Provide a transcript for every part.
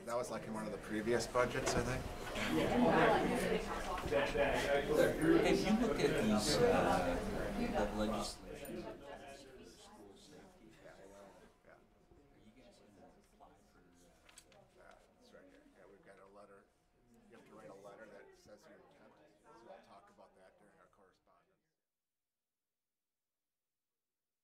That was like in one of the previous budgets, I think. If you look at these, the legislation for school safety, Yeah. Yeah. are you guys going to apply for? It's right here. Yeah, we've got a letter. You have to write a letter that says your intent. So we'll talk about that during our correspondence. These are things it's also got to be stuff we can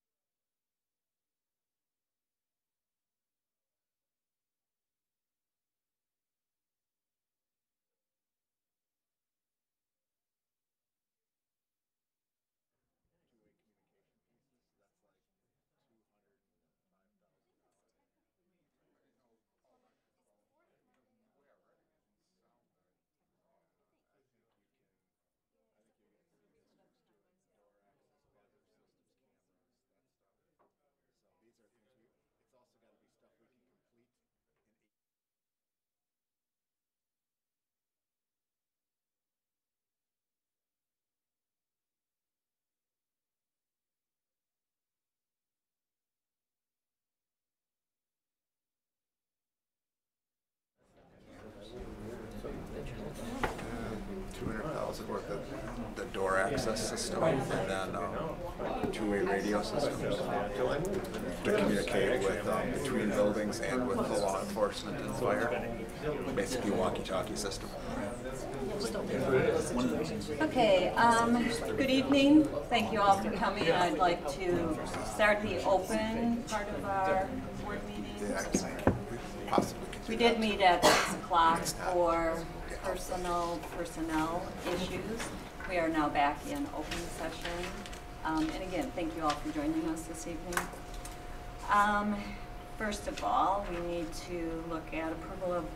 complete in $200,000 worth of the door access system, and then two-way radio systems to communicate with between buildings and with the law enforcement and fire. Basically, walkie-talkie system. Okay, good evening. Thank you all for coming. I'd like to start the open part of our board meeting. We did meet at 6 o'clock for personnel issues. We are now back in open session. And again, thank you all for joining us this evening. First of all, we need to look at approval of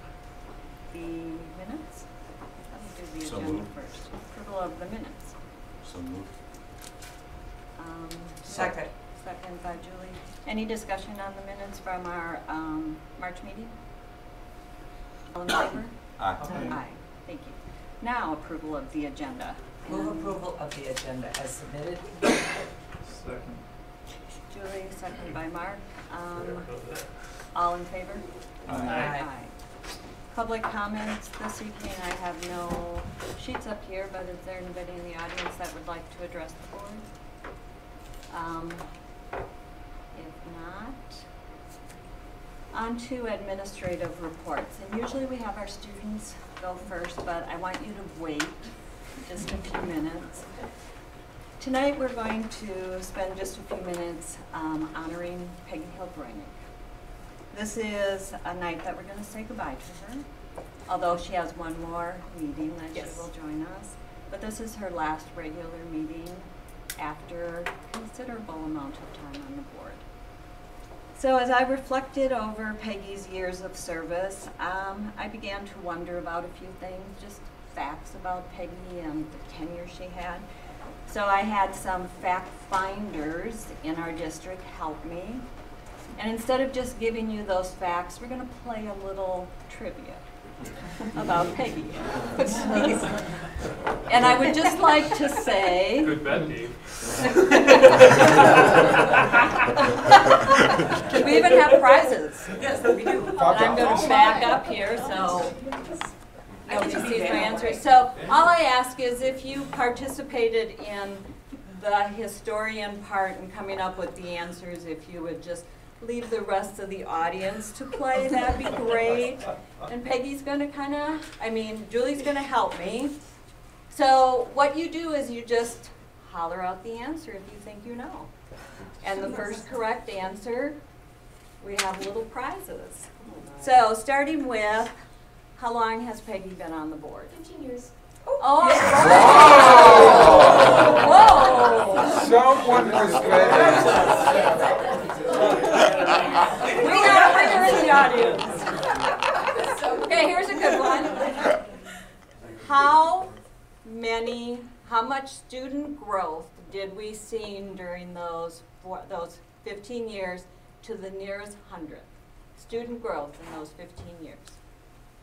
the minutes. Let's do the agenda first. Approval of the minutes. So moved. Second. Second by Julie. Any discussion on the minutes from our March meeting? All in favor? Aye. Aye. Thank you. Now approval of the agenda. Move approval of the agenda as submitted. Second. Julie, second by Mark. All in favor? Aye. Public comments this evening. I have no sheets up here, but is there anybody in the audience that would like to address the board? If not, on to administrative reports. And usually we have our students go first, but I want you to wait just a few minutes. Tonight we're going to spend just a few minutes honoring Peggy Hilbrink. This is a night that we're going to say goodbye to her, although she has one more meeting that she will join us. But this is her last regular meeting after a considerable amount of time on the board. So as I reflected over Peggy's years of service, I began to wonder about a few things, just facts about Peggy and the tenure she had. So I had some fact finders in our district help me. And instead of just giving you those facts, we're going to play a little trivia about Peggy. And I would just like to say... Good bet, Dave. We even have prizes. Yes, we do. And I'm going to back up here so nobody sees my answers. So all I ask is if you participated in the historian part and coming up with the answers, if you would just leave the rest of the audience to play, that'd be great. And Peggy's going to Julie's going to help me. So what you do is you just holler out the answer if you think you know. And the first correct answer, we have little prizes. So starting with, how long has Peggy been on the board? 15 years. Oh, whoa! Someone was ready. We got a winner in the audience. Okay, here's a good one. How much student growth did we see during those 15 years to the nearest 100th? Student growth in those 15 years.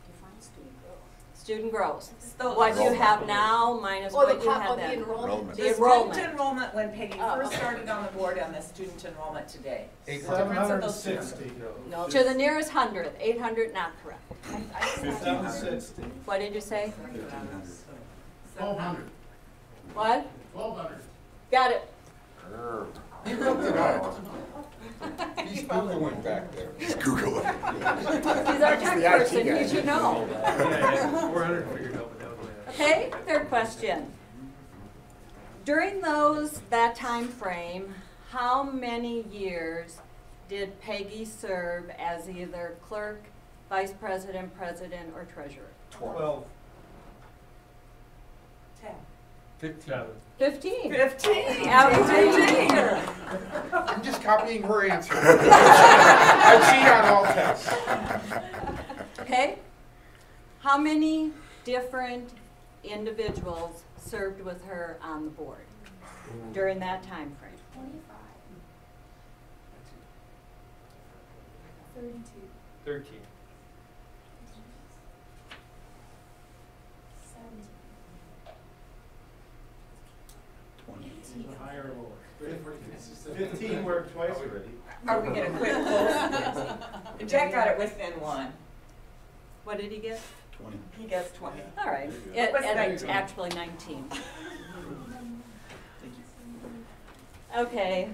Define student growth. student growth. So- What you have now minus what you had the then. enrollment. The The enrollment. student enrollment when Peggy Oh, first okay. started on the board and the student enrollment today. The difference of 760. those two. No, to the nearest hundredth, 800 not correct. 760. What did you say? 1,200. What? 1,200. Got it. He looked it up. He's Googling back there. He's Googling. He's our tech the IT person, guy. he should know. 400 figured out, but that was my Okay, third question. During that time frame, how many years did Peggy serve as either clerk, vice president, president, or treasurer? 12. 10. 15. 15. 15. Average age. I'm just copying her answer. I cheat on all tests. Okay? How many different individuals served with her on the board during that time frame? 25. 32. 13. 17. 15 worked twice already. Are we gonna quit close? Jack got it within one. What did he get? 20. He gets 20. All right. It was It's 19. actually 19. Okay,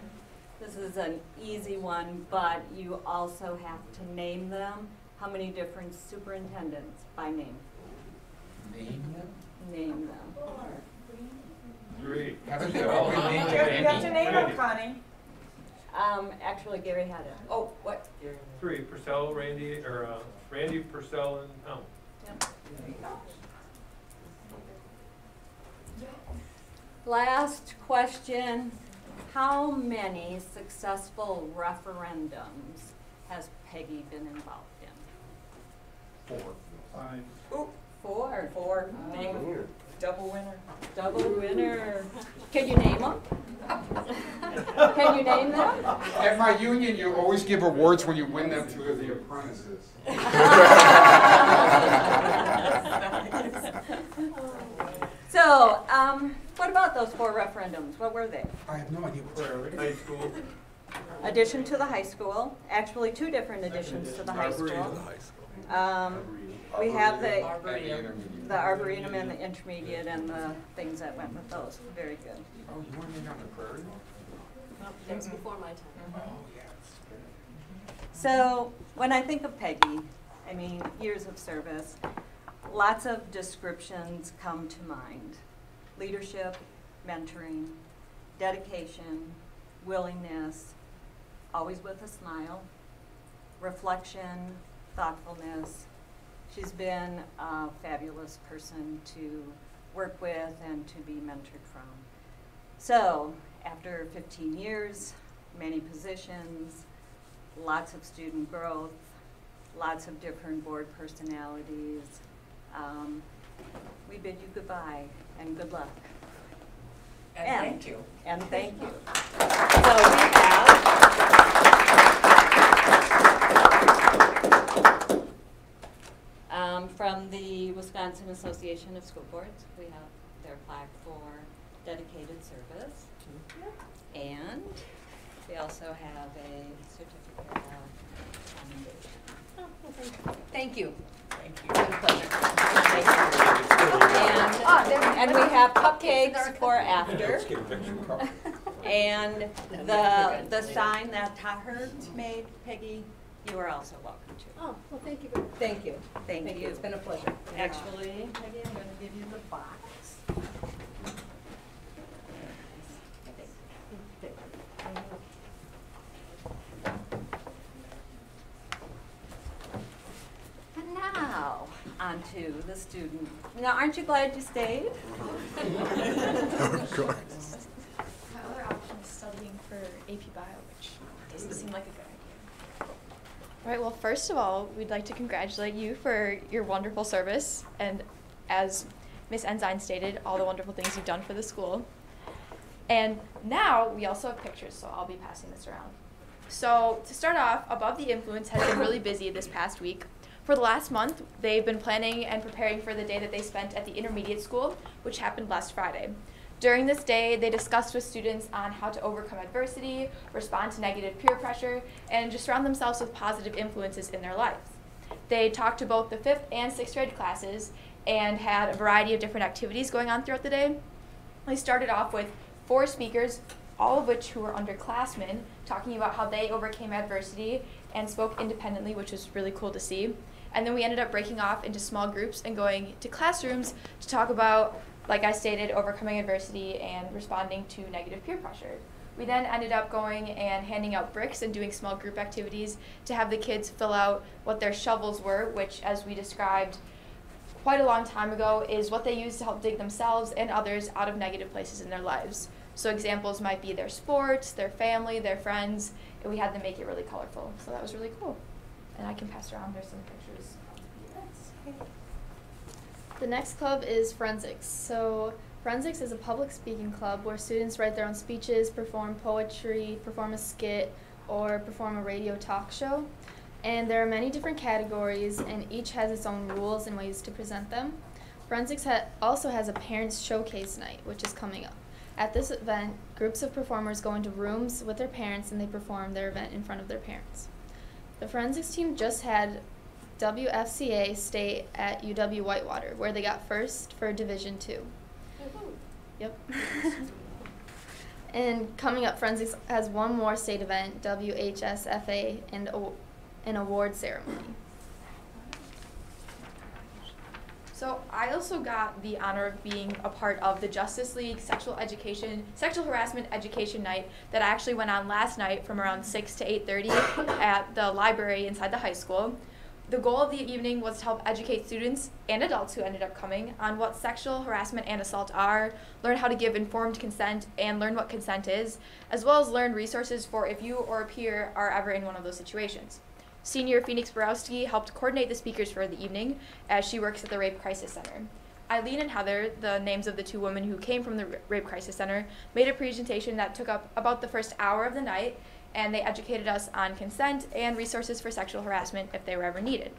this is an easy one, but you also have to name them. How many different superintendents by name? Name them? Name them. 3. Haven't they all been named You have to Randy? name them, Connie. Actually, Gary had it. Oh, what? 3. Purcell, Randy, or Randy, Purcell, and Helm. Yep. Last question. How many successful referendums has Peggy been involved in? 4. 5. Four. 4. Double winner. Double winner. Can you name them? Can you name them? At my union, you always give awards when you win them to the apprentices. So, what about those 4 referendums? What were they? I have no idea what they're. High school. Addition to the high school, actually 2 different additions to the high school. We have the Arboretum and the intermediate and the things that went with those. Very good. Oh, you weren't in on the prairie? That was before my time. Oh, yeah. So when I think of Peggy, I mean, years of service, lots of descriptions come to mind. Leadership, mentoring, dedication, willingness, always with a smile, reflection, thoughtfulness. She's been a fabulous person to work with and to be mentored from. So after 15 years, many positions, lots of student growth, lots of different board personalities, we bid you goodbye and good luck. And thank you. And thank you. So we have from the Wisconsin Association of School Boards, we have their plaque for dedicated service. And we also have a certificate of commendation. Thank you. Thank you. It's been a pleasure. And we have cupcakes for after. And the sign that Taher made, Peggy, you are also welcome to. Oh, well, thank you very much. Thank you. Thank you. It's been a pleasure. Actually, Peggy, I'm going to give you the box. And now, on to the student. Now, aren't you glad you stayed? Of course. My other option is studying for AP Bio, which doesn't seem like a good idea. All right, well, first of all, we'd like to congratulate you for your wonderful service, and as Ms. Ensign stated, all the wonderful things you've done for the school. And now we also have pictures, so I'll be passing this around. So to start off, Above the Influence has been really busy this past week, For the last month, they've been planning and preparing for the day that they spent at the intermediate school, which happened last Friday. During this day, they discussed with students on how to overcome adversity, respond to negative peer pressure, and just surround themselves with positive influences in their lives. They talked to both the 5th and 6th grade classes and had a variety of different activities going on throughout the day. They started off with 4 speakers, all of which who were underclassmen, talking about how they overcame adversity and spoke independently, which was really cool to see. And then we ended up breaking off into small groups and going to classrooms to talk about, like I stated, overcoming adversity and responding to negative peer pressure. We then ended up going and handing out bricks and doing small group activities to have the kids fill out what their shovels were, which, as we described quite a long time ago, is what they use to help dig themselves and others out of negative places in their lives. So examples might be their sports, their family, their friends, and we had them make it really colorful. So that was really cool. And I can pass around, there's some pictures of the events. The next club is Forensics. So Forensics is a public speaking club where students write their own speeches, perform poetry, perform a skit, or perform a radio talk show. And there are many different categories, and each has its own rules and ways to present them. Forensics also has a parents' showcase night, which is coming up. At this event, groups of performers go into rooms with their parents and they perform their event in front of their parents. The Forensics team just had WFCA state at UW Whitewater, where they got first for Division II. Yep. And coming up, Forensics has one more state event, WHSFA, and an award ceremony. So I also got the honor of being a part of the Justice League Sexual Harassment Education Night that actually went on last night from around 6 to 8:30 at the library inside the high school. The goal of the evening was to help educate students and adults who ended up coming on what sexual harassment and assault are, learn how to give informed consent, and learn what consent is, as well as learn resources for if you or a peer are ever in one of those situations. Senior Phoenix Borowski helped coordinate the speakers for the evening, as she works at the Rape Crisis Center. Eileen and Heather, the names of the 2 women who came from the Rape Crisis Center, made a presentation that took up about the first hour of the night, and they educated us on consent and resources for sexual harassment if they were ever needed.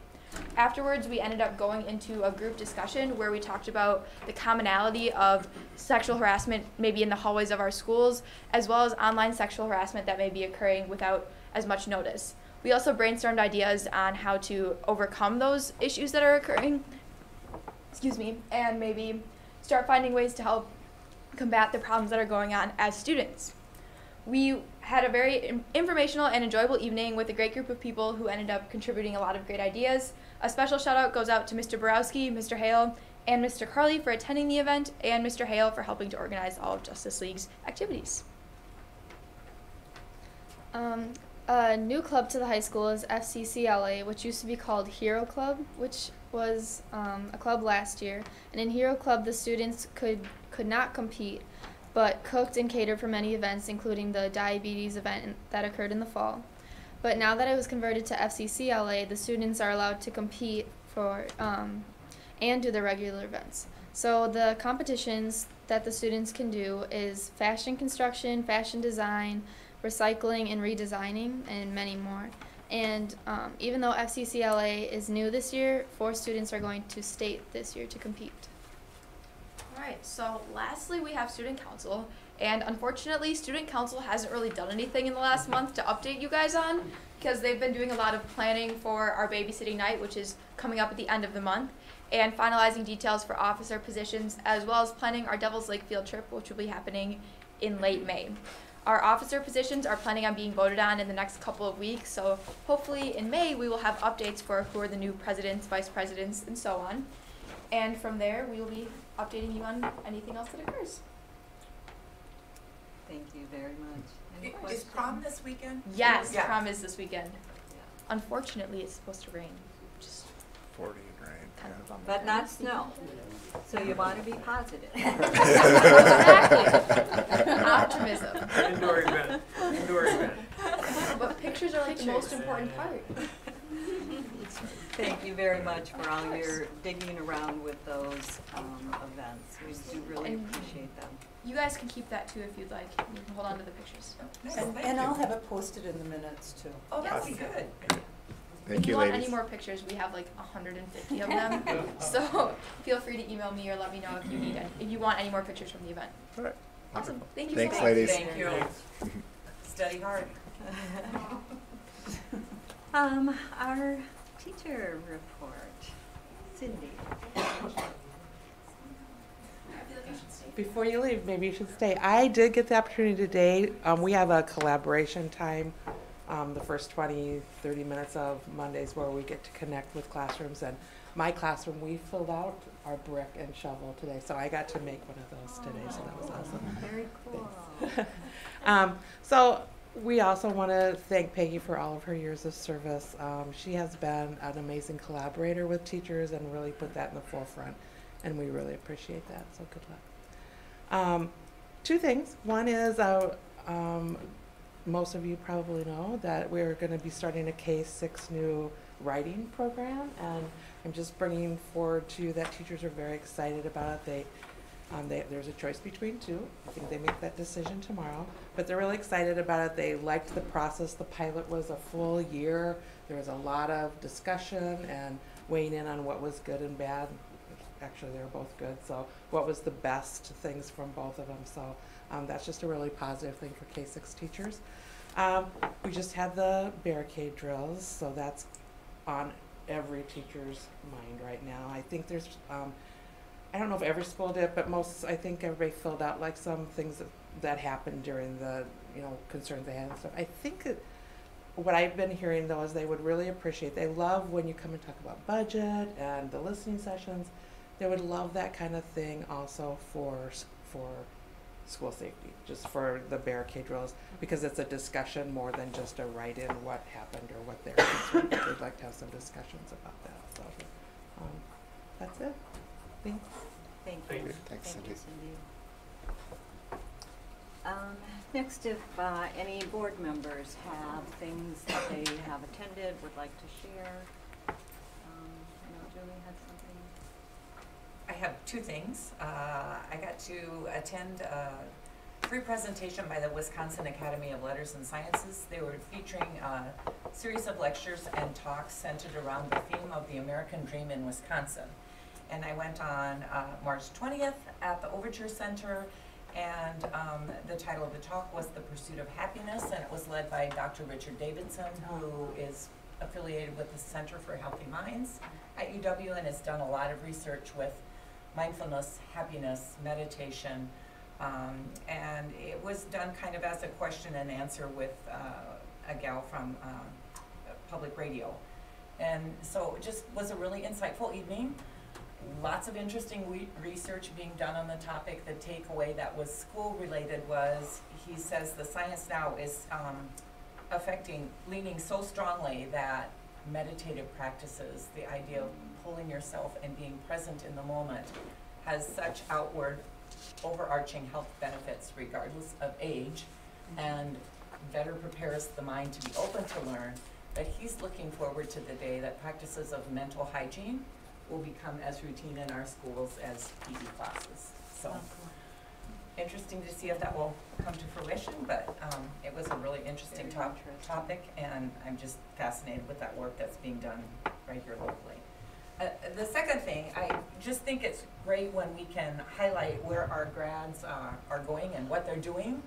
Afterwards, we ended up going into a group discussion where we talked about the commonality of sexual harassment maybe in the hallways of our schools, as well as online sexual harassment that may be occurring without as much notice. We also brainstormed ideas on how to overcome those issues that are occurring, and maybe start finding ways to help combat the problems that are going on as students. We had a very informational and enjoyable evening with a great group of people who ended up contributing a lot of great ideas. A special shout out goes out to Mr. Borowski, Mr. Hale, and Mr. Carley for attending the event, and Mr. Hale for helping to organize all of Justice League's activities. A new club to the high school is FCCLA, which used to be called Hero Club, which was a club last year. And in Hero Club, the students could not compete, but cooked and catered for many events, including the diabetes event that occurred in the fall. But now that it was converted to FCCLA, the students are allowed to compete for and do their regular events. So the competitions that the students can do is fashion construction, fashion design, recycling and redesigning, and many more. And even though FCCLA is new this year, 4 students are going to state this year to compete. Alright, so lastly we have Student Council, and unfortunately Student Council hasn't really done anything in the last month to update you guys on, because they've been doing a lot of planning for our babysitting night, which is coming up at the end of the month, and finalizing details for officer positions, as well as planning our Devil's Lake field trip, which will be happening in late May. Our officer positions are planning on being voted on in the next couple of weeks, so hopefully in May we will have updates for who are the new presidents, vice presidents, and so on. And from there we will be updating you on anything else that occurs. Thank you very much. Any Is questions? prom this weekend? Yes, Yeah. prom is this weekend. Yeah. Unfortunately, it's supposed to rain, which is 40 and rain. kind of a bummer. But not snow, so you want to be positive. Exactly. Optimism. Indoor event. Indoor event. But pictures are like the most important part. Thank you very much for all your digging around with those events. We do really And- appreciate them. You guys can keep that too if you'd like. You can hold on to the pictures. Nice, And thank and you. I'll have it posted in the minutes too. Oh, that'd be Yes. good. Thank if you you, want ladies. any more pictures, we have like 150 of them. So feel free to email me or let me know if you need it, if you want any more pictures from the event. All right. Awesome. Wonderful. Thank you Thanks, so much. ladies. Thank you. Study hard. Our teacher report. Cindy. Before you leave, maybe you should stay. I did get the opportunity today. We have a collaboration time, the first 20, 30 minutes of Mondays where we get to connect with classrooms. And my classroom, we filled out our brick and shovel today. So I got to make one of those today, so that was awesome. Very cool. So we also want to thank Peggy for all of her years of service. She has been an amazing collaborator with teachers and really put that in the forefront. And we really appreciate that, so good luck. Two things. One is, most of you probably know that we're going to be starting a K-6 new writing program, and I'm just bringing forward to you that teachers are very excited about it. There's a choice between two. I think they make that decision tomorrow, but they're really excited about it. They liked the process. The pilot was a full year. There was a lot of discussion and weighing in on what was good and bad. Actually, they were both good. So what was the best things from both of them? So that's just a really positive thing for K-6 teachers. We just had the barricade drills, so that's on every teacher's mind right now. I think there's, I don't know if every school did, but I think everybody filled out like some things that happened during the, concerns they had and stuff. I think what I've been hearing though is they would really appreciate, they love when you come and talk about budget and the listening sessions. They would love that kind of thing also for school safety, just for the barricade drills, because it's a discussion more than just a write-in what happened or what they're concerned. They'd like to have some discussions about that. So that's it. Thanks. Thank Thank you. you. Thanks, Thank Cindy. you, Cindy. Next, if any board members have things that they have attended, would like to share. I know Julie had something. I have two things. I got to attend a free presentation by the Wisconsin Academy of Letters and Sciences. They were featuring a series of lectures and talks centered around the theme of the American Dream in Wisconsin. And I went on March 20th at the Overture Center, and the title of the talk was The Pursuit of Happiness, and it was led by Dr. Richard Davidson, who is affiliated with the Center for Healthy Minds at UW and has done a lot of research with mindfulness, happiness, meditation, and it was done kind of as a question and answer with a gal from public radio. And so it just was a really insightful evening. Lots of interesting research being done on the topic. The takeaway that was school related was, he says the science now is leaning so strongly that meditative practices, the idea of pulling yourself and being present in the moment, has such outward overarching health benefits regardless of age, and better prepares the mind to be open to learn, that he's looking forward to the day that practices of mental hygiene will become as routine in our schools as PE classes. So interesting to see if that will come to fruition, but it was a really interesting topic, and I'm just fascinated with that work that's being done right here locally. The second thing, I just think it's great when we can highlight where our grads are going and what they're doing.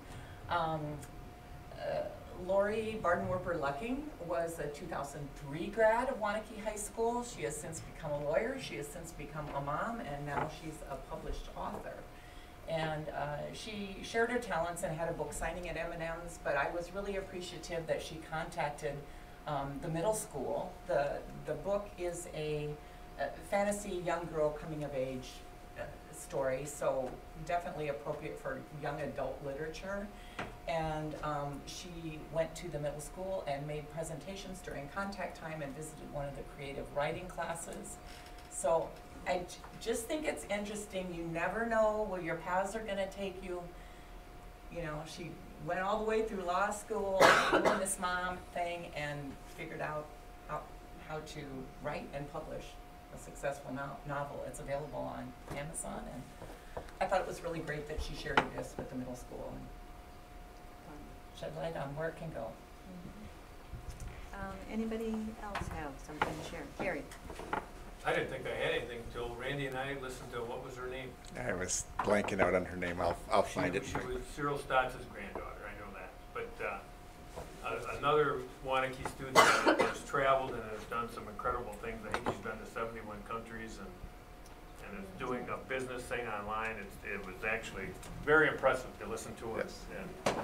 Lori Bardenwerper-Lucking was a 2003 grad of Waunakee High School. She has since become a lawyer, she has since become a mom, and now she's a published author. And she shared her talents and had a book signing at M&M's, but I was really appreciative that she contacted the middle school. The book is a fantasy young girl coming of age story, so definitely appropriate for young adult literature. And she went to the middle school and made presentations during contact time and visited one of the creative writing classes. So I just think it's interesting. You never know where your paths are going to take you. You know, she went all the way through law school, doing this mom thing, and figured out how to write and publish a successful novel. It's available on Amazon, and I thought it was really great that she shared this with the middle school and shed light on where it can go. Anybody else have something to share? Gary? I didn't think I had anything until Randy and I listened to, what was her name? I was blanking out on her name. I'll find it. She was Cyril Stotts' granddaughter, I know that. But another Waunakee student that has traveled and has done some incredible things. I think she's been to 71 countries and is doing a business thing online. It was actually very impressive to listen to us. And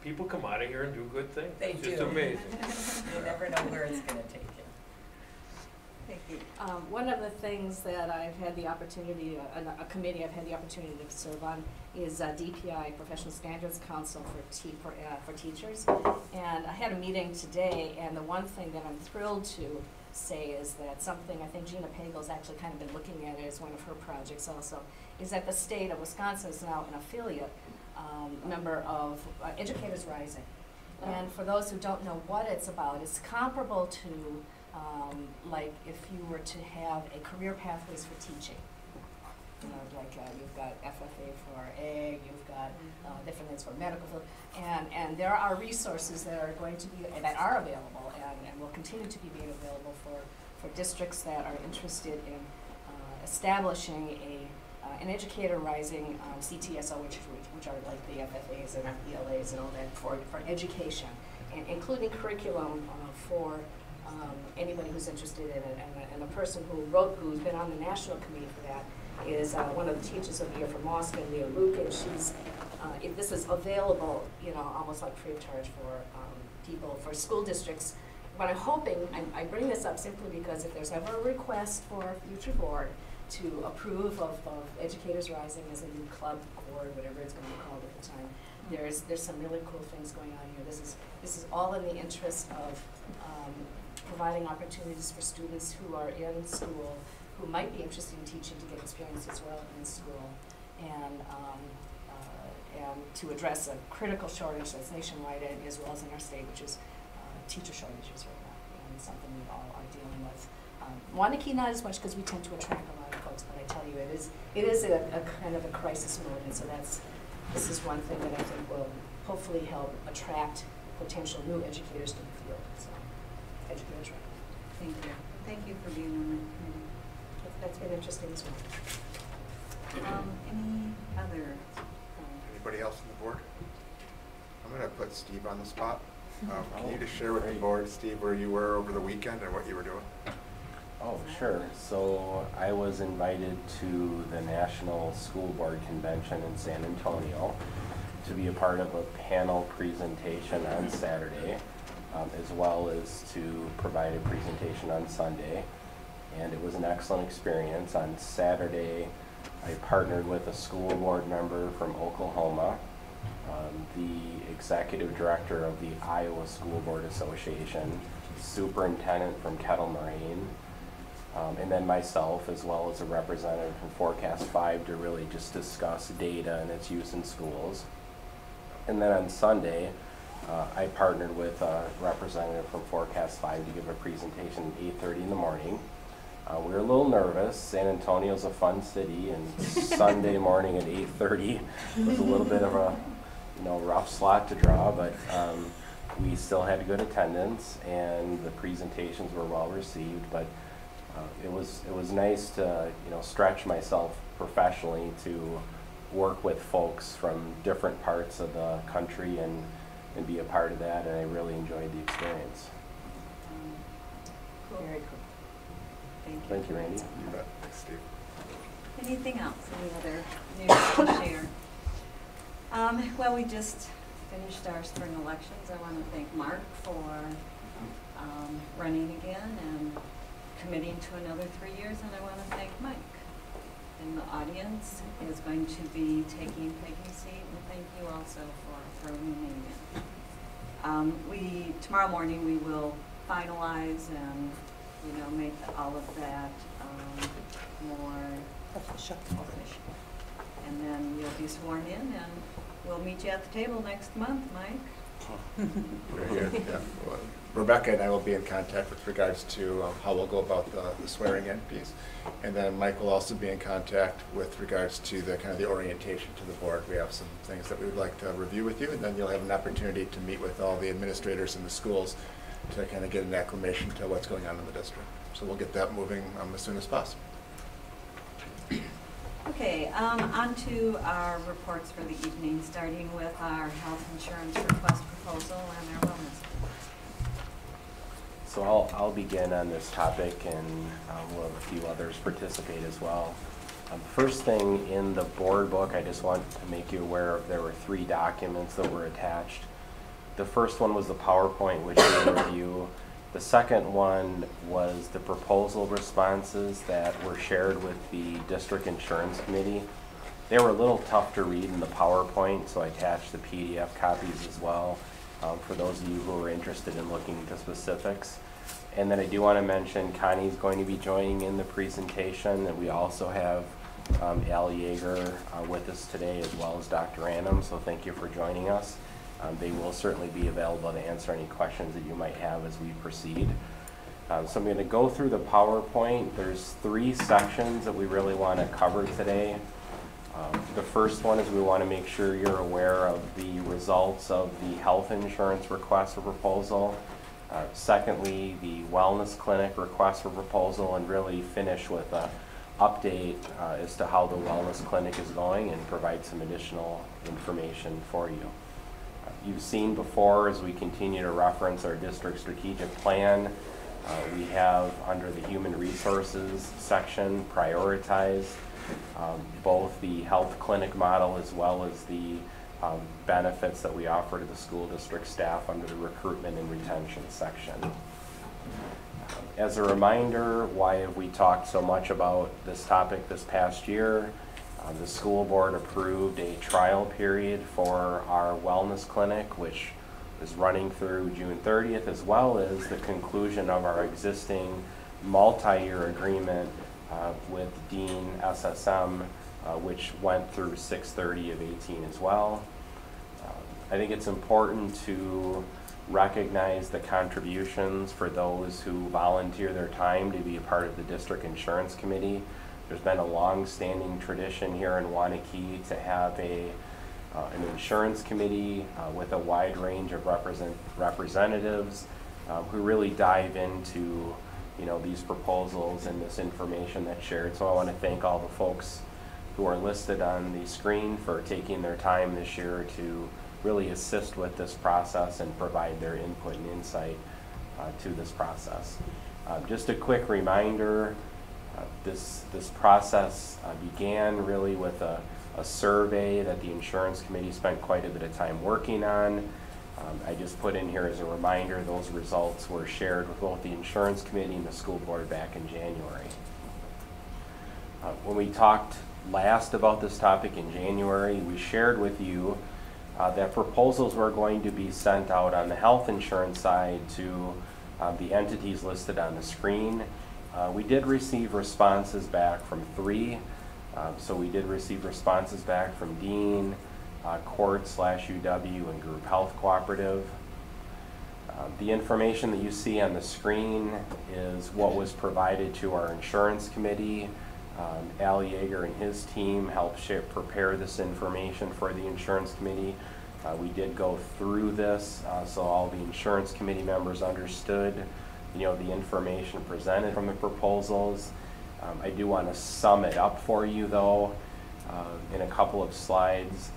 people come out of here and do good things. They It's do. just amazing. You never know where it's gonna take you. Thank you. One of the things that I've had the opportunity, a committee I've had the opportunity to serve on is DPI, Professional Standards Council for teachers. And I had a meeting today, and the one thing that I'm thrilled to say is that something I think Gina Pagel's actually kind of been looking at as one of her projects also, is that the state of Wisconsin is now an affiliate member of Educators Rising. And for those who don't know what it's about, it's comparable to like if you were to have a career pathways for teaching. You know, like you've got FFA for ag, you've got different things for medical field, and there are resources that are going to be, that are available and will continue to be made available for districts that are interested in establishing an Educator Rising CTSO, which are like the FFAs and FBLAs and all that for education, and including curriculum for anybody who's interested in it. And the person who's been on the national committee for that is one of the teachers of the year from Moscow, Leah Luke, and she's, if this is available, you know, almost like free of charge for people, for school districts. But I'm hoping, I bring this up simply because if there's ever a request for a future board to approve of Educators Rising as a new club, board, whatever it's going to be called at the time, there's some really cool things going on here. This is all in the interest of providing opportunities for students who are in school, who might be interested in teaching, to get experience as well in school, and to address a critical shortage that's nationwide as well as in our state, which is teacher shortages right now, and something we all are dealing with. Waunakee not as much because we tend to attract a lot of folks, but I tell you, it is a kind of a crisis mode, and so this is one thing that I think will hopefully help attract potential new educators to the field. So, educators, right? Thank you. Thank you for being on the committee. That's been interesting as well. Any other? Anybody else on the board? I'm going to put Steve on the spot. Can you just share with the board, Steve, where you were over the weekend and what you were doing? Oh, sure. So I was invited to the National School Board Convention in San Antonio to be a part of a panel presentation on Saturday, as well as to provide a presentation on Sunday. And it was an excellent experience. On Saturday, I partnered with a school board member from Oklahoma, the executive director of the Iowa School Board Association, superintendent from Kettle Moraine, and then myself, as well as a representative from Forecast 5, to really just discuss data and its use in schools. And then on Sunday, I partnered with a representative from Forecast 5 to give a presentation at 8:30 in the morning. We were a little nervous. San Antonio's a fun city, and Sunday morning at 8:30 was a little bit of a rough slot to draw, but we still had good attendance, and the presentations were well received. But it was nice to stretch myself professionally to work with folks from different parts of the country and be a part of that, and I really enjoyed the experience. Cool. Very cool. Thank you. Thank you, Randy. You bet. Thanks, Steve. Anything else? Any other news to share? Well, we just finished our spring elections. I want to thank Mark for running again and committing to another 3 years, and I want to thank Mike. And the audience is going to be taking Peggy's seat, and thank you also for remaining in. Tomorrow morning we will finalize and make all of that more official. And then you'll be sworn in, and we'll meet you at the table next month, Mike. Very good, yeah. Well, Rebecca and I will be in contact with regards to how we'll go about the swearing in piece. And then Mike will also be in contact with regards to the kind of the orientation to the board. We have some things that we would like to review with you, and then you'll have an opportunity to meet with all the administrators in the schools to kind of get an acclimation to what's going on in the district. So we'll get that moving as soon as possible. Okay, on to our reports for the evening, starting with our health insurance request proposal and our wellness. So I'll begin on this topic, and we'll have a few others participate as well. First thing in the board book, I just want to make you aware of, there were 3 documents that were attached. The first one was the PowerPoint, which we review. The second one was the proposal responses that were shared with the District Insurance Committee. They were a little tough to read in the PowerPoint, so I attached the PDF copies as well for those of you who are interested in looking into specifics. And then I do want to mention Connie's going to be joining in the presentation, and we also have Al Yeager with us today, as well as Dr. Annam, so thank you for joining us. They will certainly be available to answer any questions that you might have as we proceed. So I'm going to go through the PowerPoint. There's 3 sections that we really want to cover today. The first one is we want to make sure you're aware of the results of the health insurance request for proposal. Secondly, the wellness clinic request for proposal, and really finish with an update as to how the wellness clinic is going and provide some additional information for you. You've seen before, as we continue to reference our district strategic plan, we have under the human resources section prioritized both the health clinic model as well as the benefits that we offer to the school district staff under the recruitment and retention section. As a reminder, why have we talked so much about this topic this past year? The school board approved a trial period for our wellness clinic, which is running through June 30th, as well as the conclusion of our existing multi-year agreement with Dean SSM, which went through 6/30 of 18 as well. I think it's important to recognize the contributions for those who volunteer their time to be a part of the district insurance committee. There's been a long-standing tradition here in Waunakee to have an insurance committee with a wide range of representatives who really dive into these proposals and this information that's shared. So I want to thank all the folks who are listed on the screen for taking their time this year to really assist with this process and provide their input and insight to this process. Just a quick reminder, this process began really with a survey that the insurance committee spent quite a bit of time working on. I just put in here as a reminder, those results were shared with both the insurance committee and the school board back in January. When we talked last about this topic in January, we shared with you that proposals were going to be sent out on the health insurance side to the entities listed on the screen. We did receive responses back from 3. So we did receive responses back from Dean, Court/UW, and Group Health Cooperative. The information that you see on the screen is what was provided to our insurance committee. Al Yeager and his team helped prepare this information for the insurance committee. We did go through this so all the insurance committee members understood the information presented from the proposals. I do want to sum it up for you though in a couple of slides.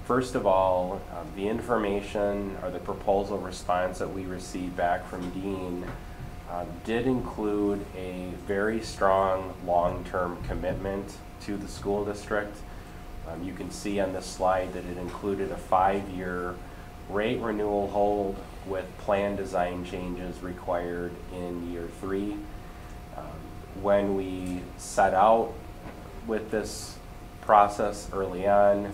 First of all, the information or the proposal response that we received back from Dean did include a very strong long-term commitment to the school district. You can see on this slide that it included a 5-year rate renewal hold with plan design changes required in year 3. When we set out with this process early on,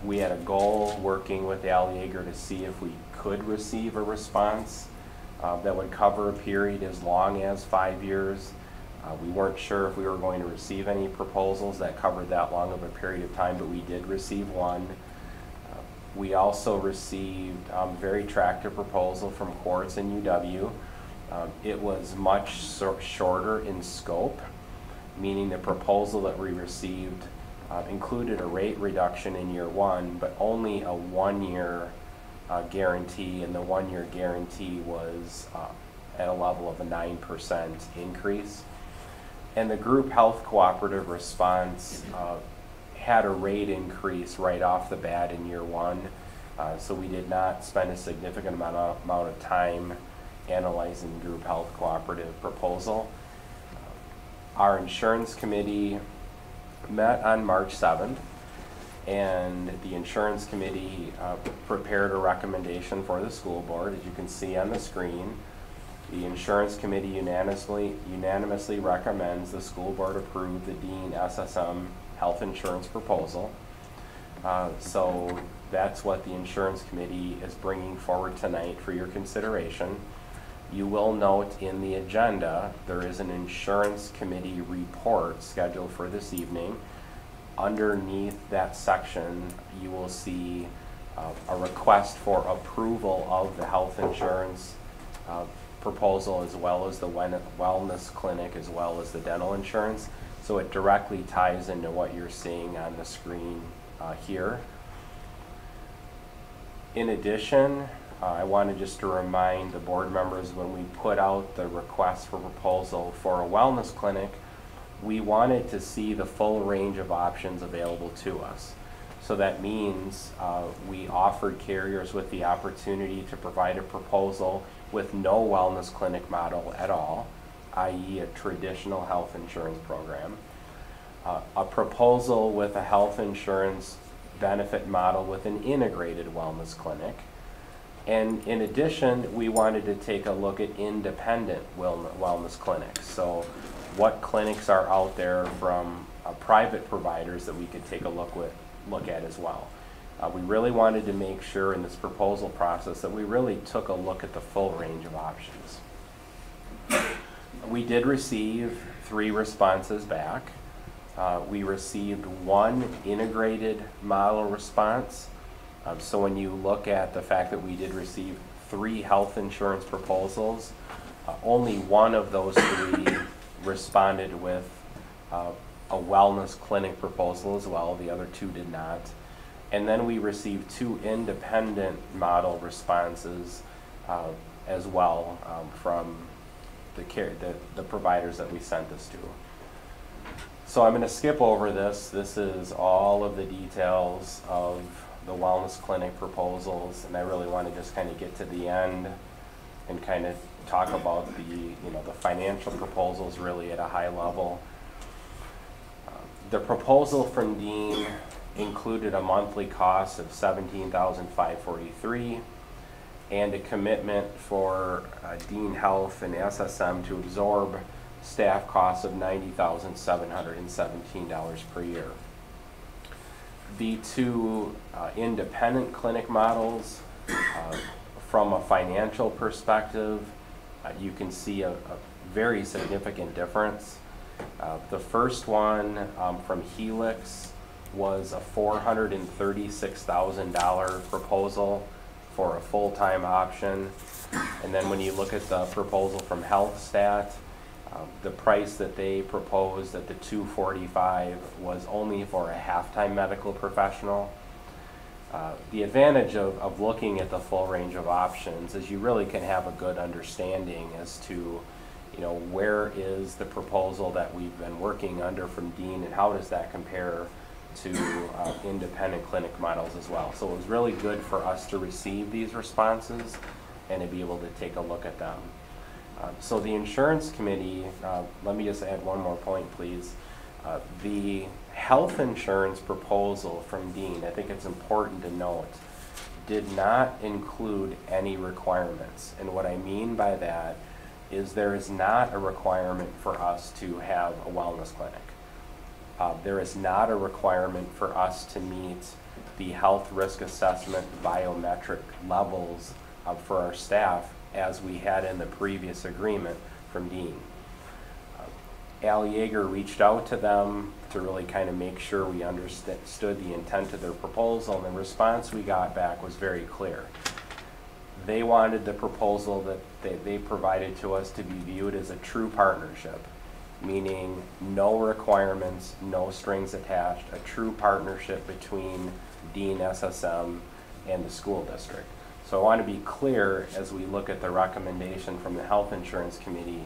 we had a goal working with Al Yeager to see if we could receive a response that would cover a period as long as 5 years. We weren't sure if we were going to receive any proposals that covered that long of a period of time, but we did receive one. We also received a very attractive proposal from Quartz and UW. It was much shorter in scope, meaning the proposal that we received included a rate reduction in year one, but only a 1-year guarantee, and the 1-year guarantee was at a level of a 9% increase. And the group health cooperative response had a rate increase right off the bat in year one, so we did not spend a significant amount of time analyzing the group health cooperative proposal. Our insurance committee met on March 7th, and the insurance committee prepared a recommendation for the school board. As you can see on the screen, the insurance committee unanimously recommends the school board approve the Dean SSM health insurance proposal. So that's what the insurance committee is bringing forward tonight for your consideration. You will note in the agenda there is an insurance committee report scheduled for this evening. Underneath that section you will see a request for approval of the health insurance proposal, as well as the wellness clinic, as well as the dental insurance. So it directly ties into what you're seeing on the screen here. In addition, I wanted just to remind the board members, when we put out the request for proposal for a wellness clinic, we wanted to see the full range of options available to us. So that means we offered carriers with the opportunity to provide a proposal with no wellness clinic model at all, i.e. a traditional health insurance program, a proposal with a health insurance benefit model with an integrated wellness clinic. And in addition, we wanted to take a look at independent wellness clinics. So what clinics are out there from private providers that we could take a look at as well. We really wanted to make sure in this proposal process that we really took a look at the full range of options. We did receive 3 responses back. We received 1 integrated model response. So when you look at the fact that we did receive 3 health insurance proposals, only 1 of those 3 responded with a wellness clinic proposal as well. The other 2 did not. And then we received 2 independent model responses as well from the providers that we sent this to. So I'm going to skip over this. This is all of the details of the wellness clinic proposals, and I really want to just kind of get to the end and kind of talk about the financial proposals really at a high level. The proposal from Dean included a monthly cost of $17,543 and a commitment for Dean Health and SSM to absorb staff costs of $90,717 per year. The 2 independent clinic models, from a financial perspective, you can see a very significant difference. The first one from Helix was a $436,000 proposal for a full-time option. And then when you look at the proposal from HealthStat, the price that they proposed at the $245 was only for a half-time medical professional. The advantage of looking at the full range of options is you really can have a good understanding as to where is the proposal that we've been working under from Dean, and how does that compare to independent clinic models as well. So it was really good for us to receive these responses and to be able to take a look at them. So the insurance committee, let me just add one more point, please. The health insurance proposal from Dean, I think it's important to note, did not include any requirements. And what I mean by that is there is not a requirement for us to have a wellness clinic. There is not a requirement for us to meet the health risk assessment biometric levels for our staff as we had in the previous agreement from Dean. Al Yeager reached out to them to really kind of make sure we understood the intent of their proposal, and the response we got back was very clear. They wanted the proposal that they provided to us to be viewed as a true partnership, meaning no requirements, no strings attached, a true partnership between Dean SSM and the school district. So I want to be clear as we look at the recommendation from the Health Insurance Committee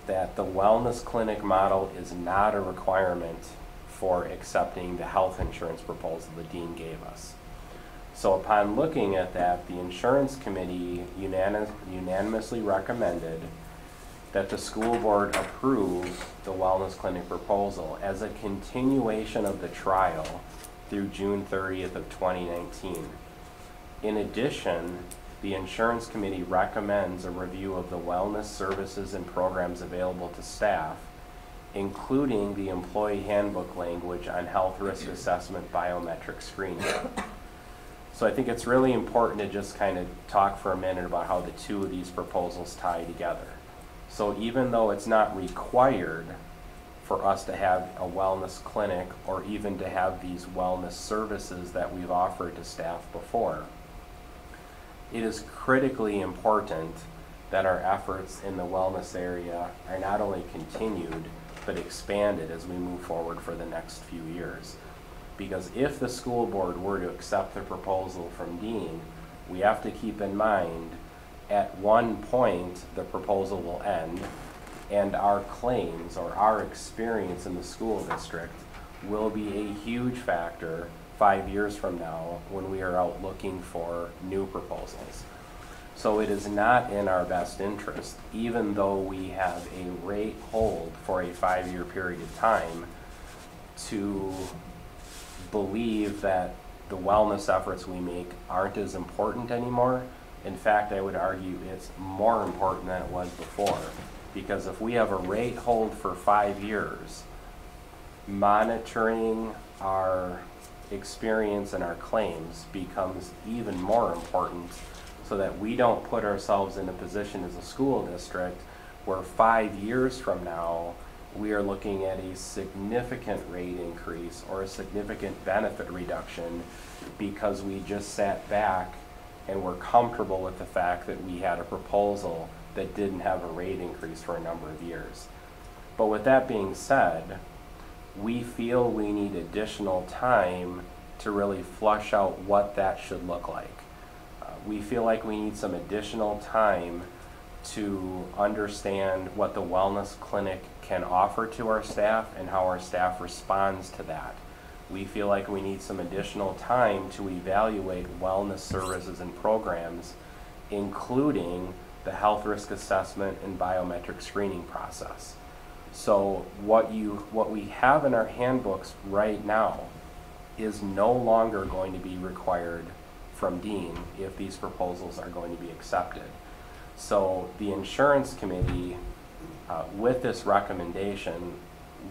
that the wellness clinic model is not a requirement for accepting the health insurance proposal the dean gave us. So upon looking at that, the insurance committee unanimously recommended that the school board approve the wellness clinic proposal as a continuation of the trial through June 30th of 2019. In addition, the insurance committee recommends a review of the wellness services and programs available to staff, including the employee handbook language on health risk assessment biometric screening. So I think it's really important to just kind of talk for a minute about how the two of these proposals tie together. So even though it's not required for us to have a wellness clinic or even to have these wellness services that we've offered to staff before, it is critically important that our efforts in the wellness area are not only continued, but expanded as we move forward for the next few years. Because if the school board were to accept the proposal from Dean, we have to keep in mind at one point the proposal will end and our claims or our experience in the school district will be a huge factor 5 years from now when we are out looking for new proposals. So it is not in our best interest, even though we have a rate hold for a 5-year period of time, to believe that the wellness efforts we make aren't as important anymore. In fact, I would argue it's more important than it was before, because if we have a rate hold for 5 years, monitoring our experience and our claims becomes even more important, so that we don't put ourselves in a position as a school district where 5 years from now we are looking at a significant rate increase or a significant benefit reduction because we just sat back and were comfortable with the fact that we had a proposal that didn't have a rate increase for a number of years. But with that being said, we feel we need additional time to really flush out what that should look like. We feel like we need some additional time to understand what the wellness clinic can offer to our staff and how our staff responds to that. We feel like we need some additional time to evaluate wellness services and programs, including the health risk assessment and biometric screening process. So what we have in our handbooks right now is no longer going to be required from Dean if these proposals are going to be accepted. So the insurance committee, with this recommendation,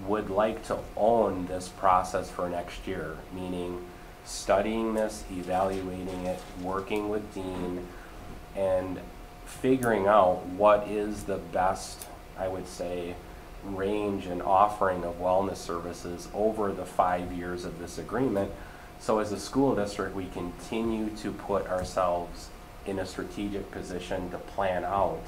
would like to own this process for next year, meaning studying this, evaluating it, working with Dean, and figuring out what is the best, I would say, range and offering of wellness services over the 5 years of this agreement. So as a school district, we continue to put ourselves in a strategic position to plan out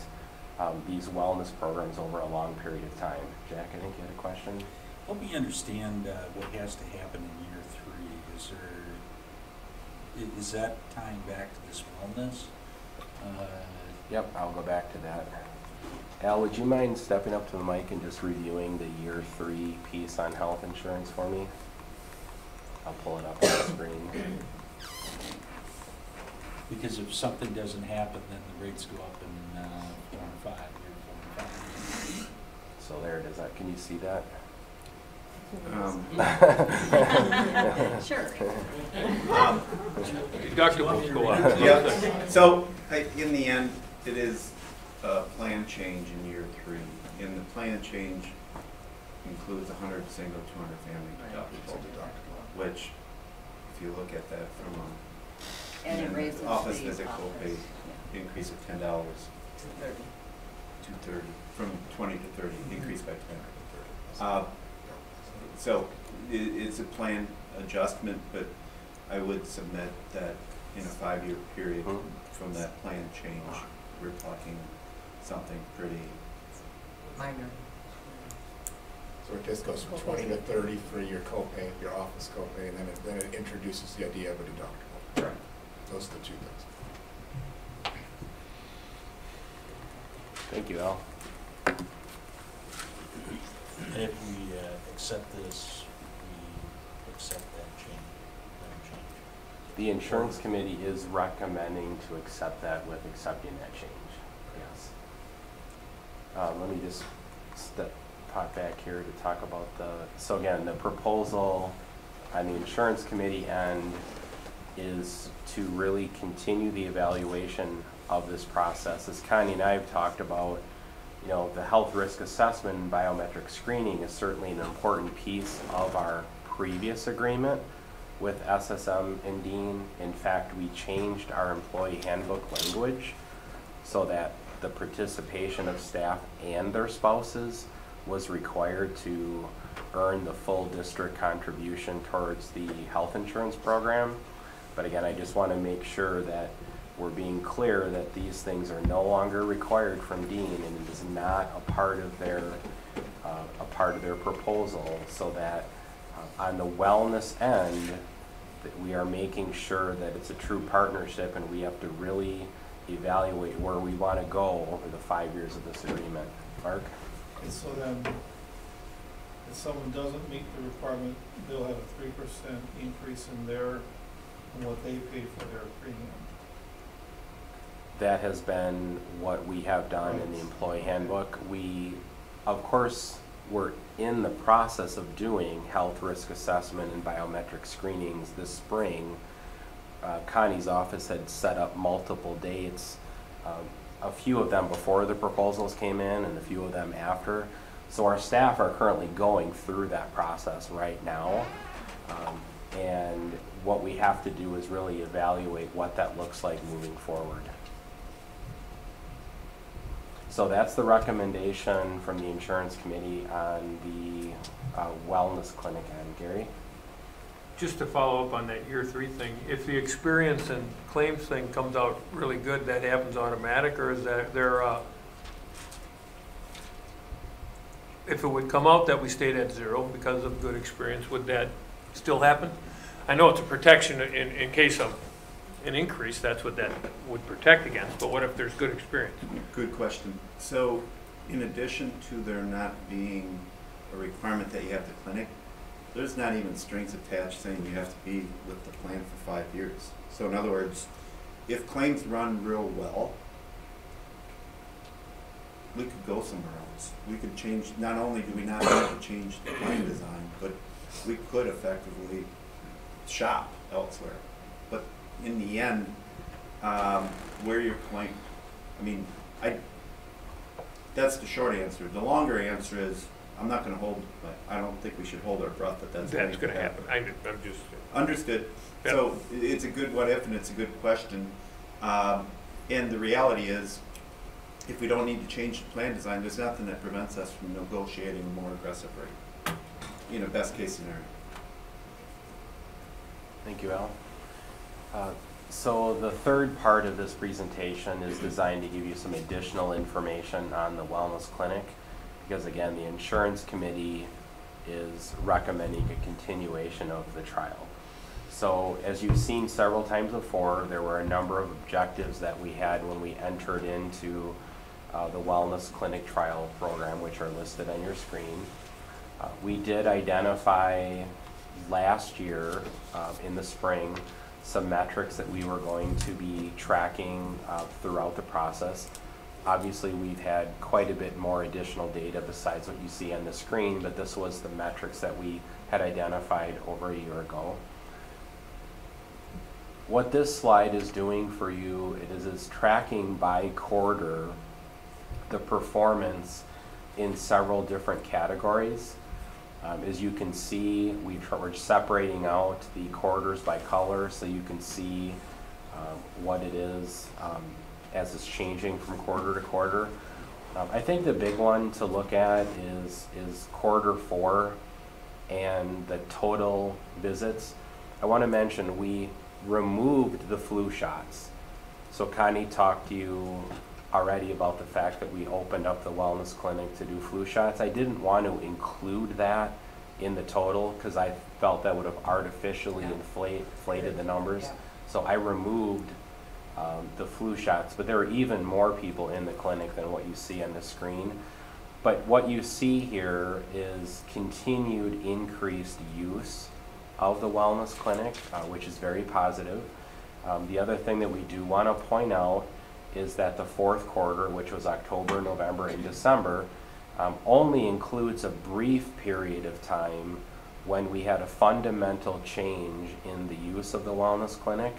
these wellness programs over a long period of time. Jack, I think you had a question? Help me understand what has to happen in year 3. Is that tying back to this wellness? Yep, I'll go back to that. Al, would you mind stepping up to the mic and just reviewing the year 3 piece on health insurance for me? I'll pull it up on the screen. Because if something doesn't happen, then the rates go up in 4 and 5, year 4 and 5. So there it is. Can you see that? Sure. Deductibles go up. Yeah, so in the end, it is a plan change in year 3. And the plan change includes 100 single, 200 family deductible, which, if you look at that from And it raises office the visit office. copay increase of $10 to 30. to 30, from 20 to 30, increased by 20 to 30. So it's a planned adjustment, but I would submit that in a 5-year period from that plan change, we're talking something pretty Minor. So it just goes from 20 to 30 for your copay, your office copay, and then it introduces the idea of a deductible. Right. Those are the two things. Thank you, Al. And if we accept this, we accept that change. The insurance committee is recommending to accept that with accepting that change, yes. Let me just pop back here to talk about so again, the proposal on the insurance committee end is to really continue the evaluation of this process. As Connie and I have talked about, you know, the health risk assessment and biometric screening is certainly an important piece of our previous agreement with SSM and Dean. In fact, we changed our employee handbook language so that the participation of staff and their spouses was required to earn the full district contribution towards the health insurance program. But again, I just want to make sure that we're being clear that these things are no longer required from Dean, and it is not a part of their proposal, so that on the wellness end, that we are making sure that it's a true partnership, and we have to really evaluate where we want to go over the 5 years of this agreement. Mark? And so then, if someone doesn't meet the requirement, they'll have a 3% increase in what they pay for their premium. That has been what we have done in the employee handbook. We, of course, we're in the process of doing health risk assessment and biometric screenings this spring. Connie's office had set up multiple dates, a few of them before the proposals came in and a few of them after. So our staff are currently going through that process right now. And what we have to do is really evaluate what that looks like moving forward. So that's the recommendation from the insurance committee on the wellness clinic end. Gary? Just to follow up on that year 3 thing, if the experience and claims thing comes out really good, that happens automatic, or is that there, if it would come out that we stayed at 0 because of good experience, would that still happen? I know it's a protection in case of an increase, that's what that would protect against, but what if there's good experience? Good question. So in addition to there not being a requirement that you have the clinic, there's not even strings attached saying you have to be with the plan for 5 years. So in other words, if claims run real well, we could go somewhere else. We could change, not only do we not have to change the plan design, but we could effectively shop elsewhere. But in the end, where your claim, I mean, that's the short answer. The longer answer is, I'm not going to hold, I don't think we should hold our breath that that's going to happen. I'm just... Understood. Yep. So it's a good what if, and it's a good question. And the reality is, if we don't need to change the plan design, there's nothing that prevents us from negotiating a more aggressive rate in a best case scenario. Thank you, Al. So the third part of this presentation is designed to give you some additional information on the wellness clinic, because again, the insurance committee is recommending a continuation of the trial. So as you've seen several times before, there were a number of objectives that we had when we entered into the wellness clinic trial program, which are listed on your screen. We did identify last year in the spring some metrics that we were going to be tracking throughout the process. Obviously, we've had quite a bit more additional data besides what you see on the screen, but this was the metrics that we had identified over a year ago. What this slide is doing for you, it is tracking by quarter the performance in several different categories. As you can see, we're separating out the quarters by color so you can see what it is as it's changing from quarter to quarter. I think the big one to look at is Q4 and the total visits. I want to mention we removed the flu shots. So Connie talked to you already about the fact that we opened up the wellness clinic to do flu shots. I didn't want to include that in the total because I felt that would have artificially inflated the numbers. Yeah. So I removed the flu shots, but there are even more people in the clinic than what you see on the screen. But what you see here is continued increased use of the wellness clinic, which is very positive. The other thing that we do want to point out is that the Q4, which was October, November, and December, only includes a brief period of time when we had a fundamental change in the use of the wellness clinic,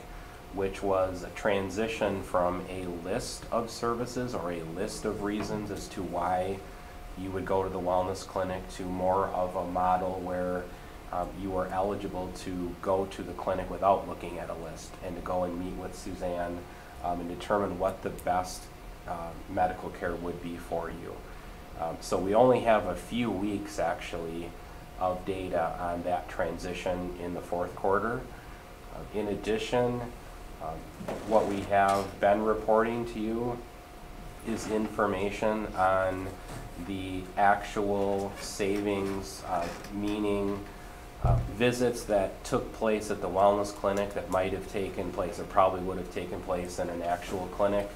which was a transition from a list of services or a list of reasons as to why you would go to the wellness clinic to more of a model where you were eligible to go to the clinic without looking at a list and to go and meet with Suzanne and determine what the best medical care would be for you. So we only have a few weeks actually of data on that transition in the Q4. In addition, what we have been reporting to you is information on the actual savings, meaning visits that took place at the wellness clinic that might have taken place or probably would have taken place in an actual clinic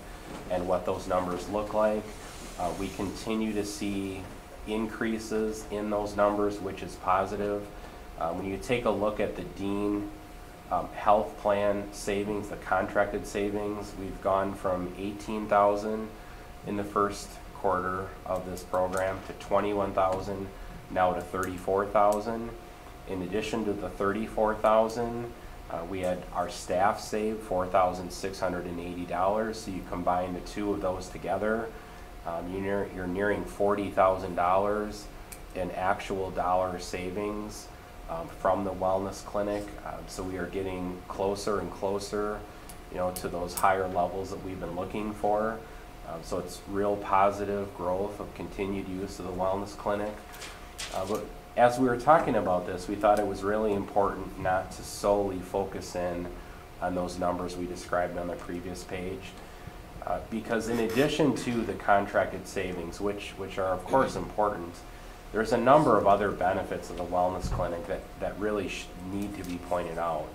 and what those numbers look like. We continue to see increases in those numbers, which is positive. When you take a look at the Dean health plan savings, the contracted savings, we've gone from 18,000 in the Q1 of this program to 21,000, now to 34,000. In addition to the 34,000, we had our staff save $4,680. So you combine the two of those together, you're nearing $40,000 in actual dollar savings from the wellness clinic. So we are getting closer and closer, to those higher levels that we've been looking for. So it's real positive growth of continued use of the wellness clinic. But as we were talking about this, we thought it was really important not to solely focus in on those numbers we described on the previous page. Because in addition to the contracted savings, which are of course important, there's a number of other benefits of the wellness clinic that really need to be pointed out.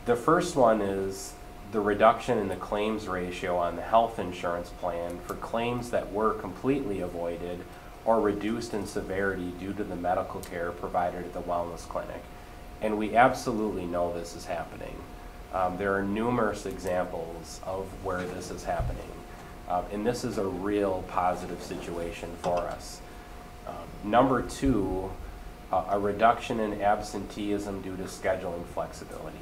The first one is the reduction in the claims ratio on the health insurance plan for claims that were completely avoided or reduced in severity due to the medical care provided at the wellness clinic. And we absolutely know this is happening. There are numerous examples of where this is happening. And this is a real positive situation for us. Number two, a reduction in absenteeism due to scheduling flexibility.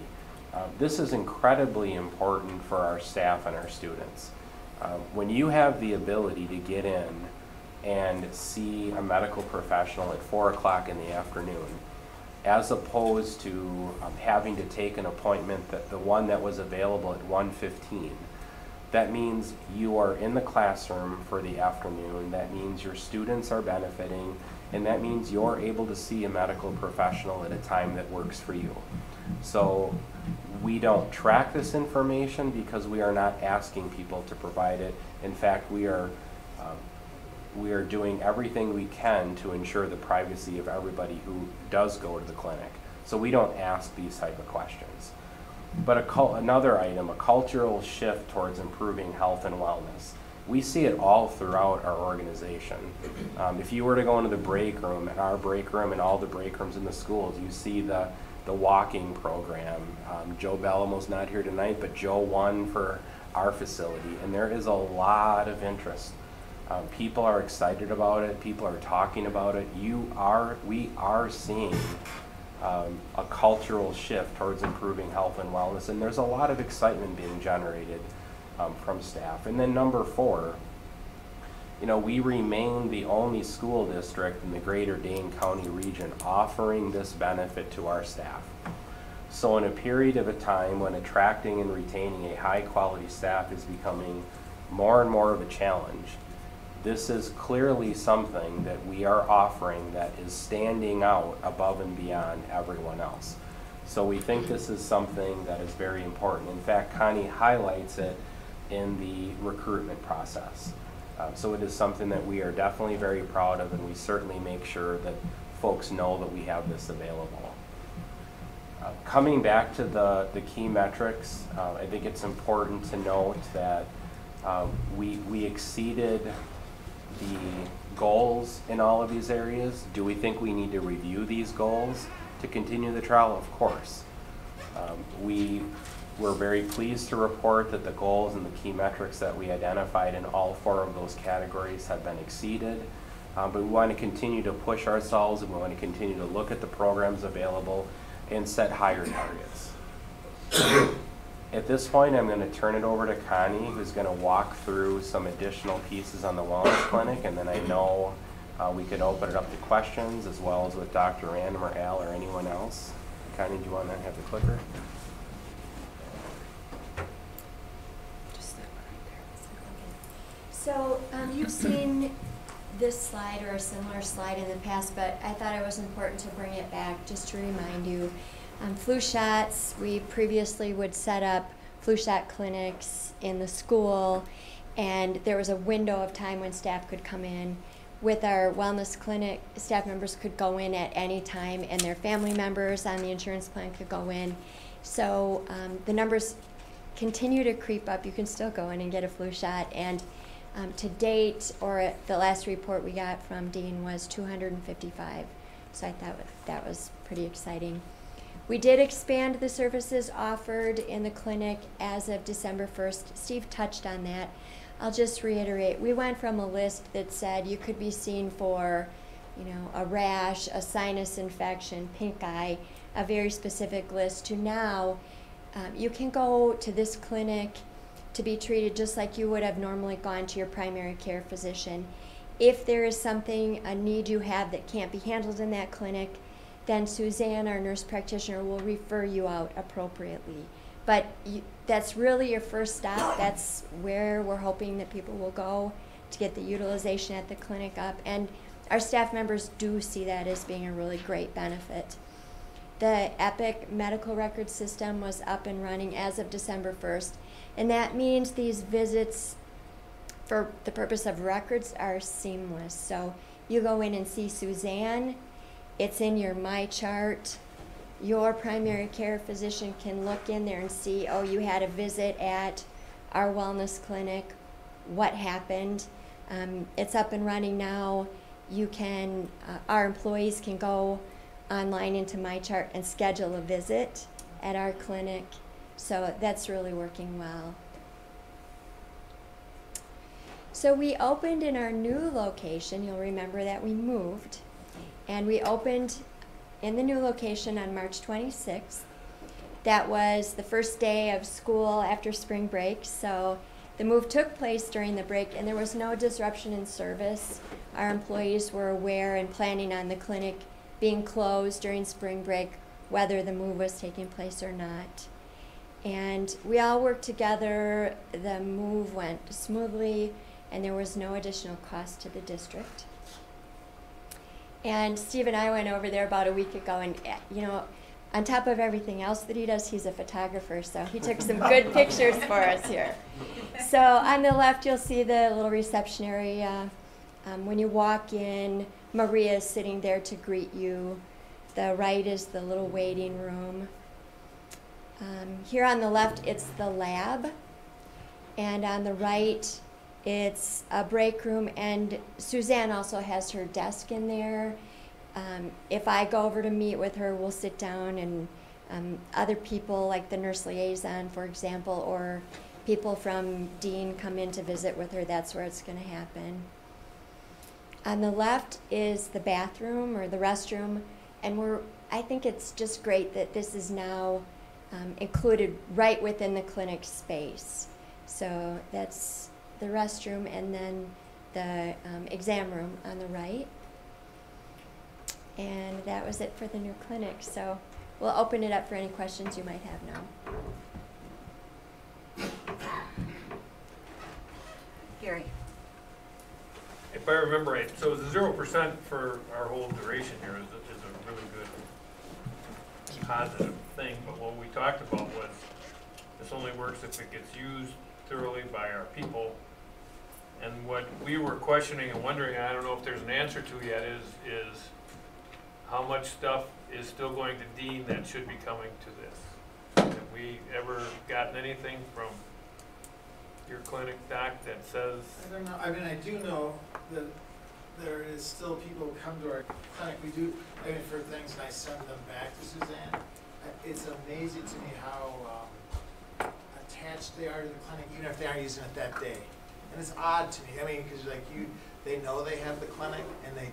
This is incredibly important for our staff and our students. When you have the ability to get in and see a medical professional at 4 o'clock in the afternoon, as opposed to having to take an appointment, that the one that was available at 1:15. That means you are in the classroom for the afternoon. That means your students are benefiting, and that means you're able to see a medical professional at a time that works for you. So we don't track this information because we are not asking people to provide it. In fact, we are doing everything we can to ensure the privacy of everybody who does go to the clinic. So we don't ask these type of questions. But another item, a cultural shift towards improving health and wellness. We see it all throughout our organization. If you were to go into the break room, in our break room and all the break rooms in the schools, you see the walking program. Joe Bellamo's not here tonight, but Joe won for our facility, and there is a lot of interest. People are excited about it. People are talking about it. We are seeing a cultural shift towards improving health and wellness, and there's a lot of excitement being generated from staff. And then number four, we remain the only school district in the greater Dane County region offering this benefit to our staff. So in a period of a time when attracting and retaining a high quality staff is becoming more and more of a challenge, this is clearly something that we are offering that is standing out above and beyond everyone else. So we think this is something that is very important. In fact, Connie highlights it in the recruitment process. So it is something that we are definitely very proud of, and we certainly make sure that folks know that we have this available. Coming back to the key metrics, I think it's important to note that we exceeded the goals in all of these areas. Do we think we need to review these goals to continue the trial? Of course. We're very pleased to report that the goals and the key metrics that we identified in all 4 of those categories have been exceeded. But we want to continue to push ourselves, and we want to continue to look at the programs available and set higher targets. At this point, I'm going to turn it over to Connie, who's going to walk through some additional pieces on the wellness clinic, and then I know we could open it up to questions, as well as with Dr. Random or Al or anyone else. Connie, do you want to have the clicker? So you've seen this slide or a similar slide in the past, but I thought it was important to bring it back just to remind you. Flu shots, we previously would set up flu shot clinics in the school, and there was a window of time when staff could come in. With our wellness clinic, staff members could go in at any time, and their family members on the insurance plan could go in. So the numbers continue to creep up. You can still go in and get a flu shot, and to date, or the last report we got from Dean was 255. So I thought that was pretty exciting. We did expand the services offered in the clinic as of December 1st. Steve touched on that. I'll just reiterate, we went from a list that said you could be seen for, a rash, a sinus infection, pink eye, a very specific list, to now you can go to this clinic to be treated just like you would have normally gone to your primary care physician. If there is something, a need you have that can't be handled in that clinic, then Suzanne, our nurse practitioner, will refer you out appropriately. But that's really your first stop. That's where we're hoping that people will go to get the utilization at the clinic up. And our staff members do see that as being a really great benefit. The Epic medical record system was up and running as of December 1st. And that means these visits for the purpose of records are seamless. So you go in and see Suzanne, it's in your My Chart. Your primary care physician can look in there and see, oh, you had a visit at our wellness clinic, what happened. It's up and running now. You can, our employees can go online into My Chart and schedule a visit at our clinic. So that's really working well. So we opened in our new location. You'll remember that we moved. And we opened in the new location on March 26th. That was the first day of school after spring break. So the move took place during the break, and there was no disruption in service. Our employees were aware and planning on the clinic being closed during spring break, whether the move was taking place or not. And we all worked together. The move went smoothly, and there was no additional cost to the district. And Steve and I went over there about a week ago, and on top of everything else that he does, he's a photographer, so he took some good pictures for us here. So on the left, you'll see the little reception area. When you walk in, Maria is sitting there to greet you. The right is the little waiting room. Here on the left, it's the lab, and on the right, it's a break room, and Suzanne also has her desk in there. If I go over to meet with her, we'll sit down, and other people, like the nurse liaison, for example, or people from Dean come in to visit with her. That's where it's going to happen. On the left is the bathroom or the restroom, and I think it's just great that this is now included right within the clinic space. So that's the restroom, and then the exam room on the right. And that was it for the new clinic. So we'll open it up for any questions you might have now. Gary. if I remember right, so the 0% for our whole duration here is a really good positive thing, but what we talked about was this only works if it gets used thoroughly by our people. And what we were questioning and wondering, and I don't know if there's an answer to yet, is how much stuff is still going to Dean that should be coming to this? Have we ever gotten anything from your clinic, Doc, that says? I don't know. I mean, I do know that there is still people who come to our clinic. We do, I mean, for things, and I send them back to Suzanne. It's amazing to me how attached they are to the clinic, even if they aren't using it that day. And it's odd to me. I mean, because like they know they have the clinic, and they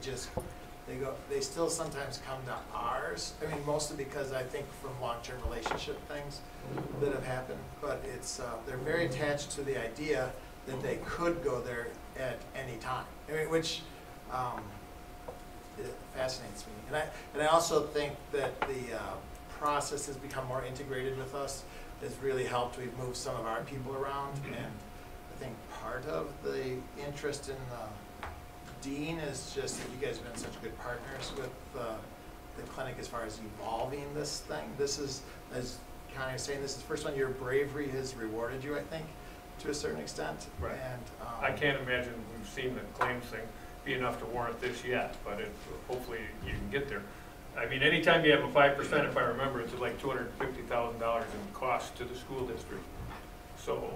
still sometimes come to ours. I mean, mostly because I think from long-term relationship things that have happened. But it's they're very attached to the idea that they could go there at any time. I mean, which it fascinates me. And I also think that the process has become more integrated with us. Has really helped. We've moved some of our people around, and I think part of the interest in Dean is just that you guys have been such good partners with the clinic as far as evolving this thing. This is, as Connie was saying, this is the first one your bravery has rewarded you, I think, to a certain extent. Right. And I can't imagine we've seen the claims thing be enough to warrant this yet, but hopefully you can get there. I mean, anytime you have a 5%, if I remember, it's like $250,000 in cost to the school district. So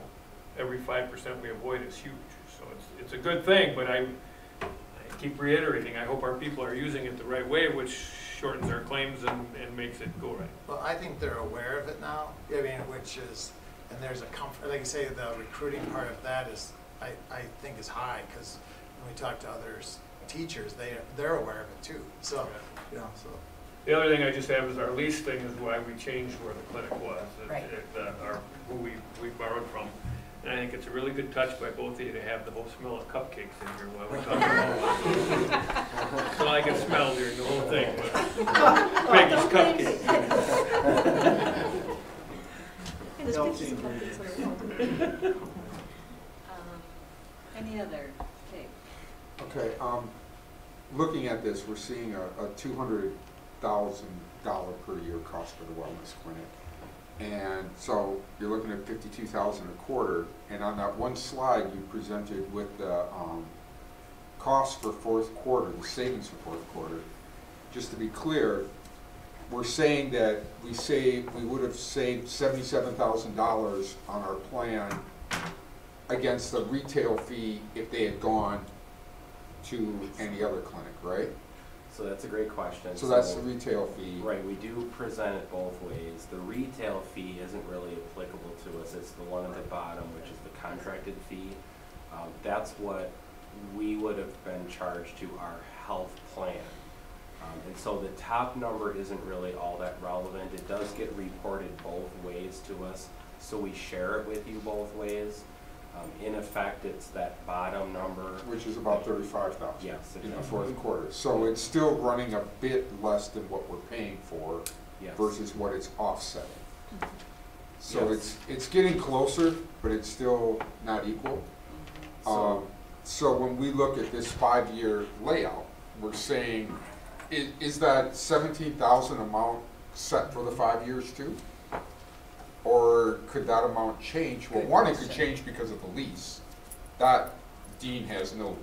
every 5% we avoid is huge. So it's a good thing, but I keep reiterating, I hope our people are using it the right way, which shortens our claims and makes it go right. well, I think they're aware of it now. I mean, which is, and there's a comfort. Like I say, the recruiting part of that is, I think, is high, because when we talk to others, teachers, they're aware of it too. So, you know, so. The other thing I just have is our lease thing is why we changed where the clinic was, Right. who we borrowed from. And I think it's a really good touch by both of you to have the whole smell of cupcakes in here while we're talking about it. So I can smell during the whole thing, but Peggy's cupcakes. And there's pictures of cupcakes that are Any other take? Okay, looking at this, we're seeing a $200,000 per year cost for the wellness clinic. And so you're looking at $52,000 a quarter, and on that one slide you presented with the cost for fourth quarter, the savings for fourth quarter. Just to be clear, we're saying that we would have saved $77,000 on our plan against the retail fee if they had gone to any other clinic, right? So that's a great question. So that's the retail fee. Right, we do present it both ways. The retail fee isn't really applicable to us. It's the one at the bottom, which is the contracted fee. That's what we would have been charged to our health plan. And so the top number isn't really all that relevant. It does get reported both ways to us, so we share it with you both ways. In effect, it's that bottom number. Which is about $35,000 yes, in the fourth quarter. So it's still running a bit less than what we're paying for yes. versus what it's offsetting. So yes. it's getting closer, but it's still not equal. So when we look at this 5-year layout, we're saying, is that $17,000 amount set for the 5 years too? Or could that amount change? Well, one, it could change because of the lease. That Dean has no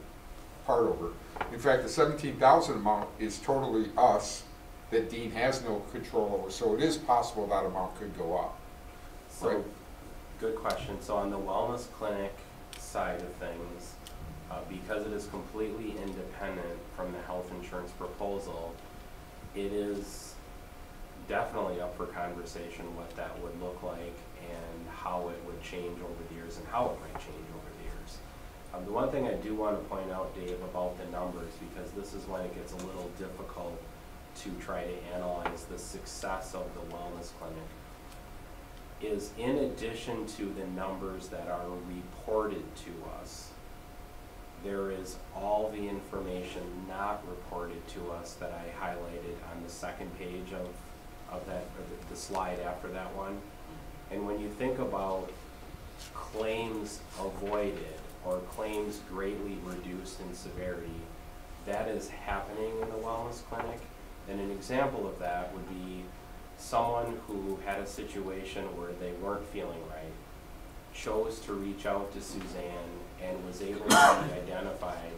part over. In fact, the $17,000 amount is totally us, that Dean has no control over. So it is possible that amount could go up. So, right? Good question. So on the wellness clinic side of things, because it is completely independent from the health insurance proposal, it is definitely up for conversation what that would look like and how it would change over the years and how it might change over the years. The one thing I do want to point out, Dave, about the numbers, because this is when it gets a little difficult to try to analyze the success of the wellness clinic, is in addition to the numbers that are reported to us, there is all the information not reported to us that I highlighted on the second page of that, or the slide after that one. And when you think about claims avoided, or claims greatly reduced in severity, that is happening in the wellness clinic. And an example of that would be someone who had a situation where they weren't feeling right, chose to reach out to Suzanne and was able to be identified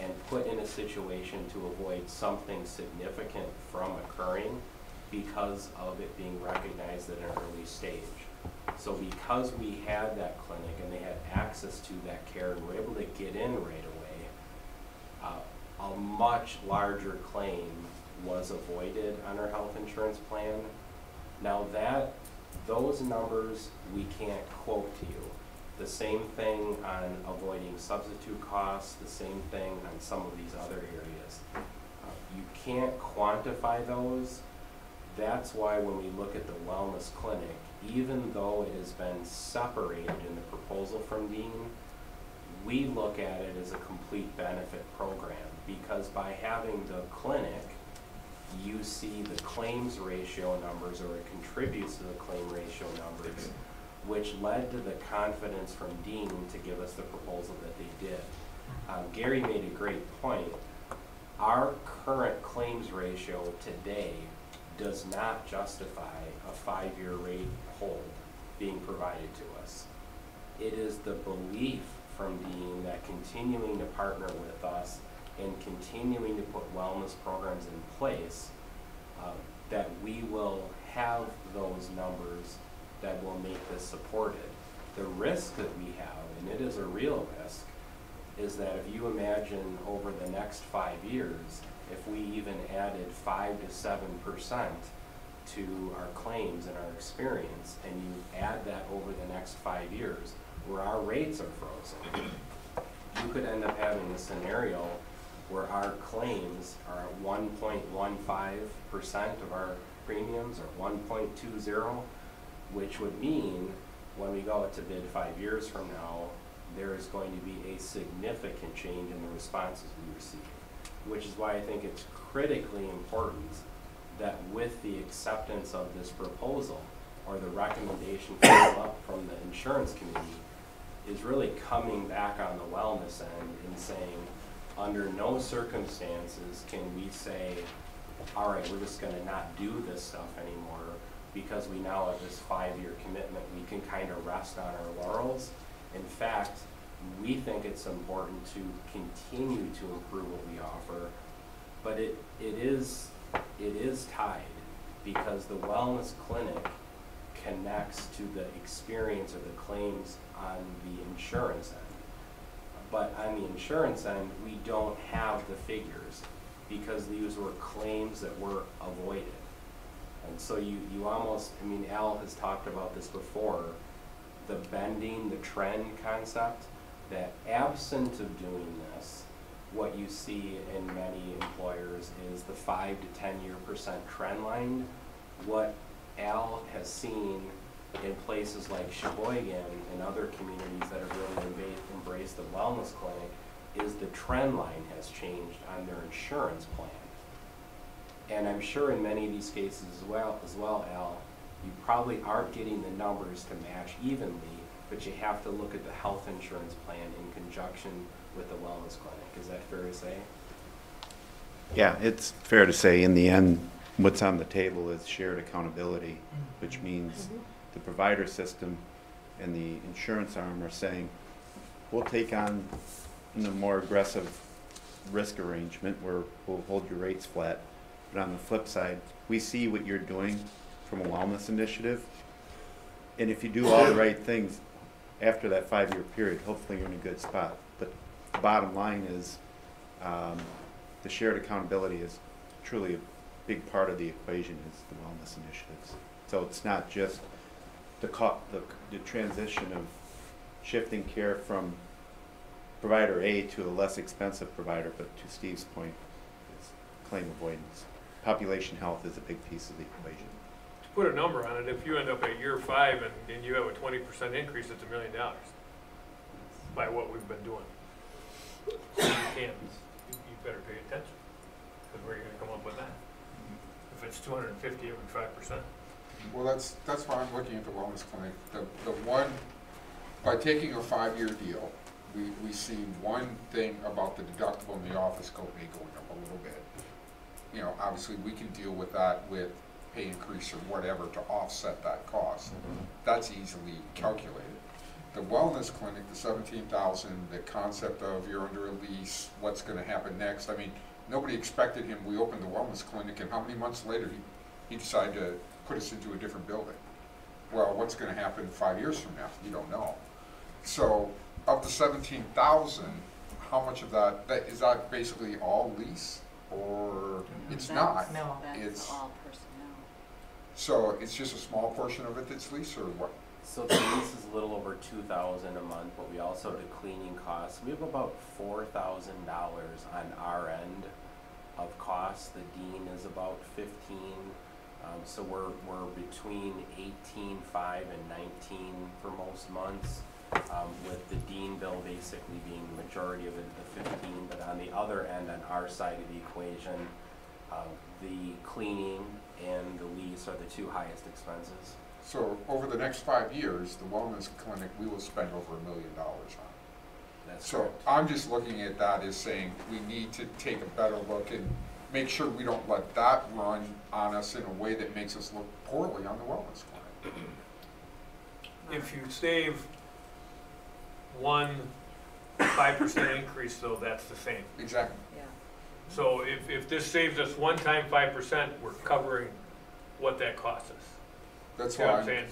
and put in a situation to avoid something significant from occurring because of it being recognized at an early stage. So because we had that clinic and they had access to that care and were able to get in right away, a much larger claim was avoided on our health insurance plan. Now those numbers we can't quote to you. The same thing on avoiding substitute costs, the same thing on some of these other areas. You can't quantify those. That's why when we look at the wellness clinic, even though it has been separated in the proposal from Dean, we look at it as a complete benefit program, because by having the clinic, you see the claims ratio numbers, or it contributes to the claim ratio numbers, which led to the confidence from Dean to give us the proposal that they did. Gary made a great point. Our current claims ratio today does not justify a 5-year rate hold being provided to us. It is the belief from Dean that continuing to partner with us and continuing to put wellness programs in place, that we will have those numbers that will make this supported. The risk that we have, and it is a real risk, is that if you imagine over the next 5 years, if we even added 5 to 7% to our claims and our experience, and you add that over the next 5 years, where our rates are frozen, you could end up having a scenario where our claims are at 1.15% of our premiums, or 1.20, which would mean when we go out to bid 5 years from now, there is going to be a significant change in the responses we receive, which is why I think it's critically important that with the acceptance of this proposal, or the recommendation from the insurance committee, is really coming back on the wellness end and saying, under no circumstances can we say, all right, we're just going to not do this stuff anymore because we now have this 5-year commitment. We can kind of rest on our laurels. In fact, we think it's important to continue to improve what we offer, but it is tied, because the wellness clinic connects to the experience or the claims on the insurance end. But on the insurance end, we don't have the figures, because these were claims that were avoided. And so you almost, I mean, Al has talked about this before, the bending the trend concept, that absent of doing this, what you see in many employers is the 5 to 10-year% trend line. What Al has seen in places like Sheboygan and other communities that have really embraced the wellness clinic is the trend line has changed on their insurance plan. And I'm sure in many of these cases as well, Al, you probably aren't getting the numbers to match evenly, but you have to look at the health insurance plan in conjunction with the wellness clinic. Is that fair to say? Yeah, it's fair to say in the end, what's on the table is shared accountability, which means the provider system and the insurance arm are saying, we'll take on a more aggressive risk arrangement where we'll hold your rates flat. But on the flip side, we see what you're doing from a wellness initiative. And if you do all the right things after that 5-year period, hopefully you're in a good spot. But the bottom line is the shared accountability is truly a big part of the equation, is the wellness initiatives. So it's not just the transition of shifting care from provider A to a less expensive provider, but to Steve's point, it's claim avoidance. Population health is a big piece of the equation. To put a number on it, if you end up at year 5 and you have a 20% increase, it's $1 million by what we've been doing. So you better pay attention, because where are you going to come up with that? If it's 250 every 5%. Well, that's why I'm looking at the wellness clinic. The one, by taking a 5-year deal, we see one thing about the deductible in the office company going up a little bit. You know, obviously we can deal with that with pay increase or whatever to offset that cost. That's easily calculated. The wellness clinic, the 17,000, the concept of you're under a lease, what's going to happen next. I mean, nobody expected him. We opened the wellness clinic, and how many months later he decided to put us into a different building? Well, what's going to happen 5 years from now? You don't know. So, of the 17,000, how much of that is that basically all lease, or it's not? No, That's all personnel. So it's just a small portion of it that's lease, or what? So the lease is a little over $2,000 a month, but we also do cleaning costs. We have about $4,000 on our end of costs. The dean is about 15. So we're between 18.5 and 19 for most months, with the dean bill basically being the majority of it, the 15. But on the other end, on our side of the equation, the cleaning and the lease are the two highest expenses. So over the next 5 years, the wellness clinic, we will spend over $1 million on. That's So correct. I'm just looking at that as saying we need to take a better look and make sure we don't let that run on us in a way that makes us look poorly on the wellness clinic. If you save 5% increase though, that's the same. Exactly. Yeah. So if this saves us one time 5%, we're covering what that costs us. That's See what why I'm saying?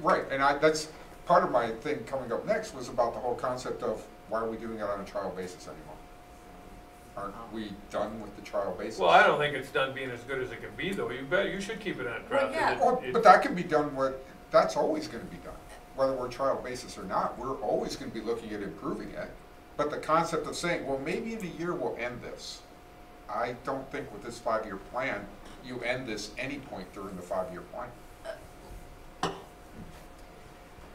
right, and that's part of my thing coming up next was about the whole concept of why are we doing it on a trial basis anymore? Aren't we done with the trial basis? Well, I don't think it's done being as good as it can be though. You should keep it on trial. Well, yeah. Oh, but that can be done that's always going to be done. Whether we're trial basis or not, we're always going to be looking at improving it. But the concept of saying, well, maybe in a year we'll end this. I don't think with this 5-year plan, you end this any point during the 5-year plan.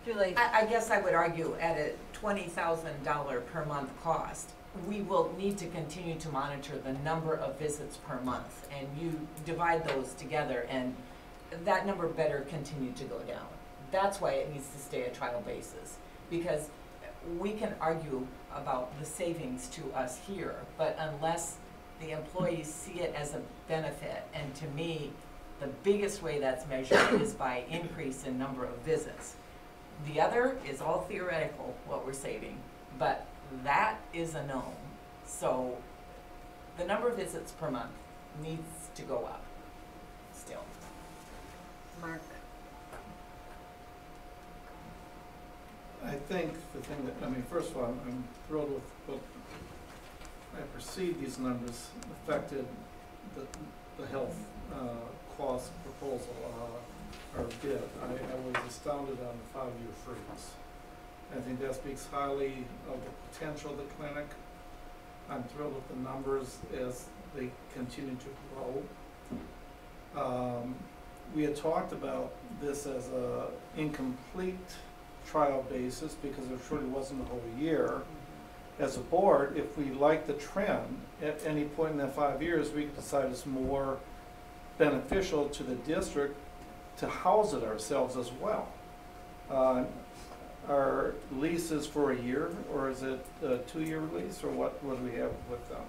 Julie, I guess I would argue at a $20,000 per month cost, we will need to continue to monitor the number of visits per month. And you divide those together and that number better continue to go down. That's why it needs to stay a trial basis. Because we can argue about the savings to us here, but unless the employees see it as a benefit, and to me, the biggest way that's measured is by increase in number of visits. The other is all theoretical, what we're saving, but that is a known. So the number of visits per month needs to go up still. Mark. I think the thing that, I mean, first of all, I'm thrilled with what I perceive these numbers affected the health cost proposal or bid. I was astounded on the 5-year freeze. I think that speaks highly of the potential of the clinic. I'm thrilled with the numbers as they continue to grow. We had talked about this as a incomplete trial basis because there truly wasn't a whole year. As a board, if we like the trend, at any point in that 5 years, we could decide it's more beneficial to the district to house it ourselves as well. Our lease is for a year, or is it a 2-year lease, or what do we have with them?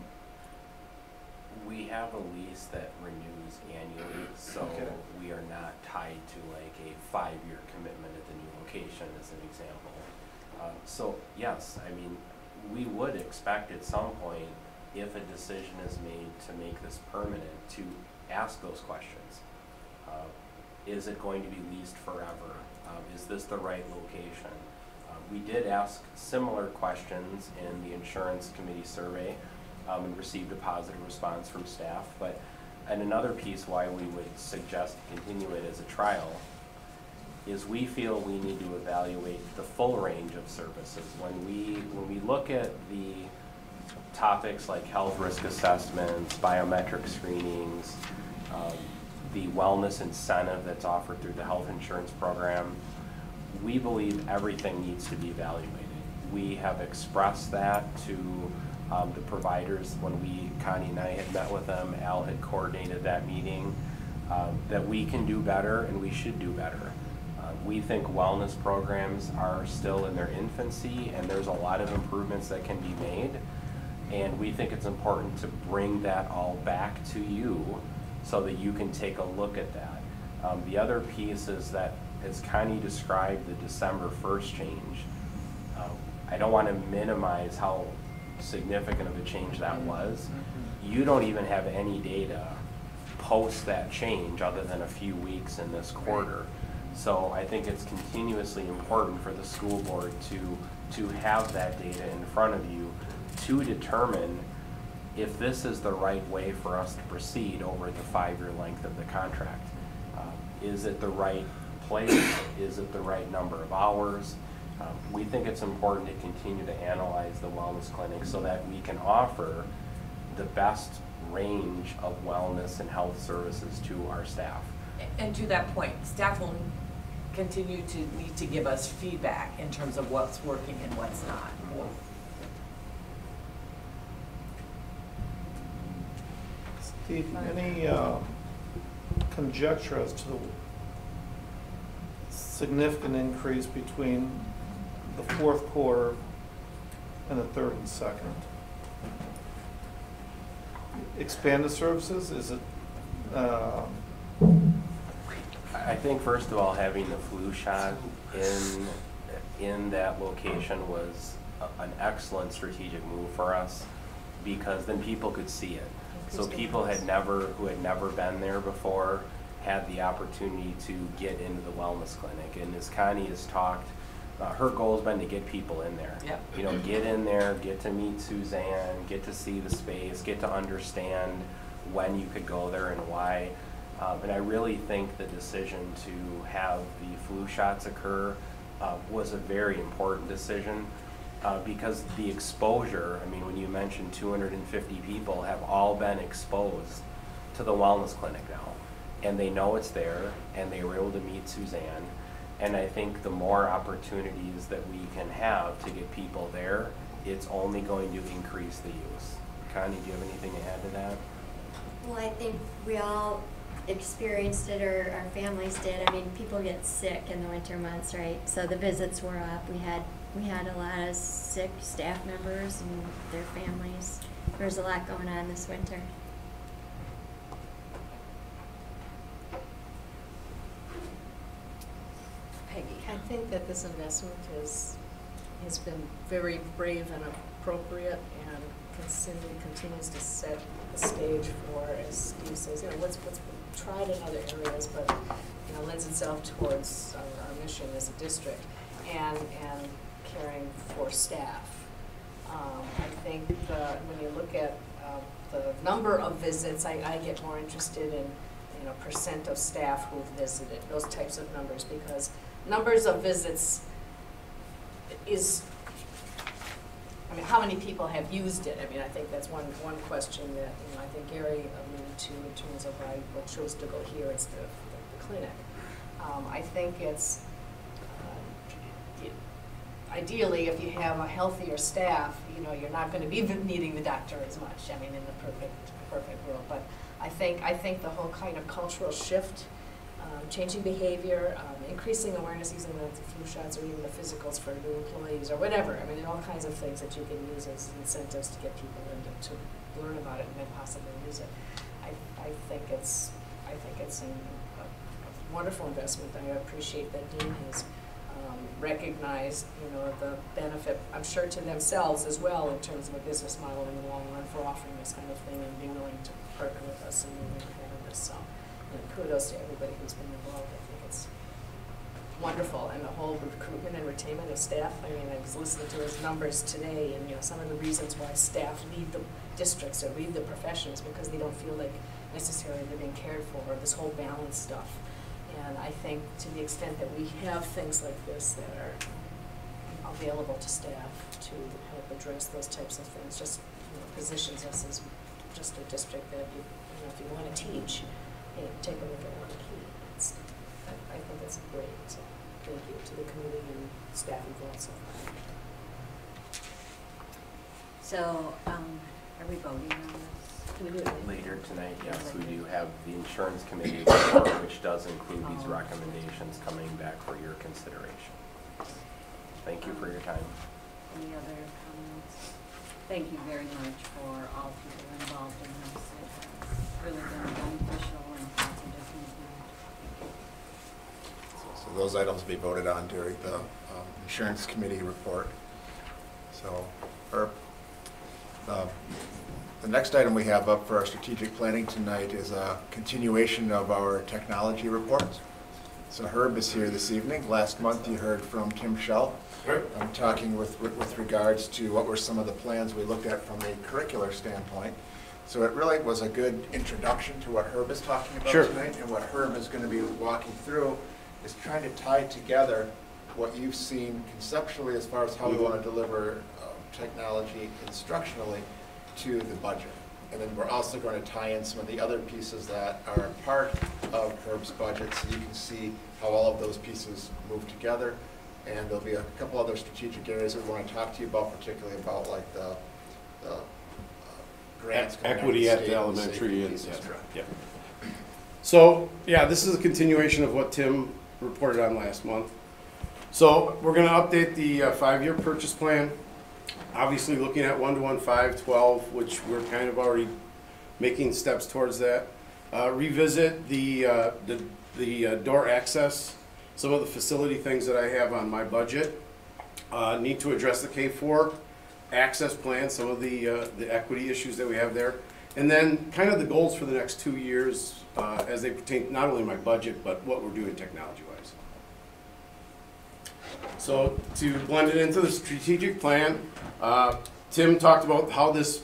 We have a lease that renews annually, so Okay. we are not tied to like a 5-year commitment at the new location, as an example. So yes, I mean, we would expect at some point, if a decision is made to make this permanent, to ask those questions. Is it going to be leased forever? Is this the right location? We did ask similar questions in the insurance committee survey and received a positive response from staff. And another piece why we would suggest to continue it as a trial is we feel we need to evaluate the full range of services. When we look at the topics like health risk assessments, biometric screenings, the wellness incentive that's offered through the health insurance program, we believe everything needs to be evaluated. We have expressed that to the providers when Connie and I had met with them. Al had coordinated that meeting, that we can do better and we should do better. We think wellness programs are still in their infancy, and there's a lot of improvements that can be made. And we think it's important to bring that all back to you so that you can take a look at that. The other piece is that, as Connie described the December 1st change, I don't want to minimize how significant of a change that was. You don't even have any data post that change other than a few weeks in this quarter. So I think it's continuously important for the school board to have that data in front of you to determine if this is the right way for us to proceed over the 5-year length of the contract. Is it the right place? Is it the right number of hours? We think it's important to continue to analyze the wellness clinic so that we can offer the best range of wellness and health services to our staff. And to that point, staff will continue to need to give us feedback in terms of what's working and what's not. Steve, any conjecture as to the significant increase between the fourth quarter and the third and second? Expanded services, is it? I think first of all, having the flu shot in that location was an excellent strategic move for us, because then people could see it. So people who had never been there before had the opportunity to get into the wellness clinic. And as Connie has talked, her goal has been to get people in there. Yep. You know, get in there, get to meet Suzanne, get to see the space, get to understand when you could go there and why. And I really think the decision to have the flu shots occur was a very important decision, because the exposure, I mean, when you mentioned 250 people have all been exposed to the wellness clinic now, and they know it's there, and they were able to meet Suzanne. And I think the more opportunities that we can have to get people there, it's only going to increase the use. Connie, do you have anything to add to that? Well, I think we all experienced it, or our families did. I mean, people get sick in the winter months, right? So the visits were up. We had a lot of sick staff members and their families. There was a lot going on this winter. Peggy. I think that this investment has been very brave and appropriate, and continues to set the stage for, as Steve says, what's been tried in other areas, but lends itself towards our mission as a district, and caring for staff. I think when you look at the number of visits, I get more interested in percent of staff who've visited, those types of numbers, because numbers of visits is, how many people have used it? I think that's one question that I think Gary alluded to in terms of why what chose to go here instead of the clinic. I think it's ideally, if you have a healthier staff, you're not going to be needing the doctor as much. In the perfect world, but I think the whole kind of cultural shift, changing behavior, increasing awareness, using the flu shots or even the physicals for new employees or whatever. There are all kinds of things that you can use as incentives to get people in to learn about it and then possibly use it. I think it's a wonderful investment. I appreciate that Dean has recognized, the benefit, I'm sure, to themselves as well in terms of a business model in the long run for offering this kind of thing and being willing to partner with us and moving ahead of this. So, kudos to everybody who's been involved. I think it's wonderful, and the whole recruitment and retainment of staff. I was listening to his numbers today, and some of the reasons why staff leave the districts or leave the professions because they don't feel like necessarily they're being cared for, or this whole balance stuff. And I think to the extent that we have things like this that are available to staff to help address those types of things, just positions us as just a district that if you want to teach, hey, take a look at Waunakee. I think that's great. So thank you to the committee and staff involved so far. So, are we voting on this? We do. Later tonight, yes, we do have the insurance committee report, which does include these recommendations coming back for your consideration. Thank you for your time. Any other comments? Thank you very much for all people involved in this. It has really been beneficial and lots of different things. So those items will be voted on during the insurance committee report. So, the next item we have up for our strategic planning tonight is a continuation of our technology reports. So Herb is here this evening. Last month you heard from Tim Schell. I'm talking with regards to what were some of the plans we looked at from a curricular standpoint. So it really was a good introduction to what Herb is talking about tonight, and what Herb is going to be walking through is trying to tie together what you've seen conceptually as far as how we want to deliver technology instructionally to the budget. And then we're also going to tie in some of the other pieces that are part of Herb's budget, so you can see how all of those pieces move together. And there'll be a couple other strategic areas that we want to talk to you about, particularly about like the grants. Equity at the elementary and yeah. So yeah, this is a continuation of what Tim reported on last month. So we're going to update the 5-year purchase plan. Obviously looking at 1-to-1, 5, 12, which we're kind of already making steps towards that. Revisit the door access, some of the facility things that I have on my budget. Need to address the K-4 access plan, some of the equity issues that we have there. And then kind of the goals for the next 2 years as they pertain not only my budget, but what we're doing technology-wise. So to blend it into the strategic plan, Tim talked about how this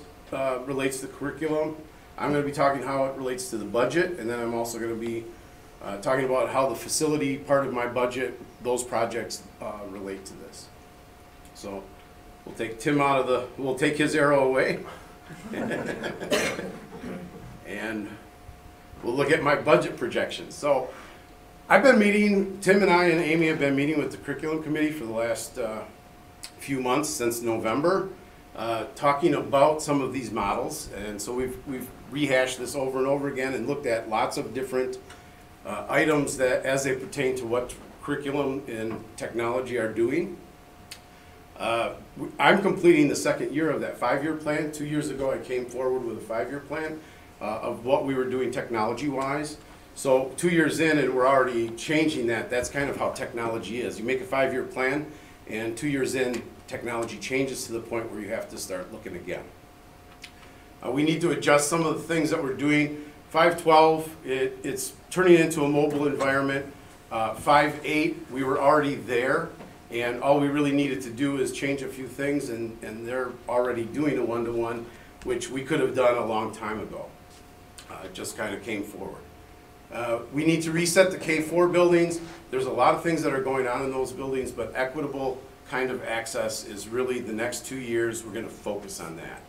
relates to curriculum. I'm going to be talking how it relates to the budget, and then I'm also going to be talking about how the facility part of my budget, those projects relate to this. So we'll take Tim out of we'll take his arrow away. And we'll look at my budget projections. So I've been meeting, Tim and I and Amy have been meeting with the curriculum committee for the last few months, since November, talking about some of these models. And so we've rehashed this over and over again and looked at lots of different items that as they pertain to what curriculum and technology are doing. I'm completing the second year of that 5-year plan. 2 years ago I came forward with a 5-year plan of what we were doing technology-wise. So 2 years in and we're already changing that. That's kind of how technology is. You make a 5-year plan and 2 years in, technology changes to the point where you have to start looking again. We need to adjust some of the things that we're doing. 5.12, it's turning into a mobile environment. 5.8, we were already there, and all we really needed to do is change a few things, and they're already doing a 1-to-1, which we could have done a long time ago. It just kind of came forward. We need to reset the K-4 buildings. There's a lot of things that are going on in those buildings, but equitable kind of access is really the next 2 years. We're going to focus on that.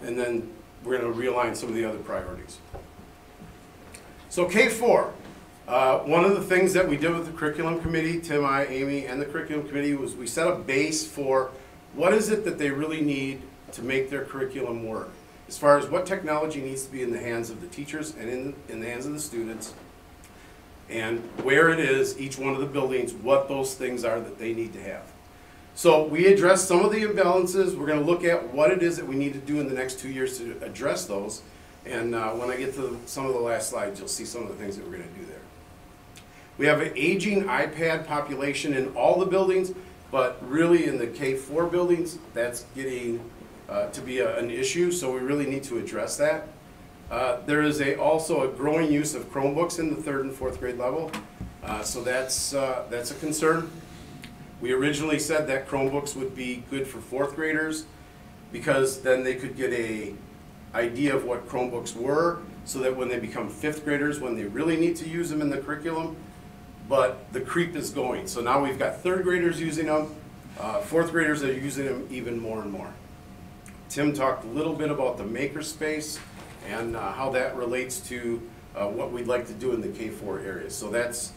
And then we're going to realign some of the other priorities. So K-4, one of the things that we did with the curriculum committee, Tim, I, Amy, and the curriculum committee, was we set a base for what is it that they really need to make their curriculum work, as far as what technology needs to be in the hands of the teachers and in the hands of the students, and where it is, each one of the buildings, what those things are that they need to have. So we addressed some of the imbalances. We're going to look at what it is that we need to do in the next 2 years to address those. And when I get to some of the last slides, you'll see some of the things that we're going to do there. We have an aging iPad population in all the buildings, but really in the K-4 buildings, that's getting to be an issue, so we really need to address that. There is also a growing use of Chromebooks in the 3rd and 4th grade level, so that's a concern. We originally said that Chromebooks would be good for 4th graders because then they could get an idea of what Chromebooks were, so that when they become 5th graders, when they really need to use them in the curriculum, but the creep is going. So now we've got 3rd graders using them, 4th graders are using them even more and more. Tim talked a little bit about the makerspace and how that relates to what we'd like to do in the K-4 areas. So that's,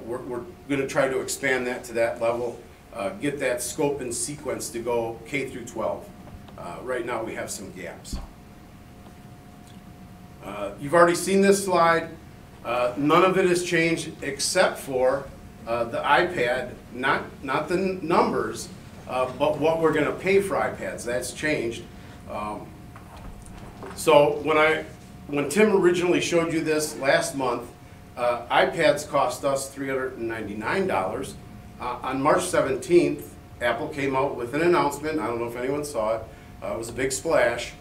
we're going to try to expand that to that level, get that scope and sequence to go K through 12. Right now we have some gaps. You've already seen this slide. None of it has changed except for the iPad, not the numbers, but what we're going to pay for iPads. That's changed. So when Tim originally showed you this last month, iPads cost us $399. On March 17th, Apple came out with an announcement. I don't know if anyone saw it. It was a big splash.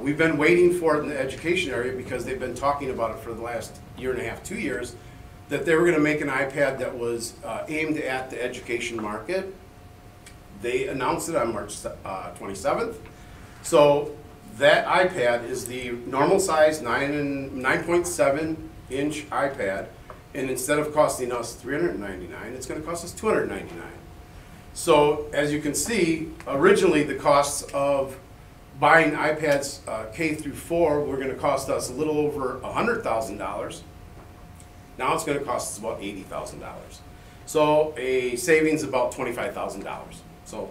We've been waiting for it in the education area because they've been talking about it for the last year and a half, 2 years, that they were going to make an iPad that was aimed at the education market. They announced it on March 27th. So that iPad is the normal size 9.7 inch iPad, and instead of costing us $399, it's going to cost us $299. So as you can see, originally the costs of buying iPads K through 4 were going to cost us a little over $100,000. Now it's going to cost us about $80,000. So a savings about $25,000. So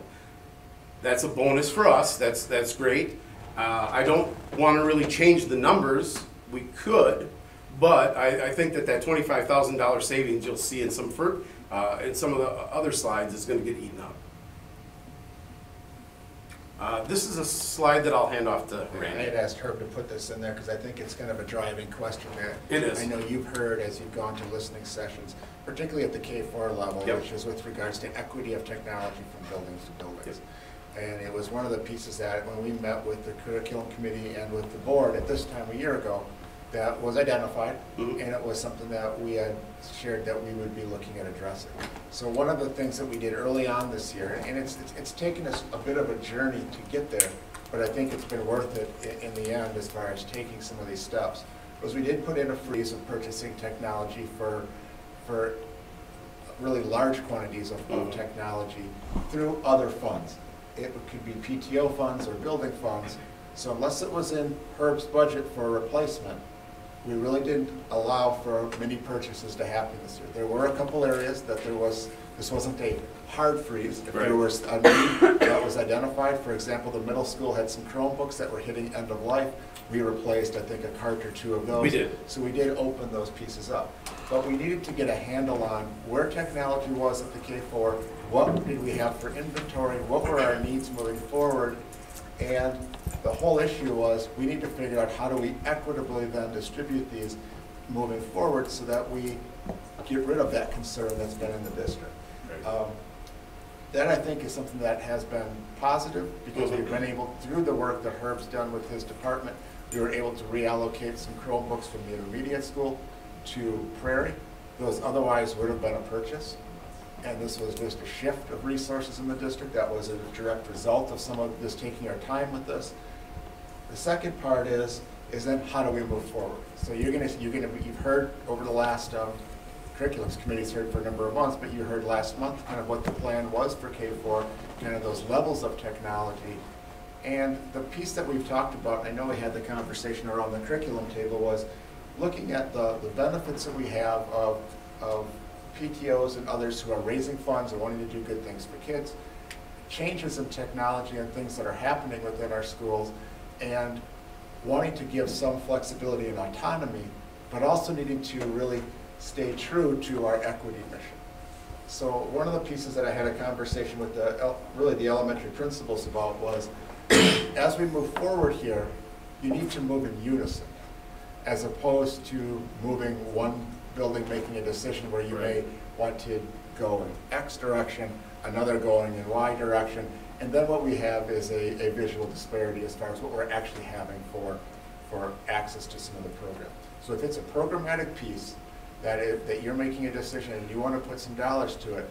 that's a bonus for us. That's great. I don't want to really change the numbers. We could, but I think that $25,000 savings you'll see in some of the other slides is going to get eaten up. This is a slide that I'll hand off to Randy. I had asked Herb to put this in there because I think it's kind of a driving question that it is. I know you've heard as you've gone to listening sessions, particularly at the K-4 level, yep. which is with regards to equity of technology from buildings to buildings. Yep. And it was one of the pieces that when we met with the curriculum committee and with the board at this time a year ago, that was identified, and it was something that we had shared that we would be looking at addressing. So one of the things that we did early on this year, and it's taken us a bit of a journey to get there, but I think it's been worth it in the end as far as taking some of these steps, was we did put in a freeze of purchasing technology for really large quantities of technology through other funds. It could be PTO funds or building funds. So unless it was in Herb's budget for a replacement, we really didn't allow for many purchases to happen this year. There were a couple areas that this wasn't a hard freeze. If there was a need that was identified, for example, the middle school had some Chromebooks that were hitting end of life. We replaced, I think, a cart or two of those. We did. So we did open those pieces up. But we needed to get a handle on where technology was at the K-4, what did we have for inventory, what were our needs moving forward, and the whole issue was we need to figure out how do we equitably then distribute these moving forward so that we get rid of that concern that's been in the district. Right. That I think is something that has been positive because we've been able, through the work that Herb's done with his department, we were able to reallocate some Chromebooks from the intermediate school to Prairie. Those otherwise would have been a purchase. And this was just a shift of resources in the district. That was a direct result of some of this taking our time with this. The second part is then how do we move forward? So you've heard over the last curriculums committee's heard for a number of months, but you heard last month kind of what the plan was for K-4, kind of those levels of technology. And the piece that we've talked about, and I know we had the conversation around the curriculum table, was looking at the benefits that we have of PTOs and others who are raising funds and wanting to do good things for kids, changes in technology and things that are happening within our schools, and wanting to give some flexibility and autonomy, but also needing to really stay true to our equity mission. So one of the pieces that I had a conversation with really the elementary principals about was, as we move forward here, you need to move in unison, as opposed to moving one building making a decision where you may want to go in X direction, another going in Y direction, and then what we have is a visual disparity as far as what we're actually having for access to some of the program. So if it's a programmatic piece that you're making a decision and you want to put some dollars to it,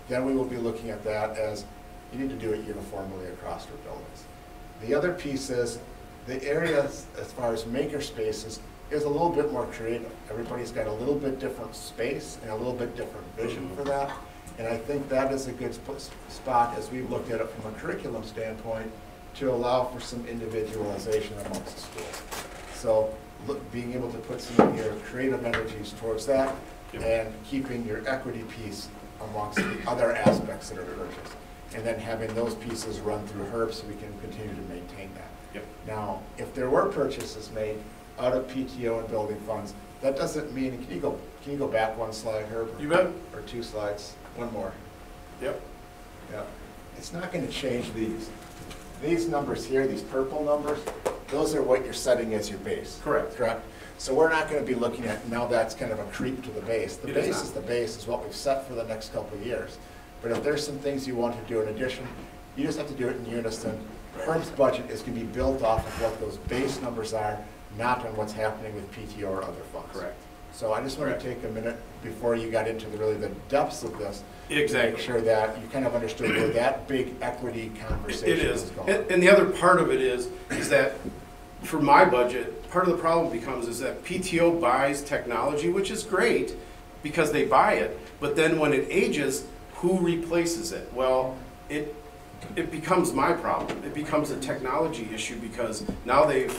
then we will be looking at that as you need to do it uniformly across our buildings. The other piece is the areas as far as maker spaces is a little bit more creative. Everybody's got a little bit different space and a little bit different vision for that. And I think that is a good spot as we've looked at it from a curriculum standpoint to allow for some individualization amongst the schools. So being able to put some of your creative energies towards that and keeping your equity piece amongst the other aspects that are purchased. And then having those pieces run through Herb so we can continue to maintain that. Now, if there were purchases made, out of PTO and building funds. That doesn't mean, can you go back one slide, Herb? You bet. Or 2 slides, one more. Yep. Yeah. It's not gonna change these. These numbers here, these purple numbers, those are what you're setting as your base. Correct. Correct? So we're not gonna be looking at, now that's kind of a creep to the base. The It is base not. is the base, is what we've set for the next couple of years. But if there's some things you want to do in addition, you just have to do it in unison. Herb's budget is gonna be built off of what those base numbers are, not on what's happening with PTO or other funds. Correct. So I just want to take a minute before you got into the depths of this. Exactly. To make sure that you kind of understood where that big equity conversation It is. is going. And the other part of it is that for my budget, part of the problem becomes is that PTO buys technology, which is great because they buy it, but then when it ages, who replaces it? Well, it becomes my problem. It becomes a technology issue because now they've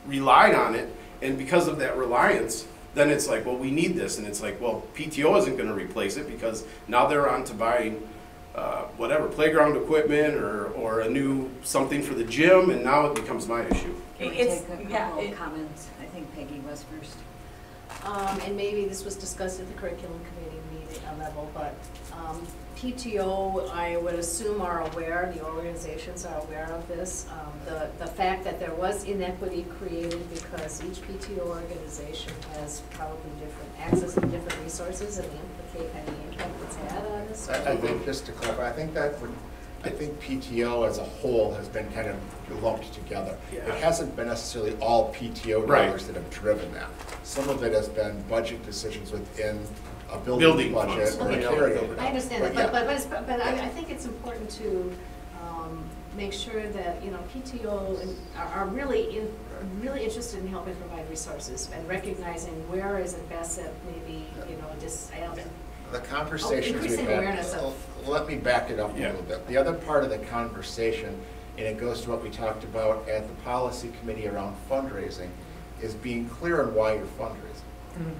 relied on it, and because of that reliance, then it's like, well, we need this, and it's like, well, PTO isn't going to replace it because now they're on to buying whatever, playground equipment or a new something for the gym, and now it becomes my issue. Can we take a couple of comments? I think Peggy was first. And maybe this was discussed at the curriculum committee meeting level, but PTO, I would assume, are aware, the organizations are aware of this. The fact that there was inequity created because each PTO organization has probably different access to different resources and the impact it's had on this. I think, just to clarify, I think PTO as a whole has been kind of lumped together. Yeah. It hasn't been necessarily all PTO Right. dollars that have driven that. Some of it has been budget decisions within a Building budget funds. or a Okay. carryover. I understand that, yeah. but I think it's important to make sure that, you know, PTO are really interested in helping provide resources and recognizing where is it best that maybe, you know, just, I don't know. The conversations we've increasing had, awareness of. let me back it up a Yeah. little bit. The other part of the conversation, and it goes to what we talked about at the policy committee around fundraising, is being clear on why you're fundraising.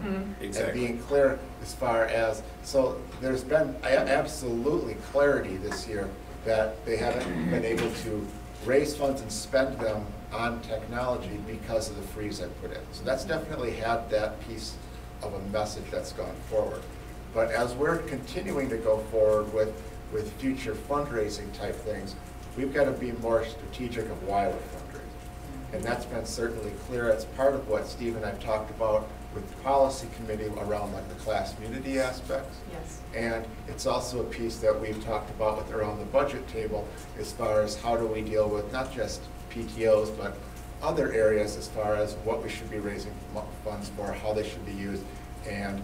And Exactly. being clear as far as, so there's been absolutely clarity this year that they haven't been able to raise funds and spend them on technology because of the freeze I put in. So that's definitely had that piece of a message that's gone forward. But as we're continuing to go forward with future fundraising type things, we've got to be more strategic of why we're fundraising. And that's been certainly clear. It's part of what Steve and I've talked about with the policy committee around like the class unity aspects. Yes. And it's also a piece that we've talked about with around the budget table as far as how do we deal with not just PTOs, but other areas as far as what we should be raising funds for, how they should be used, and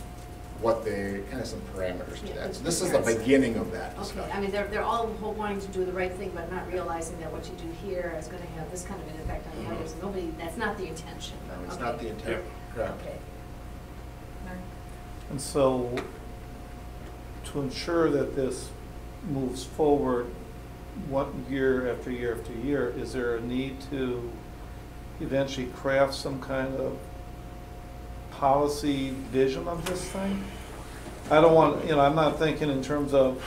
what they, kind of some parameters to that. So this is the beginning of that discussion. Okay, I mean, they're all wanting to do the right thing, but not realizing that what you do here is gonna have this kind of an impact on the others. Nobody, that's not the intention. No, it's Okay. not the intent. Correct. Okay. And so, to ensure that this moves forward year after year after year, is there a need to eventually craft some kind of policy vision of this thing? I don't want, I'm not thinking in terms of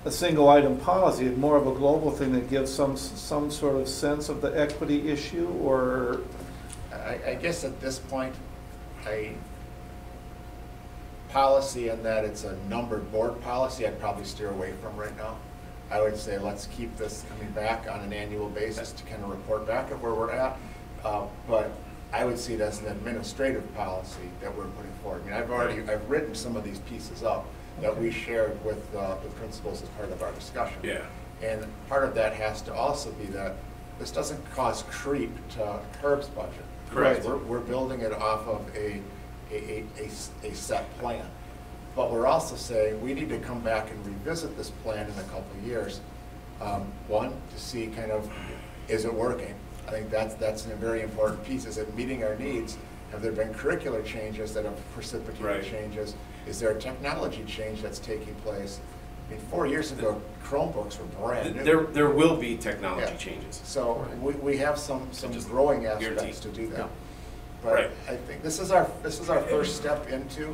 a single item policy, more of a global thing that gives some sort of sense of the equity issue, or? I guess at this point, policy in that it's a numbered board policy, I'd probably steer away from right now. I would say let's keep this coming back on an annual basis to kind of report back at where we're at. But I would see it as an administrative policy that we're putting forward. I mean, I've written some of these pieces up that we shared with the principals as part of our discussion. Yeah. And part of that has to also be that this doesn't cause creep to Herb's budget. Correct. We're building it off of a set plan. But we're also saying we need to come back and revisit this plan in a couple of years. One, to see kind of, is it working? I think that's a very important piece. Is it meeting our needs? Have there been curricular changes that have precipitated changes? Is there a technology change that's taking place? I mean, 4 years ago, Chromebooks were brand new. There will be technology changes. So we have some growing aspects to do that. But I think this is our first step into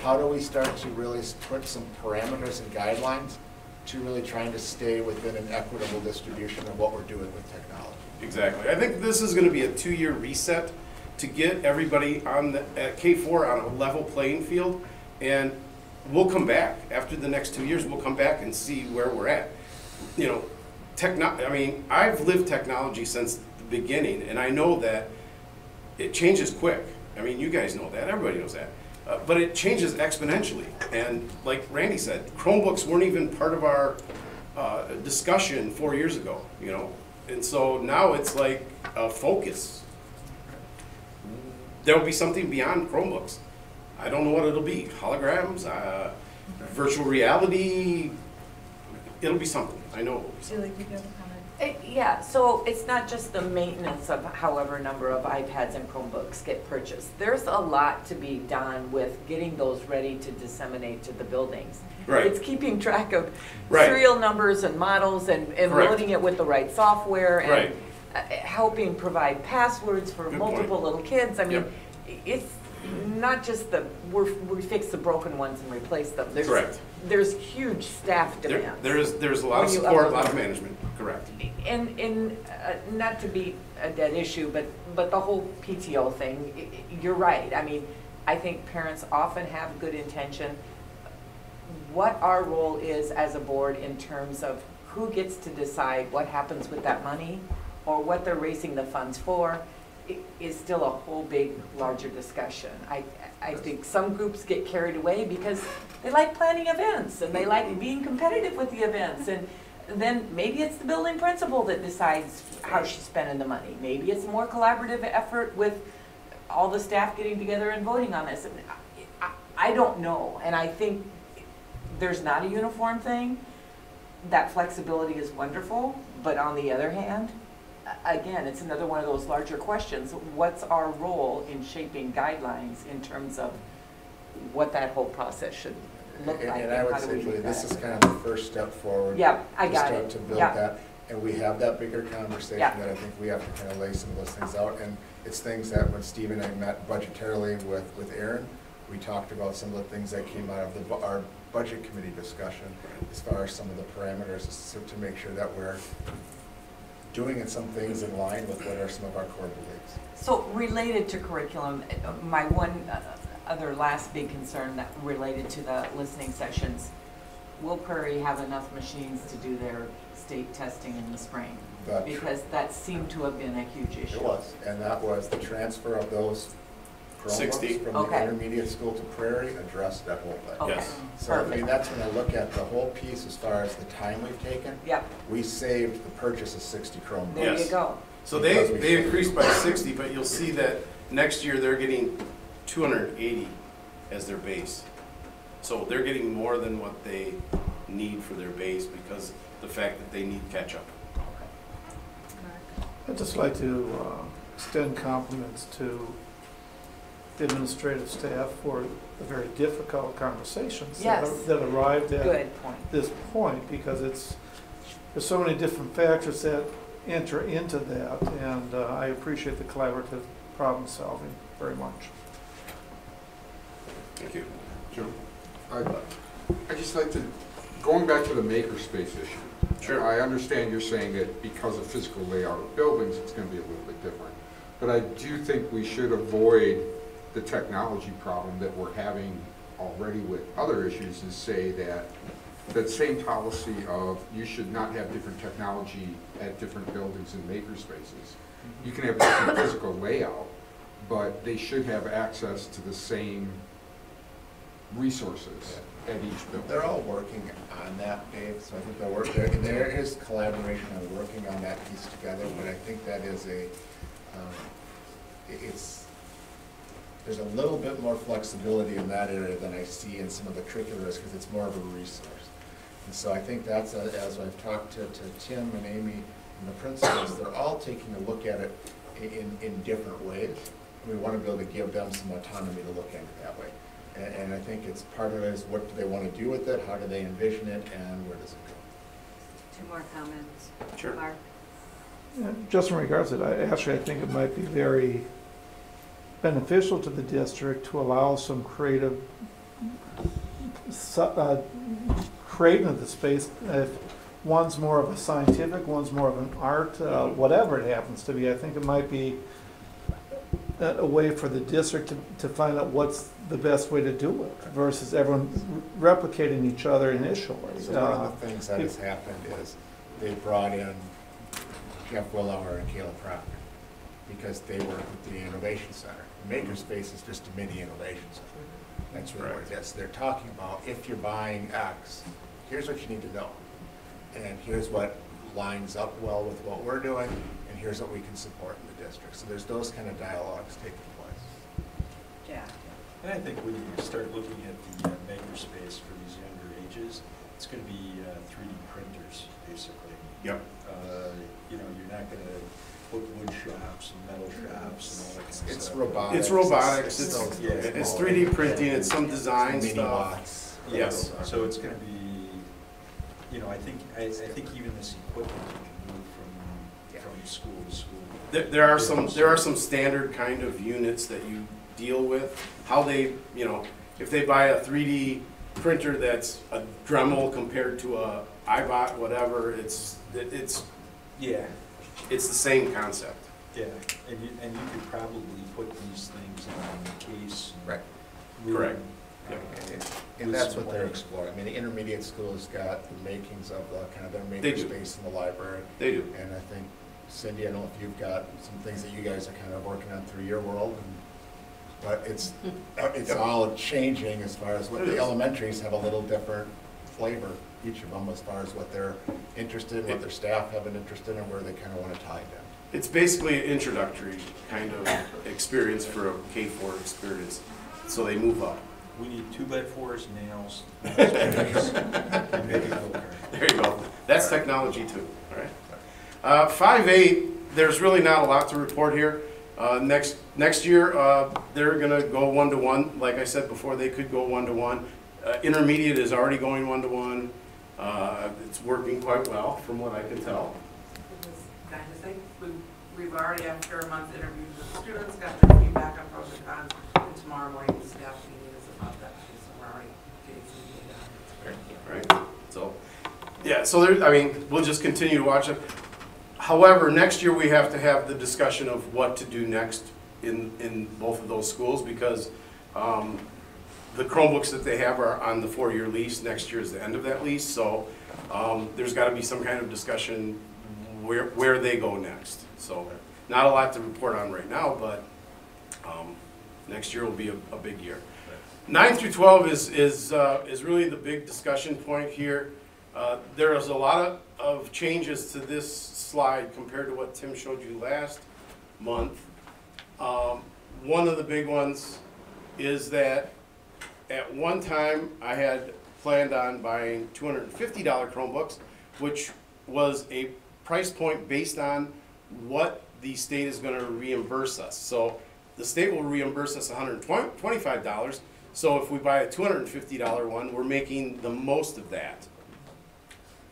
how do we start to really put some parameters and guidelines to really trying to stay within an equitable distribution of what we're doing with technology. Exactly. I think this is going to be a 2-year reset to get everybody on at K4 on a level playing field, and we'll come back after the next 2 years. We'll come back and see where we're at. You know, I mean, I've lived technology since the beginning, and I know that it changes quick. I mean, you guys know that. Everybody knows that. But it changes exponentially. And like Randy said, Chromebooks weren't even part of our discussion 4 years ago, you know. And so now it's like a focus. There will be something beyond Chromebooks. I don't know what it'll be. Holograms, virtual reality. It'll be something. I know it will be something. Julie, did you have a comment? Yeah, so it's not just the maintenance of however number of iPads and Chromebooks get purchased. There's a lot to be done with getting those ready to disseminate to the buildings. Right. It's keeping track of Right. serial numbers and models and Correct. loading it with the right software and Right. helping provide passwords for Good multiple point. little kids. I mean, Yep. it's not just we fix the broken ones and replace them. Correct. There's huge staff demands. There's a lot of When you support, a upload lot of them. management. Correct. And not to beat a dead issue, but the whole PTO thing, you're right. I mean, I think parents often have good intention. What our role is as a board in terms of who gets to decide what happens with that money or what they're raising the funds for is still a whole big, larger discussion. I think some groups get carried away because they like planning events and they like being competitive with the events, and then maybe it's the building principal that decides how she's spending the money. Maybe it's a more collaborative effort with all the staff getting together and voting on this. And I don't know, and I think there's not a uniform thing. That flexibility is wonderful, but on the other hand, again, it's another one of those larger questions. What's our role in shaping guidelines in terms of what that whole process should look like? And I would how do say, we Julie, do this that? is kind of the first step forward. Yeah, I got it. To build Yeah. that, and we have that bigger conversation Yeah. that I think we have to kind of lay some of those things out. And it's things that when Steve and I met budgetarily with Aaron, we talked about some of the things that came out of our budget committee discussion as far as some of the parameters to make sure that we're doing some things in line with what are some of our core beliefs. So related to curriculum, my one other last big concern that related to the listening sessions, will Prairie have enough machines to do their state testing in the spring? Because that seemed to have been a huge issue. It was, and that was the transfer of those Chromebooks 60. from Okay. the intermediate school to Prairie addressed that whole thing. Okay. Yes. So I mean, Perfect. that's when I look at the whole piece as far as the time we've taken. Yep, We saved the purchase of 60 Chromebooks. there you Yes. go. So Because we they should. increased by 60, but you'll see that next year they're getting 280 as their base. So they're getting more than what they need for their base because the fact that they need catch-up. I'd just like to extend compliments to the administrative staff for the very difficult conversations Yes. that arrived at Good point. this point, because there's so many different factors that enter into that, and I appreciate the collaborative problem solving very much. Thank you. Joe, I'd just like to, going back to the makerspace issue. Sure. I understand you're saying that because of physical layout of buildings, it's going to be a little bit different. But I do think we should avoid the technology problem that we're having already with other issues, is say that same policy of you should not have different technology at different buildings and makerspaces. You can have different physical layout, but they should have access to the same resources at each building. They're all working on that, Dave, so I think they'll work there. And there is collaboration on working on that piece together, but I think that is there's a little bit more flexibility in that area than I see in some of the curriculars, because it's more of a resource. And so I think that's, as I've talked to Tim and Amy and the principals, they're all taking a look at it in different ways. And we want to be able to give them some autonomy to look at it that way. And I think it's part of it is what do they want to do with it, how do they envision it, and where does it go? Two more comments. Sure. Mark? Just in regards to that, I think it might be very beneficial to the district to allow some creative creating the space, if one's more of a scientific, one's more of an art, whatever it happens to be, I think it might be a way for the district to find out what's the best way to do it versus everyone replicating each other initially. So one of the things that has happened is they brought in Jeff Willauer and Caleb Proctor because they work with the Innovation Center. Makerspace is just a mini innovation center. That's really what it is. They're talking about if you're buying X, here's what you need to know. And here's what lines up well with what we're doing, and here's what we can support in the district. So there's those kind of dialogues taking place. Yeah. And I think when you start looking at the makerspace for these younger ages, it's going to be 3D printers, basically. Yep. You know, you're not going to put wood shops and metal shops and all that kind of It's stuff. robotics. It's robotics. It's It's 3D printing. It's some design mini stuff. bots. Yes. So it's going to be, you know, I think even this equipment you can move from school to school. There are some standard kind of units that you deal with. How they, you know, if they buy a 3D printer that's a Dremel compared to a iBot, whatever, it's Yeah. It's the same concept. Yeah, and you could probably put these things in a case. Right. Correct. And that's what they're exploring. I mean, the intermediate school has got the makings of the kind of their makerspace in the library. They do. And I think, Cindy, I don't know if you've got some things that you guys are kind of working on through your world, but it's all changing as far as what the elementaries have a little different flavor, each of them, as far as what they're interested in, what their staff have an interest in, and where they kind of want to tie them. It's basically an introductory kind of experience for a K-4 experience, so they move up. We need 2x4s, nails. And maybe a go-kart. There you go. That's technology too, all right? 5-8, there's really not a lot to report here. Next year, they're gonna go 1-to-1. Like I said before, they could go 1-to-1. Intermediate is already going 1-to-1. It's working quite well, from what I can tell. Can I just say, we've already, after a month's interviews with the students, got their feedback on pros and cons, and tomorrow morning the staff meeting is about that too, so we're already getting some data. Right. So, yeah. So there. I mean, we'll just continue to watch it. However, next year we have to have the discussion of what to do next in both of those schools because the Chromebooks that they have are on the 4-year lease. Next year is the end of that lease, so there's got to be some kind of discussion where they go next. So not a lot to report on right now, but next year will be a big year. 9 through 12 is really the big discussion point here. There is a lot of changes to this slide compared to what Tim showed you last month. One of the big ones is that at one time I had planned on buying $250 Chromebooks, which was a price point based on what the state is going to reimburse us. So the state will reimburse us $125. So if we buy a $250 one, we're making the most of that.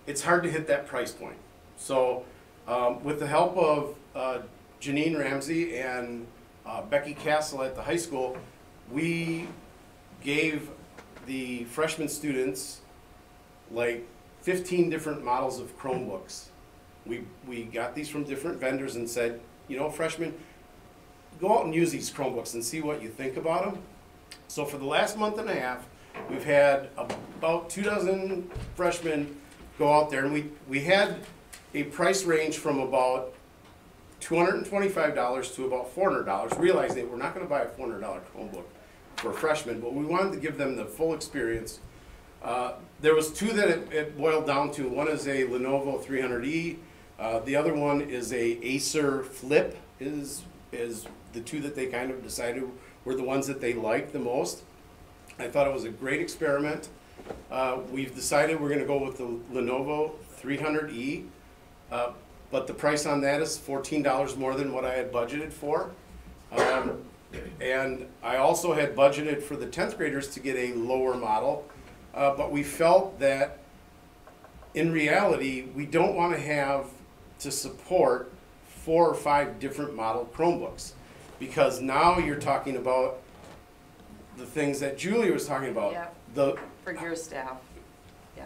It's hard to hit that price point. So with the help of Janine Ramsey and Becky Castle at the high school, we gave the freshman students like 15 different models of Chromebooks. We got these from different vendors and said, you know, freshmen, go out and use these Chromebooks and see what you think about them. So for the last month and a half, we've had about 24 freshmen go out there, and we had a price range from about $225 to about $400, realizing we're not going to buy a $400 Chromebook for a freshman, but we wanted to give them the full experience. There was two that it boiled down to. One is a Lenovo 300E. The other one is a Acer Flip, is the two that they kind of decided were the ones that they liked the most. I thought it was a great experiment. We've decided we're going to go with the Lenovo 300E, but the price on that is $14 more than what I had budgeted for. And I also had budgeted for the 10th graders to get a lower model, but we felt that in reality, we don't want to have to support 4 or 5 different model Chromebooks, because now you're talking about the things that Julie was talking about. Yeah. For your staff.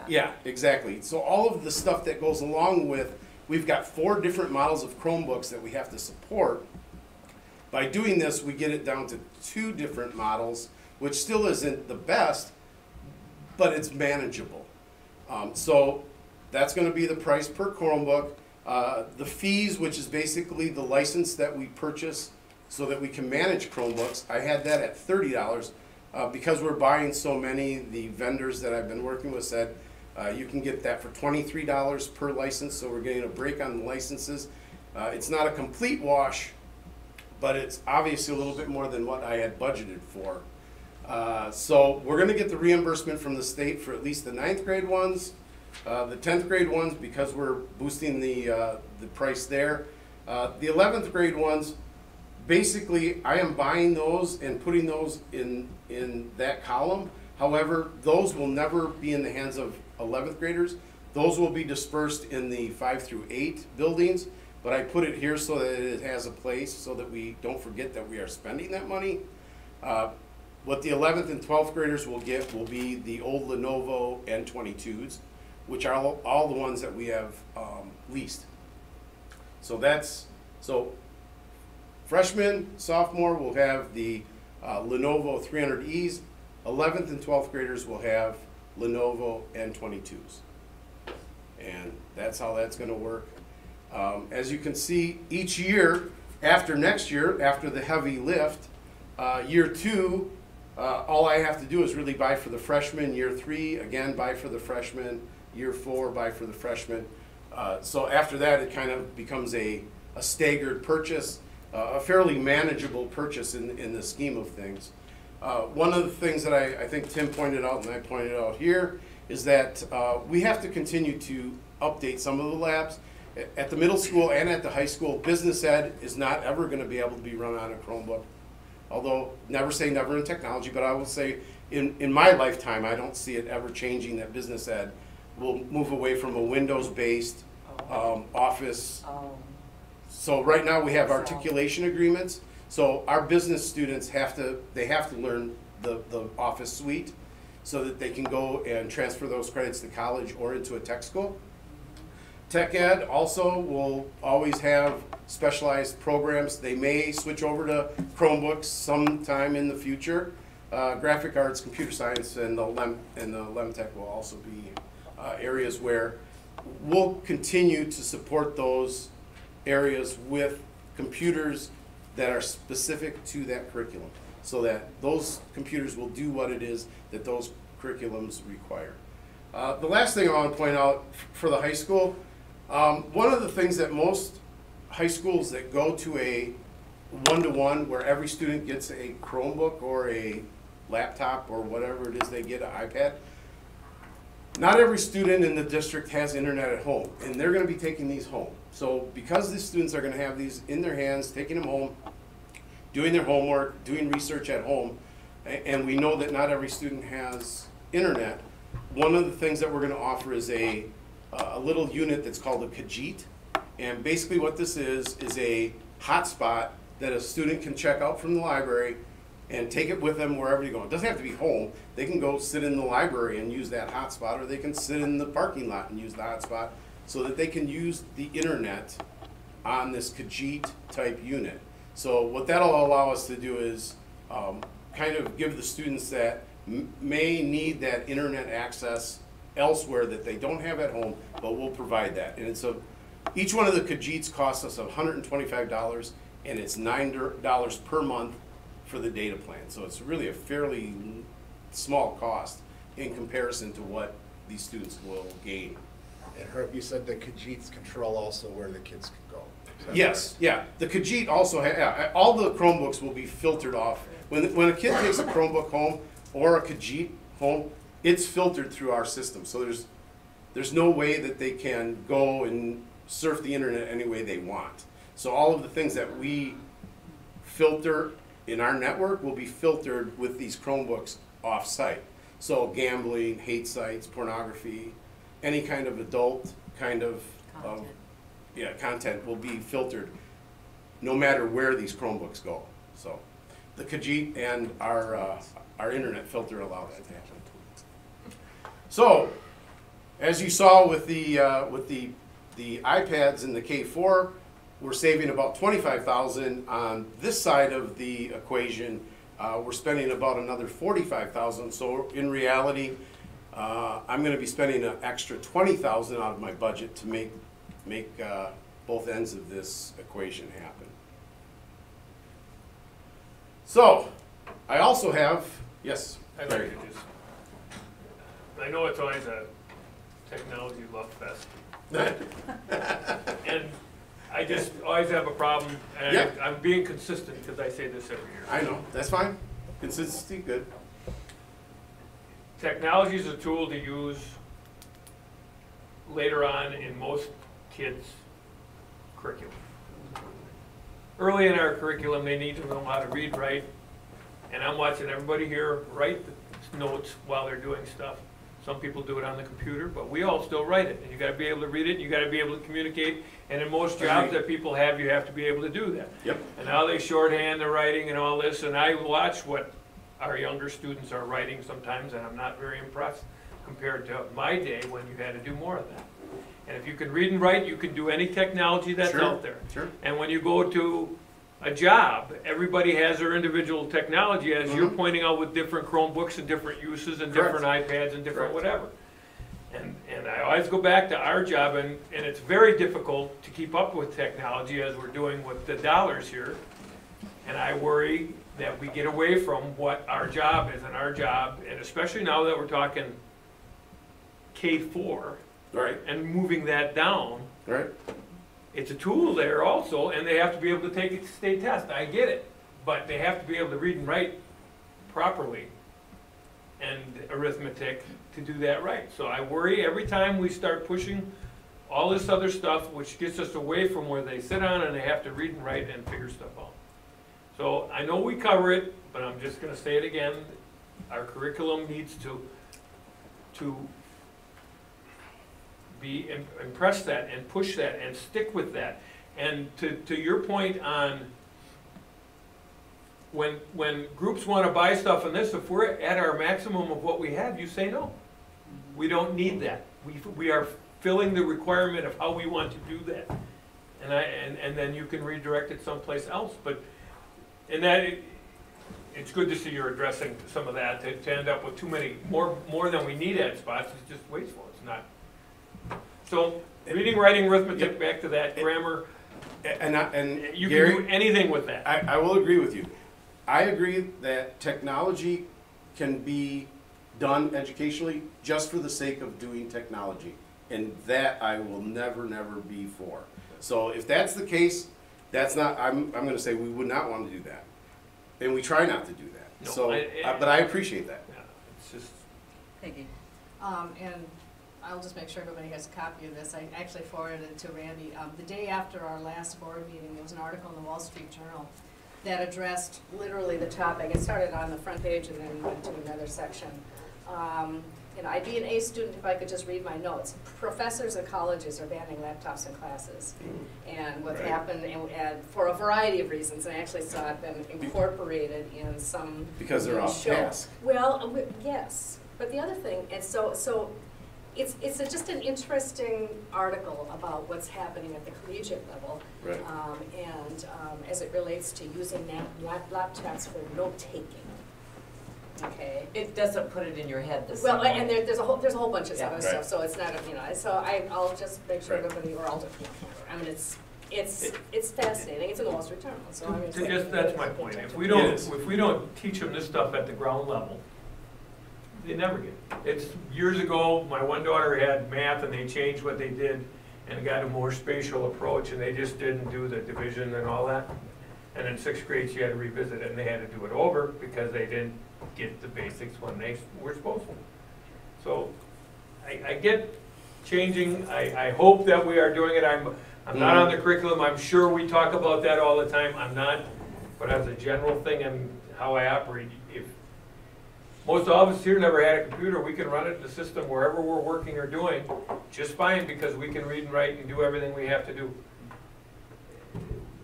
Yeah, exactly. So all of the stuff that goes along with, we've got 4 different models of Chromebooks that we have to support. By doing this, we get it down to 2 different models, which still isn't the best, but it's manageable. So that's going to be the price per Chromebook. The fees, which is basically the license that we purchase so that we can manage Chromebooks, I had that at $30. Because we're buying so many, the vendors that I've been working with said you can get that for $23 per license, so we're getting a break on the licenses. It's not a complete wash, but it's obviously a little bit more than what I had budgeted for. So we're going to get the reimbursement from the state for at least the 9th grade ones, the 10th grade ones, because we're boosting the price there. The 11th grade ones, basically I am buying those and putting those in that column. However, those will never be in the hands of 11th graders. Those will be dispersed in the 5 through 8 buildings, but I put it here so that it has a place so that we don't forget that we are spending that money. What the 11th and 12th graders will get will be the old Lenovo N22s, which are all the ones that we have leased. So freshman, sophomore will have the Lenovo 300Es. 11th and 12th graders will have Lenovo N22s. And that's how that's going to work. As you can see, each year, after next year, after the heavy lift, year 2, all I have to do is really buy for the freshmen. Year 3, again, buy for the freshmen. Year 4, buy for the freshmen. So after that, it kind of becomes a staggered purchase, a fairly manageable purchase in the scheme of things. One of the things that I think Tim pointed out and I pointed out here is that we have to continue to update some of the labs. At the middle school and at the high school, business ed is not ever going to be able to be run on a Chromebook. Although, never say never in technology, but I will say in my lifetime, I don't see it ever changing that business ed will move away from a Windows-based office. So right now we have articulation agreements. So our business students have to learn the Office suite so that they can go and transfer those credits to college or into a tech school. Tech ed also will always have specialized programs. They may switch over to Chromebooks sometime in the future. Graphic arts, computer science, and the LEM Tech will also be areas where we'll continue to support those areas with computers that are specific to that curriculum, so that those computers will do what it is that those curriculums require. The last thing I want to point out for the high school, one of the things that most high schools that go to a one-to-one where every student gets a Chromebook or a laptop or whatever it is they get, an iPad, not every student in the district has internet at home, and they're going to be taking these home. So because the students are going to have these in their hands, taking them home, doing their homework, doing research at home, and we know that not every student has internet, one of the things that we're going to offer is a little unit that's called a Khajiit. And basically what this is a hotspot that a student can check out from the library and take it with them wherever you go. It doesn't have to be home. They can go sit in the library and use that hotspot, or they can sit in the parking lot and use the hotspot, so that they can use the internet on this Khajiit type unit. So what that'll allow us to do is kind of give the students that may need that internet access elsewhere that they don't have at home, but we'll provide that. And each one of the Khajiits costs us $125, and it's $9 per month for the data plan. So it's really a fairly small cost in comparison to what these students will gain. And Herb, you said the Khajiits control also where the kids can go. Yes, yeah. The Khajiit also all the Chromebooks will be filtered off. When a kid takes a Chromebook home or a Khajiit home, it's filtered through our system. So there's no way that they can go and surf the internet any way they want. So all of the things that we filter in our network will be filtered with these Chromebooks off-site. So gambling, hate sites, pornography, any kind of adult kind of content will be filtered no matter where these Chromebooks go. So the Khajiit and our internet filter allow that to happen. So as you saw with the iPads in the K4, we're saving about $25,000 on this side of the equation. We're spending about another $45,000. So in reality, I'm going to be spending an extra $20,000 out of my budget to make both ends of this equation happen. So I also have, yes. I'd like to just, I know it's always a technology love fest. And I just always have a problem, and Yeah. I'm being consistent because I say this every year. I know, that's fine. Consistency, good. Technology is a tool to use later on in most kids' curriculum. Early in our curriculum, they need to know how to read, write, and I'm watching everybody here write the notes while they're doing stuff. Some people do it on the computer, but we all still write it, and you gotta be able to read it, and you gotta be able to communicate, and in most jobs that people have, you have to be able to do that. Yep. And now they shorthand the writing and all this, and I watch what our younger students are writing sometimes, and I'm not very impressed compared to my day when you had to do more of that. And if you can read and write, you can do any technology that's Sure, out there. sure. And when you go to a job, everybody has their individual technology, as you're pointing out, with different Chromebooks and different uses and Correct. different iPads and different Correct. whatever. And I always go back to our job, and it's very difficult to keep up with technology as we're doing with the dollars here. And I worry that we get away from what our job is, and our job, and especially now that we're talking K4, Right. and moving that down, Right. it's a tool there also, and they have to be able to take a state test. I get it, but they have to be able to read and write properly and arithmetic to do that right. So I worry every time we start pushing all this other stuff, which gets us away from where they sit on and they have to read and write and figure stuff out. So I know we cover it, but I'm just gonna say it again. Our curriculum needs to be impress that and push that and stick with that. And to your point on when groups want to buy stuff in this, if we're at our maximum of what we have, you say no. We don't need that. We are filling the requirement of how we want to do that. And then you can redirect it someplace else. But and that it's good to see you're addressing some of that. To end up with too many more than we need at spots is just wasteful. It's not. So reading, writing, arithmetic, back to that, grammar, And you Gary, can do anything with that. I will agree with you. I agree that technology can be done educationally just for the sake of doing technology. And that I will never be for. So if that's the case, that's not, I'm going to say we would not want to do that. And we try not to do that. No, So, but I appreciate that. Yeah, it's just. Peggy. And I'll just make sure everybody has a copy of this. I actually forwarded it to Randy. The day after our last board meeting, there was an article in the Wall Street Journal that addressed literally the topic. It started on the front page and then went to another section. You know, I'd be an A student if I could just read my notes. Professors and colleges are banning laptops in classes. And what's happened, and for a variety of reasons, and I actually saw it been incorporated in some Because they're off show. task. Well, yes. But the other thing, and so it's just an interesting article about what's happening at the collegiate level. Right. As it relates to using laptops for note-taking. Okay. It doesn't put it in your head the same Well, way. and there's a whole bunch of other Right. stuff, so it's not, so I'll just make sure Right. everybody, or I'll just, I mean, it's fascinating, it's in the Wall Street Journal, so I mean. That's my point. If we don't teach them this stuff at the ground level, they never get it. It's years ago, my one daughter had math and they changed what they did and got a more spatial approach, and they just didn't do the division and all that. And in sixth grade, she had to revisit it, and they had to do it over because they didn't get the basics when they were supposed to. So I get changing. I hope that we are doing it. I'm not on the curriculum. I'm sure we talk about that all the time. I'm not. But as a general thing and how I operate, if most of us here never had a computer, we can run it in the system wherever we're working or doing just fine because we can read and write and do everything we have to do.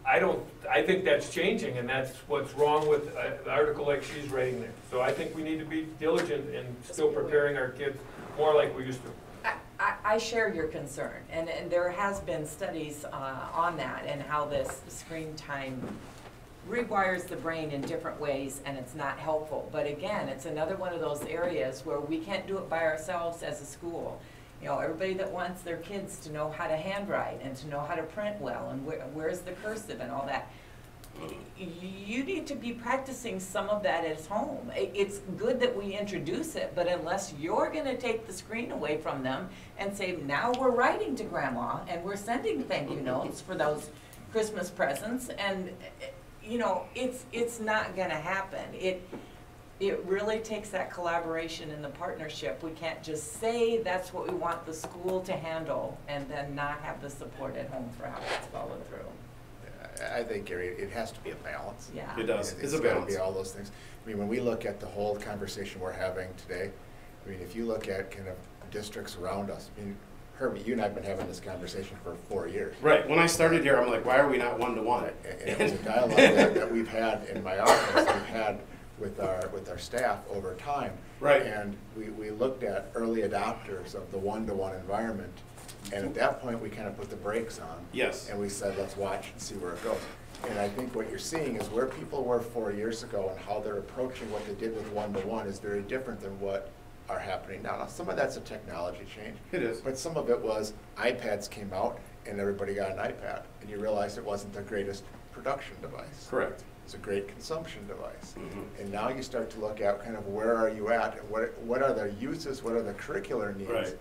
I think that's changing, and that's what's wrong with the article like she's writing there. So I think we need to be diligent in still preparing our kids more like we used to. I share your concern, and there has been studies on that and how this screen time rewires the brain in different ways, and it's not helpful. But again, it's another one of those areas where we can't do it by ourselves as a school. You know, everybody that wants their kids to know how to handwrite and to know how to print well and where's the cursive and all that, you need to be practicing some of that at home. It's good that we introduce it, but unless you're going to take the screen away from them and say, now we're writing to grandma and we're sending thank you notes for those Christmas presents, and you know, it's not going to happen. It really takes that collaboration and the partnership. We can't just say that's what we want the school to handle and then not have the support at home for how it's followed through. I think, Gary, it has to be a balance. Yeah. It does. It's got to be all those things. I mean, when we look at the whole conversation we're having today, I mean, if you look at kind of districts around us, I mean, Herbie, you and I have been having this conversation for 4 years. Right. When I started here, I'm like, why are we not one-to-one? And it was a dialogue that we've had in my office, we've had with our staff over time. Right. And we looked at early adopters of the one-to-one environment. And at that point, we kind of put the brakes on. Yes. And we said, let's watch and see where it goes. And I think what you're seeing is where people were 4 years ago and how they're approaching what they did with one-to-one is very different than what are happening now. Now, some of that's a technology change. It is. But some of it was iPads came out and everybody got an iPad. And you realized it wasn't the greatest production device. Correct. It's a great consumption device. Mm-hmm. And now you start to look at kind of where are you at and what are the uses, what are the curricular needs. Right.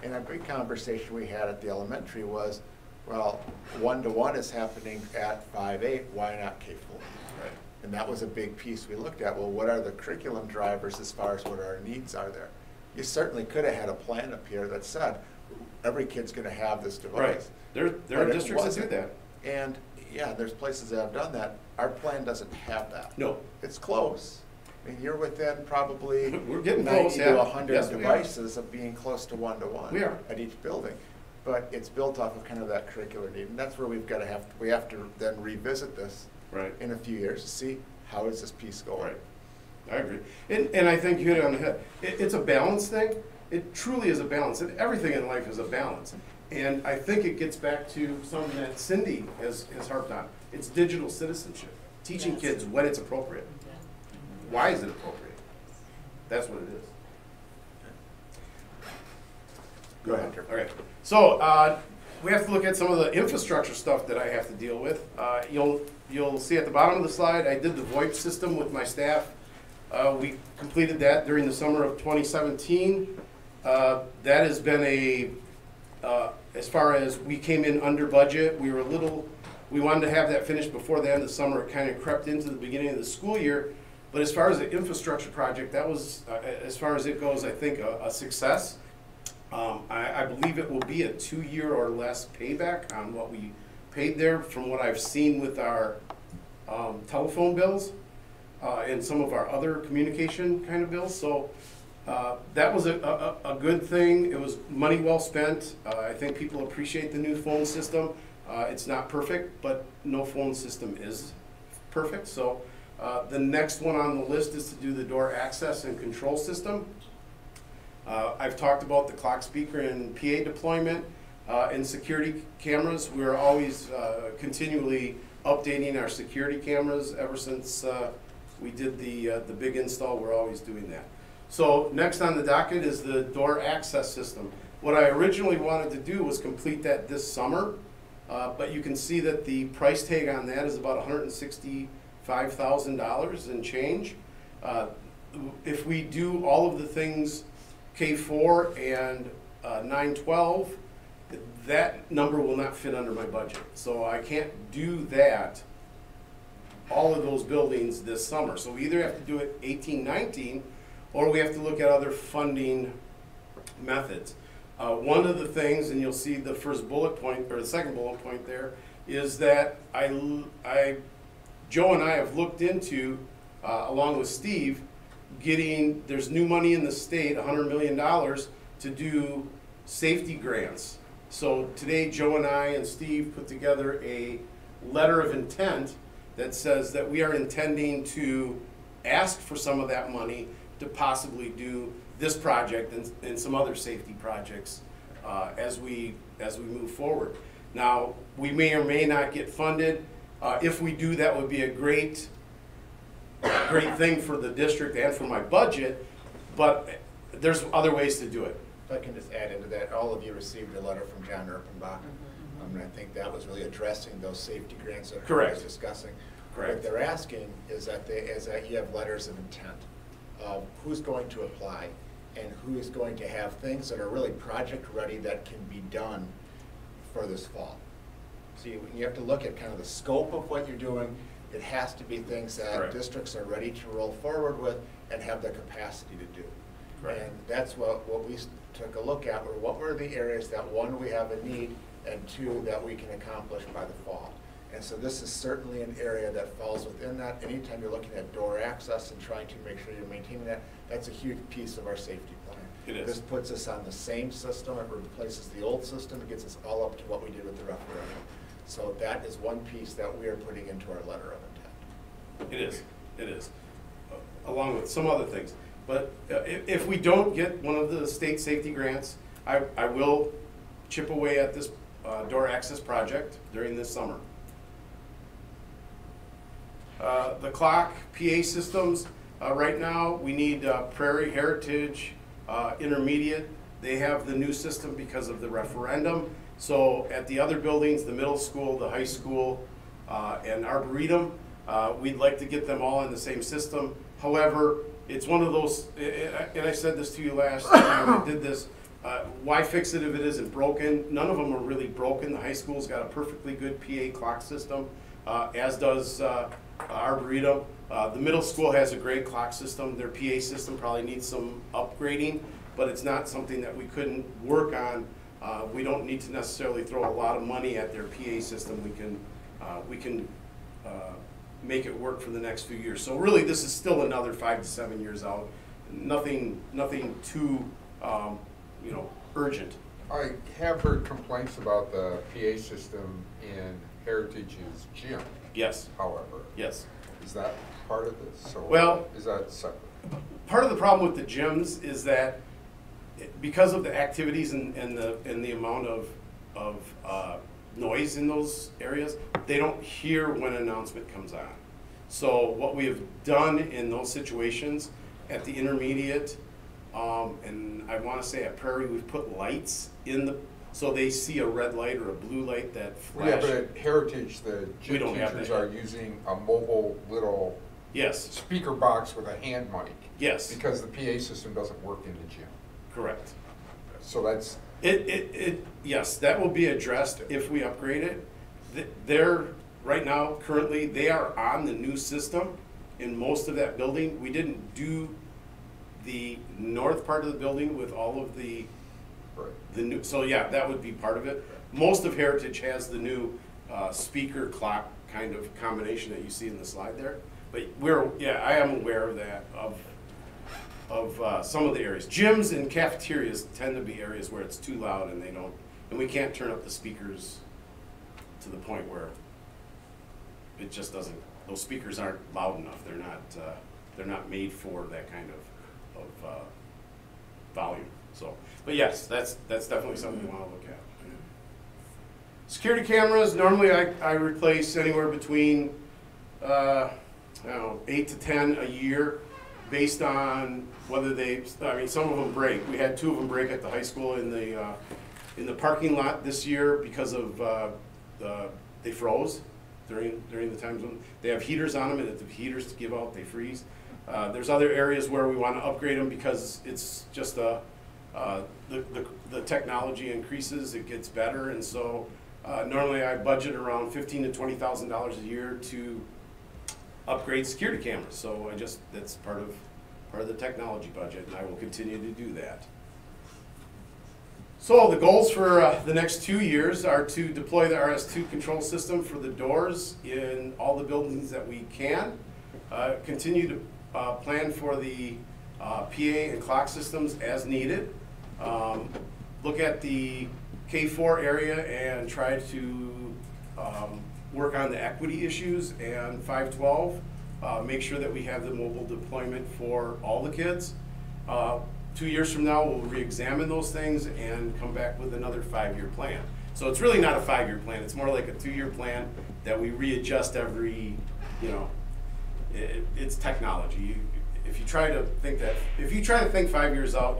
And a big conversation we had at the elementary was, well, one-to-one is happening at 5-8, why not K-4? Right. And that was a big piece we looked at. Well, what are the curriculum drivers as far as what our needs are there? You certainly could have had a plan up here that said, every kid's gonna have this device. Right. There are districts that do that. And yeah, there's places that have done that. Our plan doesn't have that. No. It's close. I mean, you're within probably We're getting 90 close, to yeah. 100 Yes, we are. devices of being close to one-to-one. We are. At each building. But it's built off of kind of that curricular need. And that's where we have to then revisit this Right. in a few years to see how is this piece going. Right. I agree. And I think you hit it on the head. It's a balance thing. It truly is a balance. And everything in life is a balance. And I think it gets back to something that Cindy has harped on. It's digital citizenship. Teaching Yes. kids when it's appropriate. Why is it appropriate? That's what it is. Go ahead. Okay. So we have to look at some of the infrastructure stuff that I have to deal with. You'll see at the bottom of the slide, I did the VoIP system with my staff. We completed that during the summer of 2017. That has been as far as we came in under budget, we wanted to have that finished before the end of the summer. It kind of crept into the beginning of the school year. But as far as the infrastructure project, that was, as far as it goes, I think a success. I believe it will be a 2-year or less payback on what we paid there from what I've seen with our telephone bills and some of our other communication kind of bills. So that was a good thing. It was money well spent. I think people appreciate the new phone system. It's not perfect, but no phone system is perfect. So the next one on the list is to do the door access and control system. I've talked about the clock speaker and PA deployment and security cameras. We're always continually updating our security cameras. Ever since we did the big install, we're always doing that. So next on the docket is the door access system. What I originally wanted to do was complete that this summer, but you can see that the price tag on that is about $165,000 and change. If we do all of the things K4 and 912, that number will not fit under my budget. So I can't do that, all of those buildings this summer. So we either have to do it 18-19, or we have to look at other funding methods. One of the things, and you'll see the first bullet point, or the second bullet point there, is that Joe and I have looked into, along with Steve, there's new money in the state, $100 million, to do safety grants. So today, Joe and I and Steve put together a letter of intent that says that we are intending to ask for some of that money to possibly do this project and some other safety projects as we move forward. Now, we may or may not get funded. If we do, that would be a great thing for the district and for my budget, but there's other ways to do it. If I can just add into that, all of you received a letter from John Erpenbach. And I think that was really addressing those safety grants that I was discussing. Correct. What they're asking is that you have letters of intent of who's going to apply and who is going to have things that are really project ready that can be done for this fall. So you have to look at kind of the scope of what you're doing. It has to be things that districts are ready to roll forward with and have the capacity to do. And that's what we took a look at, were what were the areas that, one, we have a need, and two, that we can accomplish by the fall. And so this is certainly an area that falls within that. Anytime you're looking at door access and trying to make sure you're maintaining that, that's a huge piece of our safety plan. It is. This puts us on the same system. It replaces the old system. It gets us all up to what we did with the referendum. So that is one piece that we are putting into our letter of intent. It is. It is. Along with some other things. But if we don't get one of the state safety grants, I will chip away at this door access project during this summer. The clock, PA systems, right now we need Prairie Heritage Intermediate. They have the new system because of the referendum. So at the other buildings, the middle school, the high school, and Arboretum, we'd like to get them all in the same system. However, it's one of those, and I said this to you last time I did this, why fix it if it isn't broken? None of them are really broken. The high school's got a perfectly good PA clock system, as does Arboretum. The middle school has a great clock system. Their PA system probably needs some upgrading, but it's not something that we couldn't work on. We don't need to necessarily throw a lot of money at their PA system. We can make it work for the next few years. So really, this is still another 5 to 7 years out. Nothing too urgent. I have heard complaints about the PA system in Heritage's gym. Yes. However. Yes. Is that part of this? Or well, is that separate? Part of the problem with the gyms is that because of the activities and the amount of noise in those areas, they don't hear when an announcement comes on. So what we have done in those situations at the intermediate, and I want to say at Prairie, we've put lights in so they see a red light or a blue light that flash. Yeah, but at Heritage, the gym teachers are using a mobile little speaker box with a hand mic. Yes. Because the PA system doesn't work in the gym. Correct. So that's... Yes, that will be addressed if we upgrade it. They're, right now, currently, they are on the new system in most of that building. We didn't do the north part of the building with all of the new, so yeah, that would be part of it. Most of Heritage has the new speaker clock kind of combination that you see in the slide there. But I am aware of that, of some of the areas. Gyms and cafeterias tend to be areas where it's too loud and we can't turn up the speakers to the point where it just doesn't, those speakers aren't loud enough. They're not made for that kind of volume. So, but yes, that's definitely something we want to look at. Security cameras, normally I replace anywhere between 8 to 10 a year, based on whether some of them break. We had 2 of them break at the high school in the parking lot this year because of they froze during the times when they have heaters on them, and if the heaters to give out, they freeze. There's other areas where we want to upgrade them because it's just the technology increases, it gets better, and so normally I budget around $15,000 to $20,000 a year to upgrade security cameras. So that's part of the technology budget, and I will continue to do that. So the goals for the next 2 years are to deploy the RS2 control system for the doors in all the buildings that we can. Continue to plan for the PA and clock systems as needed. Look at the K4 area and try to work on the equity issues, and 512, make sure that we have the mobile deployment for all the kids. 2 years from now, we'll re-examine those things and come back with another 5-year plan. So it's really not a 5-year plan, it's more like a 2-year plan that we readjust every, you know, it's technology. If you try to think 5 years out,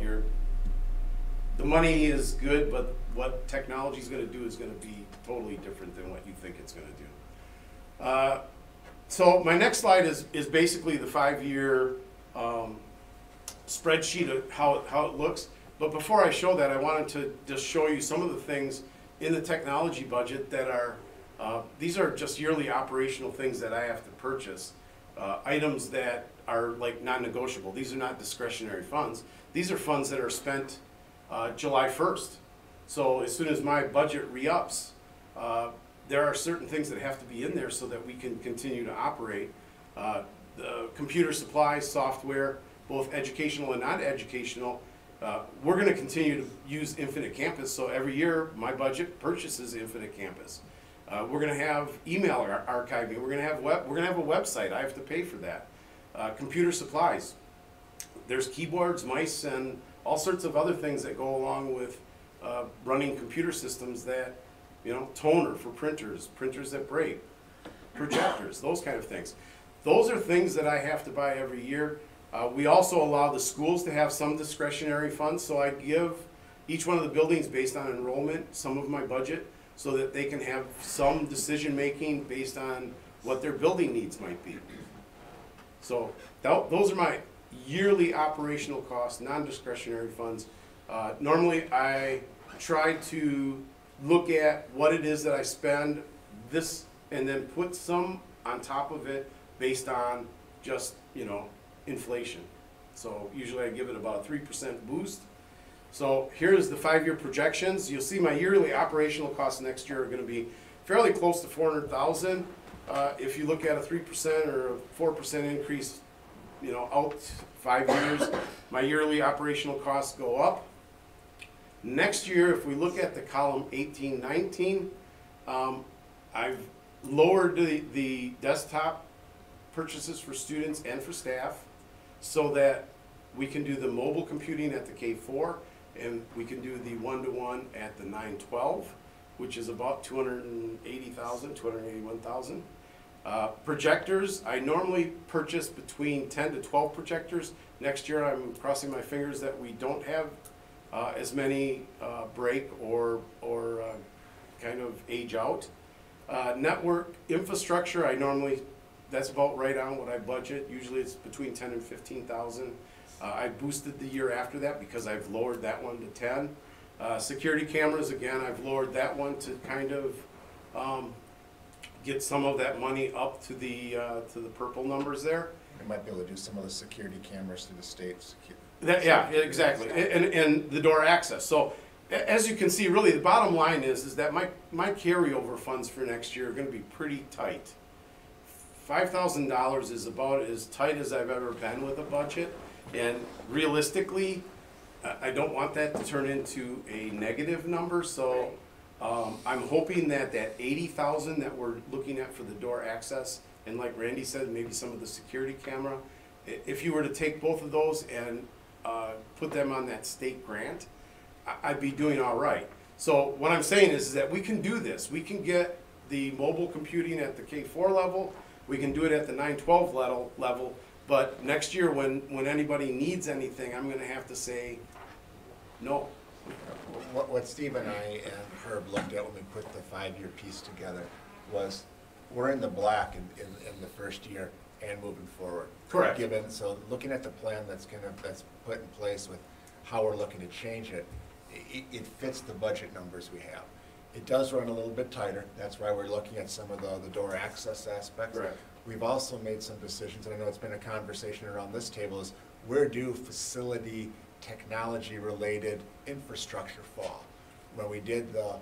the money is good, but what technology is going to do is going to be totally different than what you think it's going to do. So my next slide is basically the 5-year spreadsheet of how it looks. But before I show that, I wanted to just show you some of the things in the technology budget that are, these are just yearly operational things that I have to purchase. Items that are like non-negotiable. These are not discretionary funds. These are funds that are spent July 1st. So as soon as my budget re-ups, there are certain things that have to be in there so that we can continue to operate. The computer supplies, software, both educational and non-educational, we're going to continue to use Infinite Campus. So every year my budget purchases Infinite Campus. We're going to have email archiving. We're going to have a website. I have to pay for that. Computer supplies. There's keyboards, mice, and all sorts of other things that go along with running computer systems that, you know, toner for printers, printers that break, projectors, those kind of things. Those are things that I have to buy every year. We also allow the schools to have some discretionary funds, so I give each one of the buildings based on enrollment some of my budget so that they can have some decision making based on what their building needs might be. So those are my yearly operational costs, non-discretionary funds. Normally I try to look at what it is that I spend this and then put some on top of it based on just, you know, inflation. So usually I give it about a 3% boost. So here's the 5-year projections. You'll see my yearly operational costs next year are going to be fairly close to $400,000. If you look at a 3% or a 4% increase, you know, out 5 years, my yearly operational costs go up. Next year, if we look at the column 18-19, I've lowered the desktop purchases for students and for staff so that we can do the mobile computing at the K4 and we can do the one-to-one at the 9-12, which is about $280,000, $281,000. Projectors, I normally purchase between 10 to 12 projectors. Next year I'm crossing my fingers that we don't have as many break or kind of age out. Network infrastructure, that's about right on what I budget. Usually it's between 10 and 15,000. I boosted the year after that because I've lowered that one to 10. Security cameras, again, I've lowered that one to kind of get some of that money up to the purple numbers there. We might be able to do some of the security cameras through the state. Yeah, exactly, and the door access. So as you can see, really the bottom line is that my carryover funds for next year are going to be pretty tight. $5,000 is about as tight as I've ever been with a budget, and realistically, I don't want that to turn into a negative number. So I'm hoping that that $80,000 that we're looking at for the door access, and like Randy said, maybe some of the security camera, if you were to take both of those and put them on that state grant, I'd be doing all right. So what I'm saying is that we can do this. We can get the mobile computing at the K4 level. We can do it at the 9-12 level. But next year, when anybody needs anything, I'm going to have to say no. What Steve and I and Herb looked at when we put the 5-year piece together was we're in the black in the first year and moving forward. Correct. So looking at the plan that's put in place with how we're looking to change it, it fits the budget numbers we have. It does run a little bit tighter. That's why we're looking at some of the door access aspects. Correct. We've also made some decisions, and I know it's been a conversation around this table, is where do facility technology-related infrastructure fall? When we did the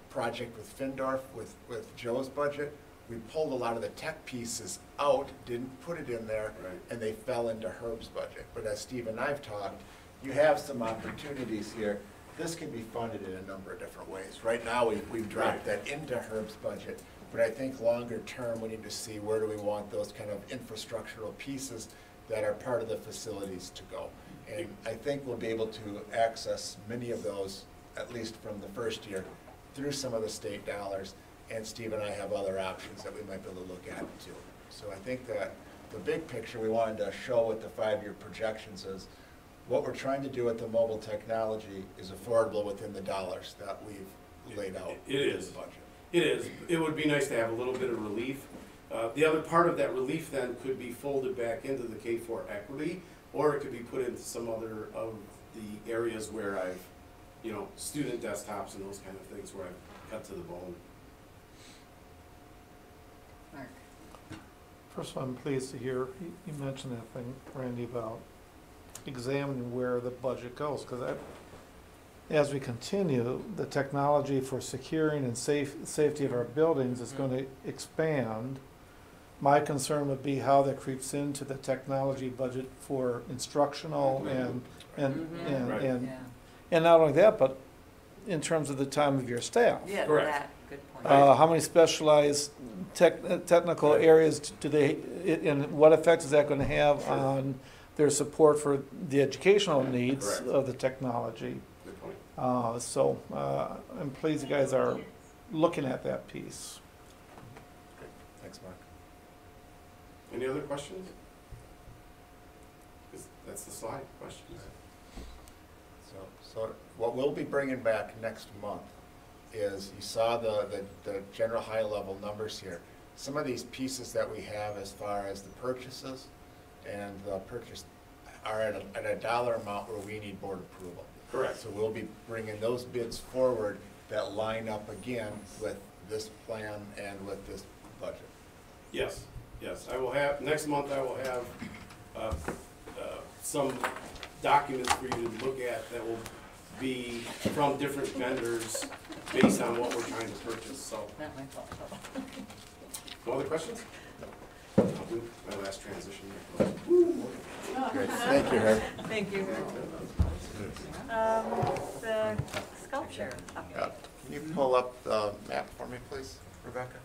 project with Findorf, with Joe's budget, we pulled a lot of the tech pieces out, didn't put it in there, right, and they fell into Herb's budget. But as Steve and I've talked, you have some opportunities here. This can be funded in a number of different ways. Right now, we've dropped that into Herb's budget, but I think longer term, we need to see where do we want those kind of infrastructural pieces that are part of the facilities to go. And I think we'll be able to access many of those, at least from the first year, through some of the state dollars. And Steve and I have other options that we might be able to look at too. So I think that the big picture we wanted to show with the 5-year projections is what we're trying to do with the mobile technology is affordable within the dollars that we've laid out in the budget. It is. It would be nice to have a little bit of relief. The other part of that relief then could be folded back into the K-4 equity, or it could be put into some other of the areas where I've, you know, student desktops and those kind of things where I've cut to the bone. Mark. First of all, I'm pleased to hear you mentioned that thing, Randy, about examining where the budget goes, because as we continue, the technology for securing and safety of our buildings is going to expand. My concern would be how that creeps into the technology budget for instructional and not only that, but in terms of the time of your staff. Yeah, Correct. that, good point. How many specialized technical areas do they, and what effect is that going to have on their support for the educational needs Correct. of the technology? Good point. So I'm pleased you guys are looking at that piece. Thanks, Mark. Any other questions? 'Cause that's the slide, questions. So what we'll be bringing back next month is, you saw the general high level numbers here. Some of these pieces that we have as far as the purchases and the purchase are at a dollar amount where we need board approval. Correct. So we'll be bringing those bids forward that line up again with this plan and with this budget. Yes, yes. I will have, next month I will have some documents for you to look at that will be from different vendors based on what we're trying to purchase, so. Not my fault. No other questions? I'll do my last transition here. Great, thank you, Herb. Thank you. The sculpture update. Can you pull up the map for me, please, Rebecca?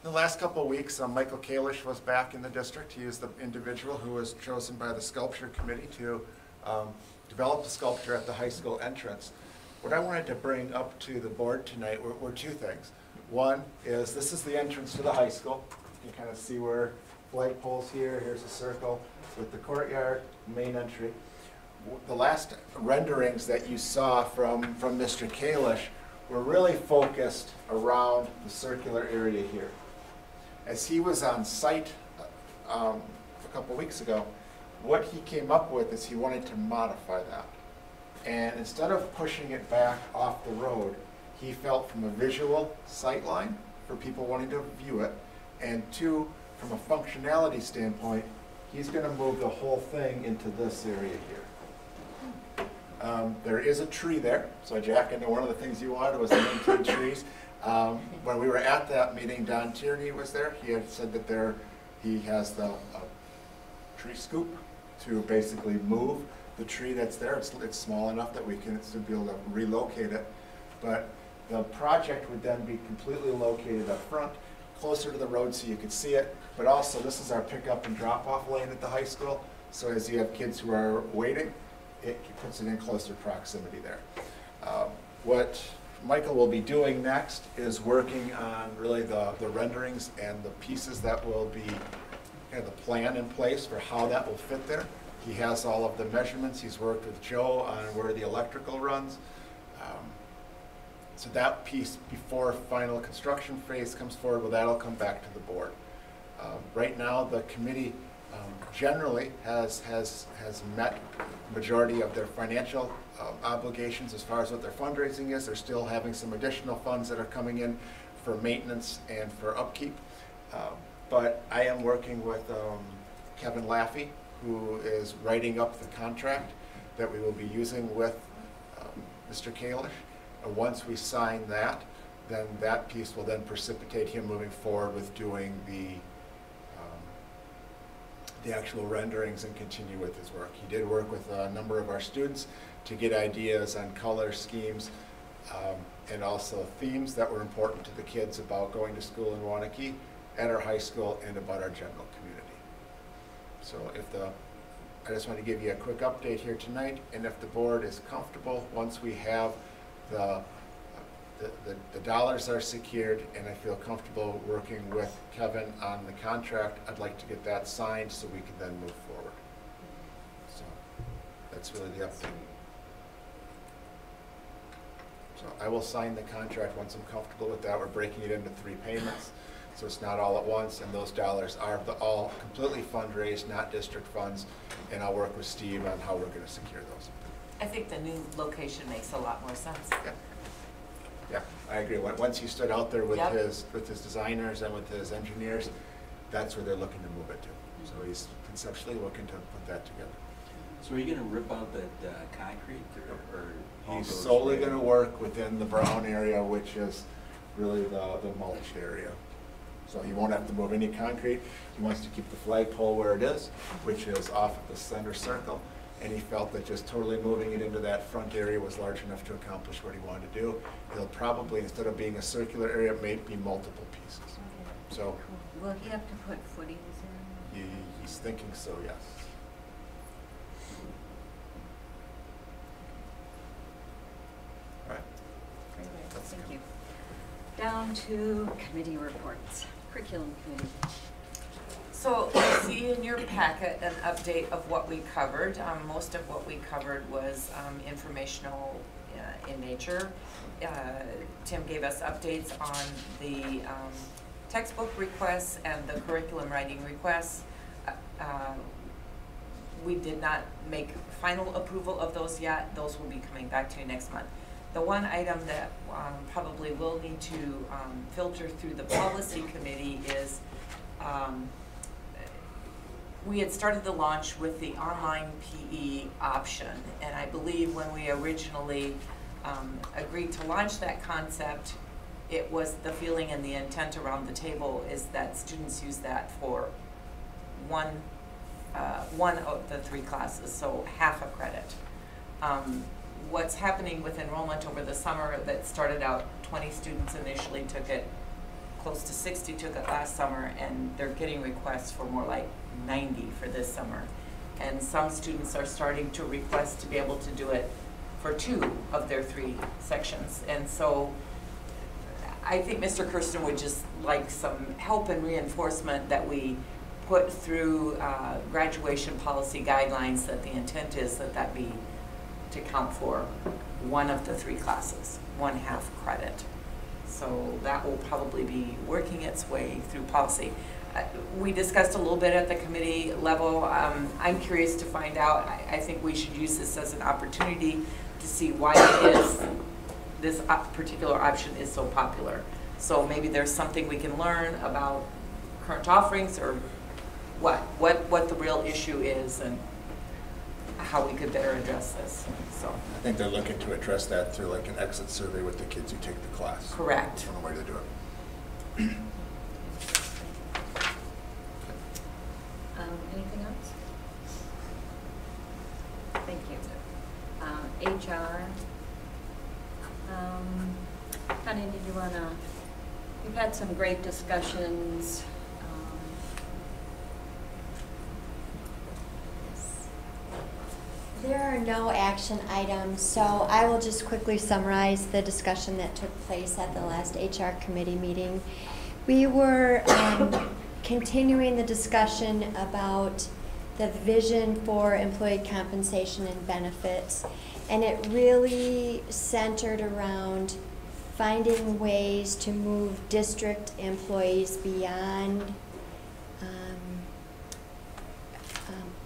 The last couple of weeks, Michael Kalish was back in the district. He is the individual who was chosen by the sculpture committee to develop the sculpture at the high school entrance. What I wanted to bring up to the board tonight were two things. One is, this is the entrance to the high school. You can kind of see where flagpole's here. Here's a circle with the courtyard, main entry. The last renderings that you saw from Mr. Kalish were really focused around the circular area here. As he was on site a couple weeks ago, what he came up with is he wanted to modify that. And instead of pushing it back off the road, he felt from a visual sight line for people wanting to view it, and two, from a functionality standpoint, he's going to move the whole thing into this area here. There is a tree there, so Jack, I know one of the things you wanted was to maintain trees. When we were at that meeting, Don Tierney was there. He had said that he has the tree scoop to basically move the tree that's there. It's small enough that we can be able to relocate it. But the project would then be completely located up front, closer to the road so you could see it. But also, this is our pickup and drop-off lane at the high school. So as you have kids who are waiting, it puts it in closer proximity there. What Michael will be doing next is working on really the renderings and the pieces that will be kind of the plan in place for how that will fit there. He has all of the measurements. He's worked with Joe on where the electrical runs. So that piece, before final construction phase comes forward, well, that'll come back to the board. Right now, the committee generally has met majority of their financial obligations as far as what their fundraising is. They're still having some additional funds that are coming in for maintenance and for upkeep. But I am working with Kevin Laffey, who is writing up the contract that we will be using with Mr. Kalish. Once we sign that, then that piece will then precipitate him moving forward with doing the actual renderings and continue with his work. He did work with a number of our students to get ideas on color schemes and also themes that were important to the kids about going to school in Waunakee, at our high school, and about our general community. So if the I just want to give you a quick update here tonight, and if the board is comfortable, once we have the dollars are secured and I feel comfortable working with Kevin on the contract, I'd like to get that signed so we can then move forward. So that's really the update. So I will sign the contract once I'm comfortable with that. We're breaking it into 3 payments, so it's not all at once, and those dollars are all completely fundraised, not district funds, and I'll work with Steve on how we're going to secure those. I think the new location makes a lot more sense. Yeah. Yeah, I agree. Once he stood out there with Yep. his designers and with his engineers, that's where they're looking to move it to. So he's conceptually looking to put that together. So are you going to rip out that concrete or all He's those solely there? going to work within the brown area, which is really the mulched area. So he won't have to move any concrete. He wants to keep the flagpole where it is, which is off of the center circle. And he felt that just totally moving it into that front area was large enough to accomplish what he wanted to do. He'll probably, instead of being a circular area, it may be multiple pieces. So Will he have to put footings in? he's thinking so, yes. All right. Very well, thank you. Down to committee reports. Curriculum committee. So I see in your packet an update of what we covered. Most of what we covered was informational in nature. Tim gave us updates on the textbook requests and the curriculum writing requests. We did not make final approval of those yet. Those will be coming back to you next month. The one item that probably will need to filter through the policy committee is we had started the launch with the online PE option, and I believe when we originally agreed to launch that concept, it was the feeling and the intent around the table is that students use that for one of the 3 classes, so half a credit. What's happening with enrollment over the summer that started out 20 students initially took it, close to 60 took it last summer, and they're getting requests for more like 90 for this summer. And some students are starting to request to be able to do it for 2 of their 3 sections. And so I think Mr. Kirsten would just like some help and reinforcement that we put through graduation policy guidelines that the intent is that that be to count for 1 of the 3 classes, 1/2 credit. So that will probably be working its way through policy. We discussed a little bit at the committee level. I'm curious to find out, I think we should use this as an opportunity to see why it is this particular option is so popular. So maybe there's something we can learn about current offerings or what the real issue is and how we could better address this. So I think they're looking to address that through like an exit survey with the kids who take the class. Correct. That's one way to do it. Anything else? Thank you. HR. Connie, did you want to, we've had some great discussions. There are no action items, so I will just quickly summarize the discussion that took place at the last HR committee meeting. We were continuing the discussion about the vision for employee compensation and benefits, and it really centered around finding ways to move district employees beyond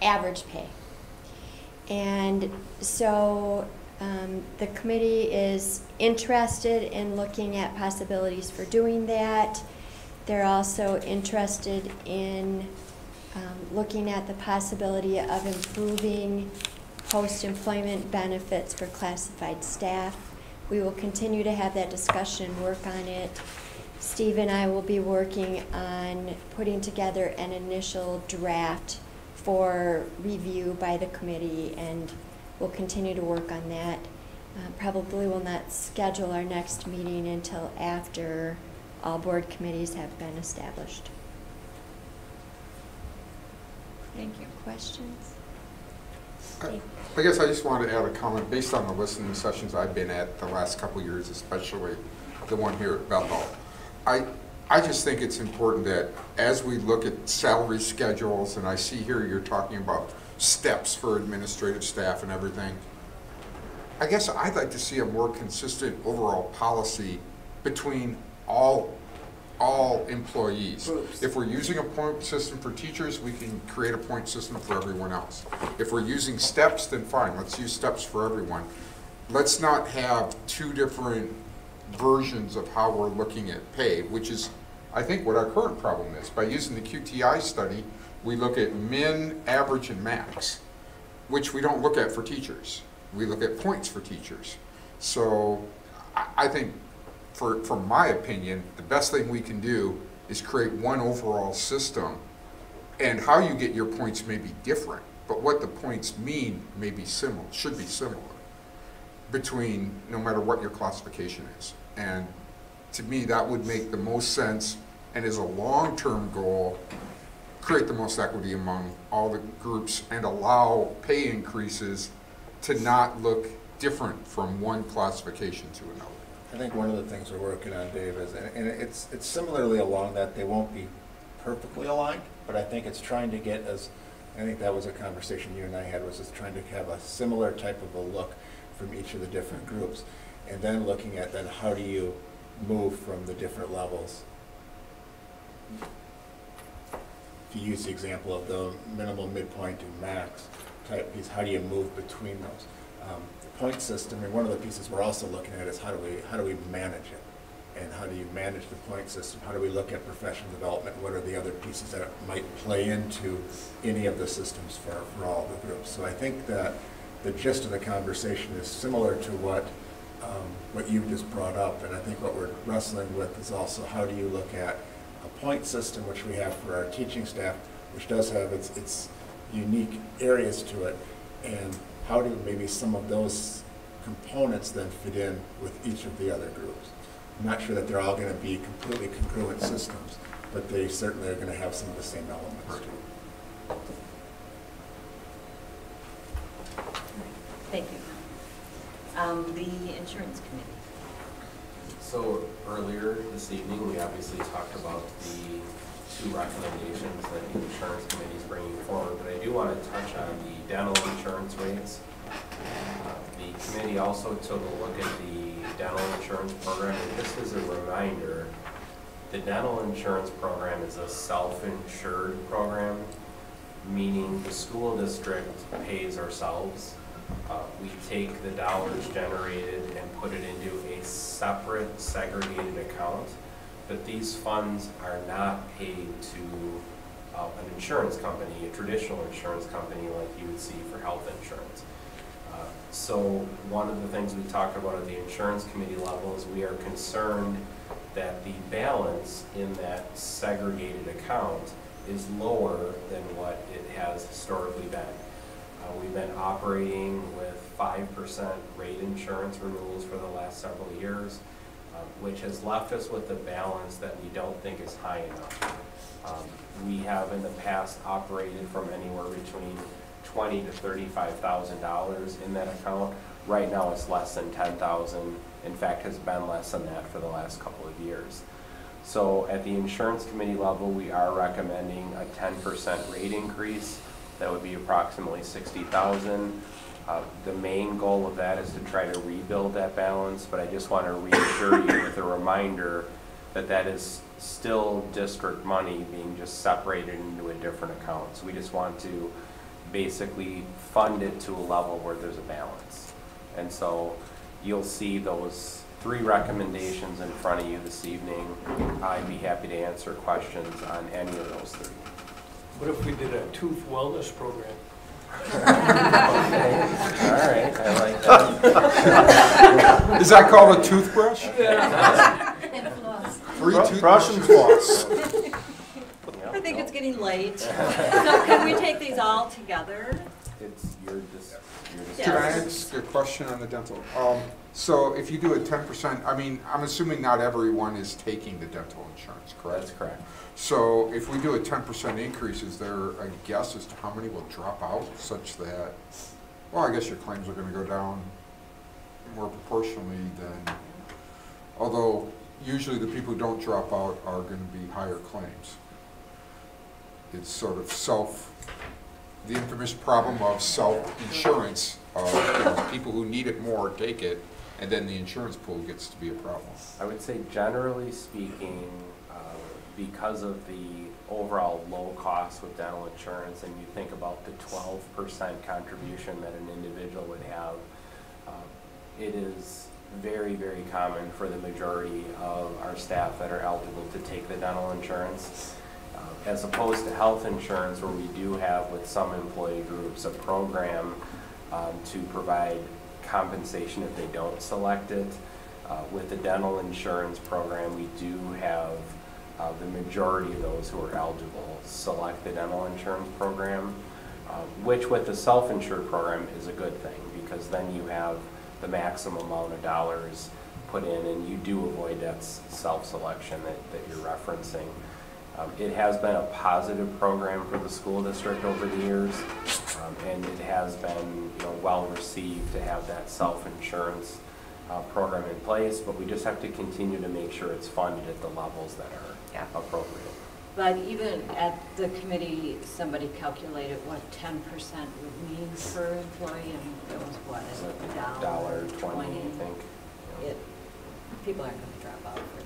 average pay. And so the committee is interested in looking at possibilities for doing that. They're also interested in looking at the possibility of improving post-employment benefits for classified staff. We will continue to have that discussion, work on it. Steve and I will be working on putting together an initial draft for review by the committee, and we'll continue to work on that. Probably will not schedule our next meeting until after all board committees have been established. Thank you. Questions? I guess I just wanted to add a comment based on the listening sessions I've been at the last couple of years, especially the one here at Bethel. I just think it's important that as we look at salary schedules, and I see here you're talking about steps for administrative staff and everything, I guess I'd like to see a more consistent overall policy between all employees. Groups. If we're using a point system for teachers, we can create a point system for everyone else. If we're using steps, then fine, let's use steps for everyone. Let's not have two different versions of how we're looking at pay, which is, I think, what our current problem is. By using the QTI study, we look at min, average, and max, which we don't look at for teachers. We look at points for teachers. So I think, from my opinion, the best thing we can do is create one overall system, and how you get your points may be different, but what the points mean may be similar, should be similar, between no matter what your classification is. And to me, that would make the most sense, and is a long-term goal, create the most equity among all the groups and allow pay increases to not look different from one classification to another. I think one of the things we're working on, Dave, is, and it's similarly along that they won't be perfectly aligned, but I think it's trying to get as, I think that was a conversation you and I had, was just trying to have a similar type of a look from each of the different groups, and then looking at then how do you move from the different levels. If you use the example of the minimal, midpoint, and max type piece, how do you move between those? The point system, and one of the pieces we're also looking at is how do we manage it, and how do you manage the point system? How do we look at professional development? What are the other pieces that might play into any of the systems for all the groups? So I think that the gist of the conversation is similar to what you just brought up, and I think what we're wrestling with is also how do you look at a point system, which we have for our teaching staff, which does have its unique areas to it, and how do maybe some of those components then fit in with each of the other groups. I'm not sure that they're all going to be completely congruent systems, but they certainly are going to have some of the same elements. Thank you. The insurance committee. So earlier this evening, we obviously talked about the two recommendations that the insurance committee is bringing forward, but I do want to touch on the dental insurance rates. The committee also took a look at the dental insurance program, and just as a reminder, the dental insurance program is a self-insured program, meaning the school district pays ourselves. We take the dollars generated and put it into a separate, segregated account, but these funds are not paid to an insurance company, a traditional insurance company like you would see for health insurance. So one of the things we talked about at the insurance committee level is we are concerned that the balance in that segregated account is lower than what it has historically been. We've been operating with 5% rate insurance renewals for the last several years, which has left us with a balance that we don't think is high enough. We have in the past operated from anywhere between $20,000 to $35,000 in that account. Right now it's less than $10,000. In fact, has been less than that for the last couple of years. So at the insurance committee level, we are recommending a 10% rate increase. That would be approximately $60,000. The main goal of that is to try to rebuild that balance, but I just want to reassure you with a reminder that that is still district money being just separated into a different account. So we just want to basically fund it to a level where there's a balance. And so you'll see those three recommendations in front of you this evening. I'd be happy to answer questions on any of those three. What if we did a tooth wellness program? Okay. All right, I like that. Is that called a toothbrush? Yeah. Free toothbrush and floss. I think it's getting late. So can we take these all together? It's your Can I ask a question on the dental? So if you do a 10%, I mean, I'm assuming not everyone is taking the dental insurance, correct? That's correct. So if we do a 10% increase, is there a guess as to how many will drop out such that Well, I guess your claims are gonna go down more proportionally than, although usually the people who don't drop out are gonna be higher claims. It's sort of the infamous problem of self-insurance, people who need it more take it, and then the insurance pool gets to be a problem. I would say generally speaking, because of the overall low cost with dental insurance, and you think about the 12% contribution that an individual would have, it is very, very common for the majority of our staff that are eligible to take the dental insurance. As opposed to health insurance, where we do have with some employee groups a program to provide compensation if they don't select it. With the dental insurance program, we do have the majority of those who are eligible select the dental insurance program, which with the self-insured program is a good thing, because then you have the maximum amount of dollars put in and you do avoid that self-selection that you're referencing. It has been a positive program for the school district over the years, and it has been well received to have that self-insurance program in place, but we just have to continue to make sure it's funded at the levels that are appropriate. But even at the committee, somebody calculated what 10% would mean per employee, and it was what, $1.20, I think. People aren't going to drop out for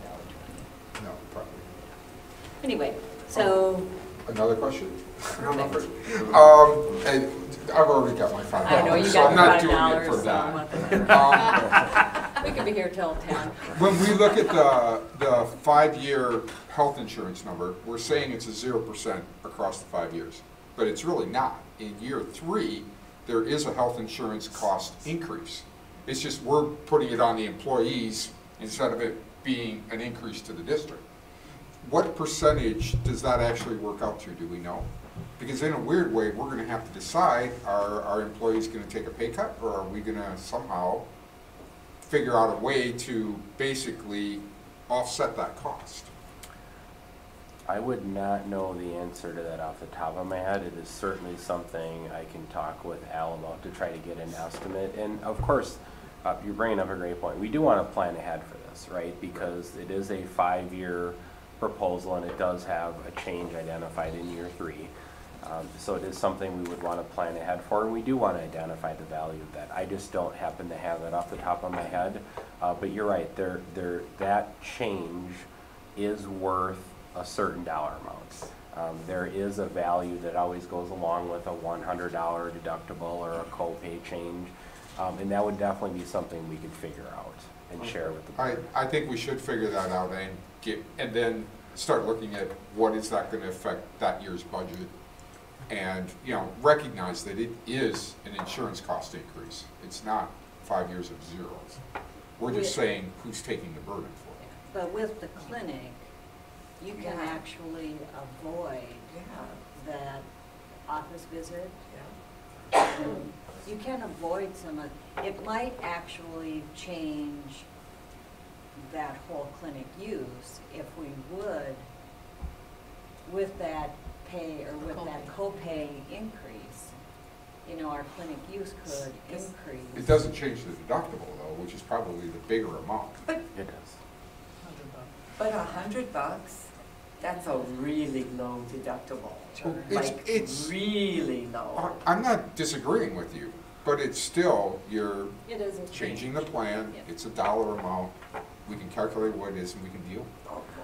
$1.20. No, probably. Anyway, so. Another question? And I've already got my $5, I know, you so got I'm not $5, doing it for so that. We could be here till 10. When we look at the 5-year health insurance number, we're saying it's a 0% across the 5 years, but it's really not. In year 3, there is a health insurance cost increase. It's just we're putting it on the employees instead of it being an increase to the district. What percentage does that actually work out to, do we know? Because in a weird way, we're gonna have to decide, are our employees gonna take a pay cut, or are we gonna somehow figure out a way to basically offset that cost? I would not know the answer to that off the top of my head. It is certainly something I can talk with Al about to try to get an estimate. And of course, you're bringing up a great point. We do want to plan ahead for this, right? Because it is a 5-year proposal, and it does have a change identified in year 3. So it is something we would want to plan ahead for, and we do want to identify the value of that. I just don't happen to have that off the top of my head. But you're right, that change is worth a certain dollar amount. There is a value that always goes along with a $100 deductible or a copay change, and that would definitely be something we could figure out and share with the board. I think we should figure that out and then start looking at what is that going to affect that year's budget, and recognize that it is an insurance cost increase. It's not 5 years of zeros. We're just saying who's taking the burden for it. But with the clinic, you can actually avoid that office visit. You can avoid some of, it might actually change that whole clinic use if we would, with that pay or with that copay increase, our clinic use could increase. It doesn't change the deductible though, which is probably the bigger amount. But it does. But $100, that's a really low deductible. It's really low. I'm not disagreeing with you, but it's still, you're It is a changing change. the plan. Yep. It's a dollar amount. We can calculate what it is and we can deal.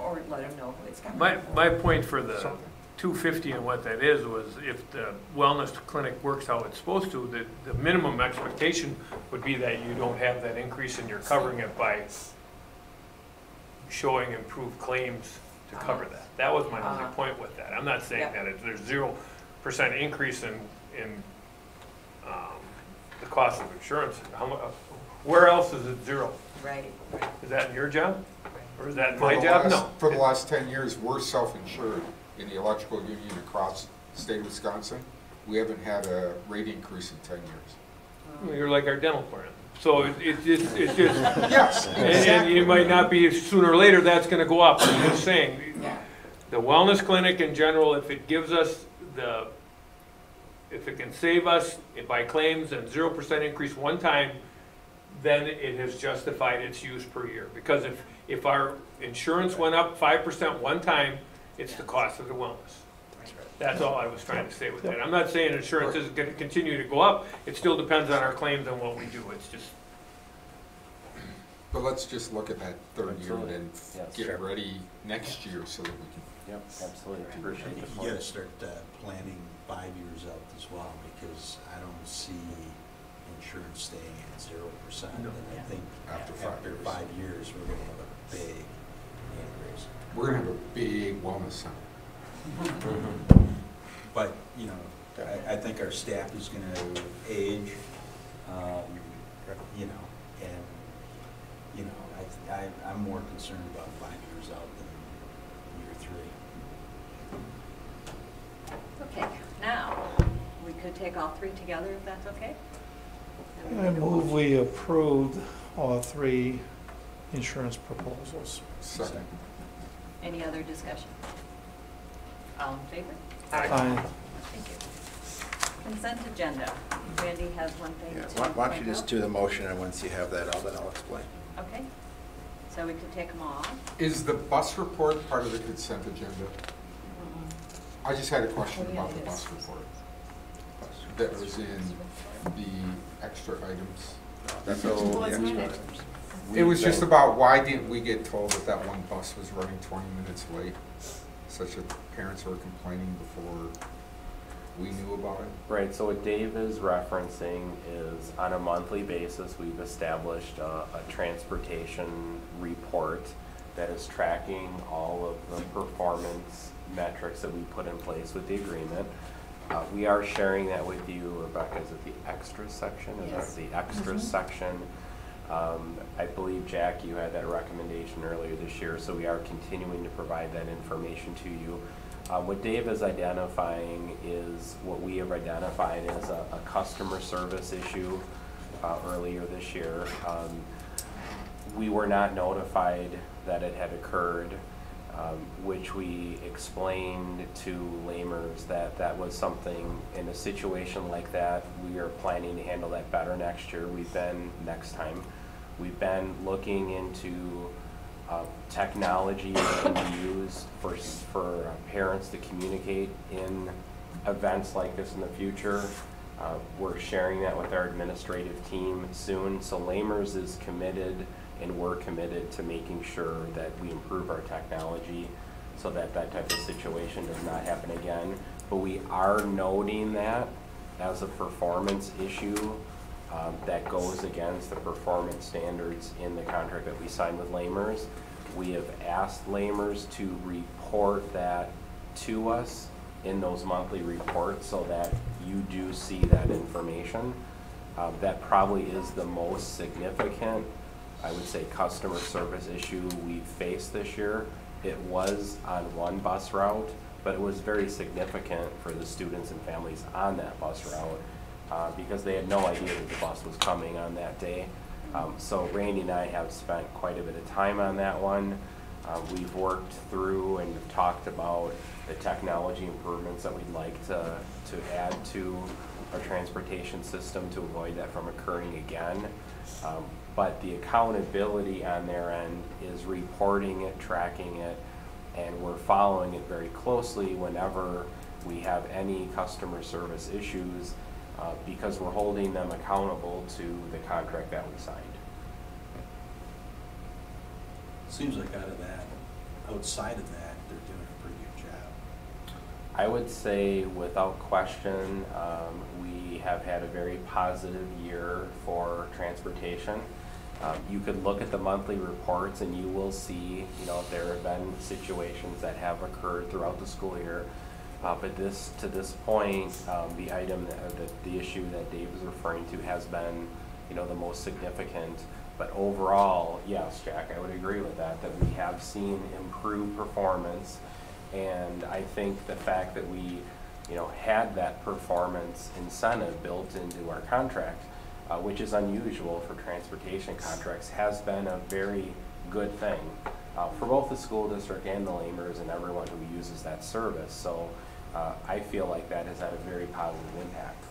Or let them know who it's coming My point for the $250 and what that is was, if the wellness clinic works how it's supposed to, the minimum expectation would be that you don't have that increase and you're covering it by showing improved claims to cover that. That was my only point with that. I'm not saying that there's 0% increase in the cost of insurance. Where else is it zero? Right. Is that in your job? Or is that in my job? No. For the last 10 years, we're self-insured in the electrical union across the state of Wisconsin. We haven't had a rate increase in 10 years. Well, you're like our dental plan. So it's just, yes, and it might not be sooner or later that's going to go up. I'm just saying, the wellness clinic in general, if it gives us the if it can save us by claims and 0% increase one time, then it has justified its use per year. Because if our insurance went up 5% one time, it's the cost of the wellness. That's all I was trying to say with that. I'm not saying insurance isn't going to continue to go up. It still depends on our claims and what we do. It's just. But let's just look at that third year Absolutely. and Yes. get ready next year so that we can. Yep, absolutely. I Appreciate the think you point. gotta start planning 5 years out as well, because I don't see insurance staying at 0%. And I think After after 5 5 years, we're gonna have a big increase. We're gonna have a big wellness center. But, you know, I think our staff is gonna age, you know, and, you know, I'm more concerned about 5 years out than year 3. Okay, now, we could take all three together if that's okay? I move we approved all three insurance proposals. Second. Any other discussion? All in favor? Aye. Thank you. Consent agenda. Randy has one thing Yeah, to why don't you point just out? do the motion, and once you have that, then I'll explain. Okay, so we could take them all. Is the bus report part of the consent agenda? I just had a question Oh, yeah, about the it bus is. report. That was in the extra items. That's Well, all the it's extra not items. It was just about why didn't we get told that that one bus was running 20 minutes late? Such that parents were complaining before we knew about it. Right, so what Dave is referencing is on a monthly basis, we've established a transportation report that is tracking all of the performance metrics that we put in place with the agreement. We are sharing that with you, Rebecca. Is it the extras section? Is Yes. that the extras section? I believe, Jack, you had that recommendation earlier this year, so we are continuing to provide that information to you. What Dave is identifying is what we have identified as a customer service issue earlier this year. We were not notified that it had occurred, which we explained to Lamers that that was something in a situation like that. We are planning to handle that better next year. We've been looking into technology that can be used for parents to communicate in events like this in the future. We're sharing that with our administrative team soon. So Lamers is committed, and we're committed to making sure that we improve our technology so that that type of situation does not happen again. But we are noting that as a performance issue that goes against the performance standards in the contract that we signed with Lamers. We have asked Lamers to report that to us in those monthly reports so that you do see that information. That probably is the most significant, I would say, customer service issue we've faced this year. It was on one bus route, but it was very significant for the students and families on that bus route because they had no idea that the bus was coming on that day. So Randy and I have spent quite a bit of time on that one. We've worked through and talked about the technology improvements that we'd like to add to our transportation system to avoid that from occurring again. But the accountability on their end is reporting it, tracking it, and we're following it very closely whenever we have any customer service issues because we're holding them accountable to the contract that we signed. Seems like outside of that, they're doing a pretty good job. I would say without question, we have had a very positive year for transportation. You could look at the monthly reports and you will see, there have been situations that have occurred throughout the school year. But to this point, the item, the issue that Dave is referring to has been, the most significant. But overall, yes, Jack, I would agree with that we have seen improved performance. And I think the fact that we, had that performance incentive built into our contract, which is unusual for transportation contracts, has been a very good thing for both the school district and the Lamers and everyone who uses that service. So I feel like that has had a very positive impact.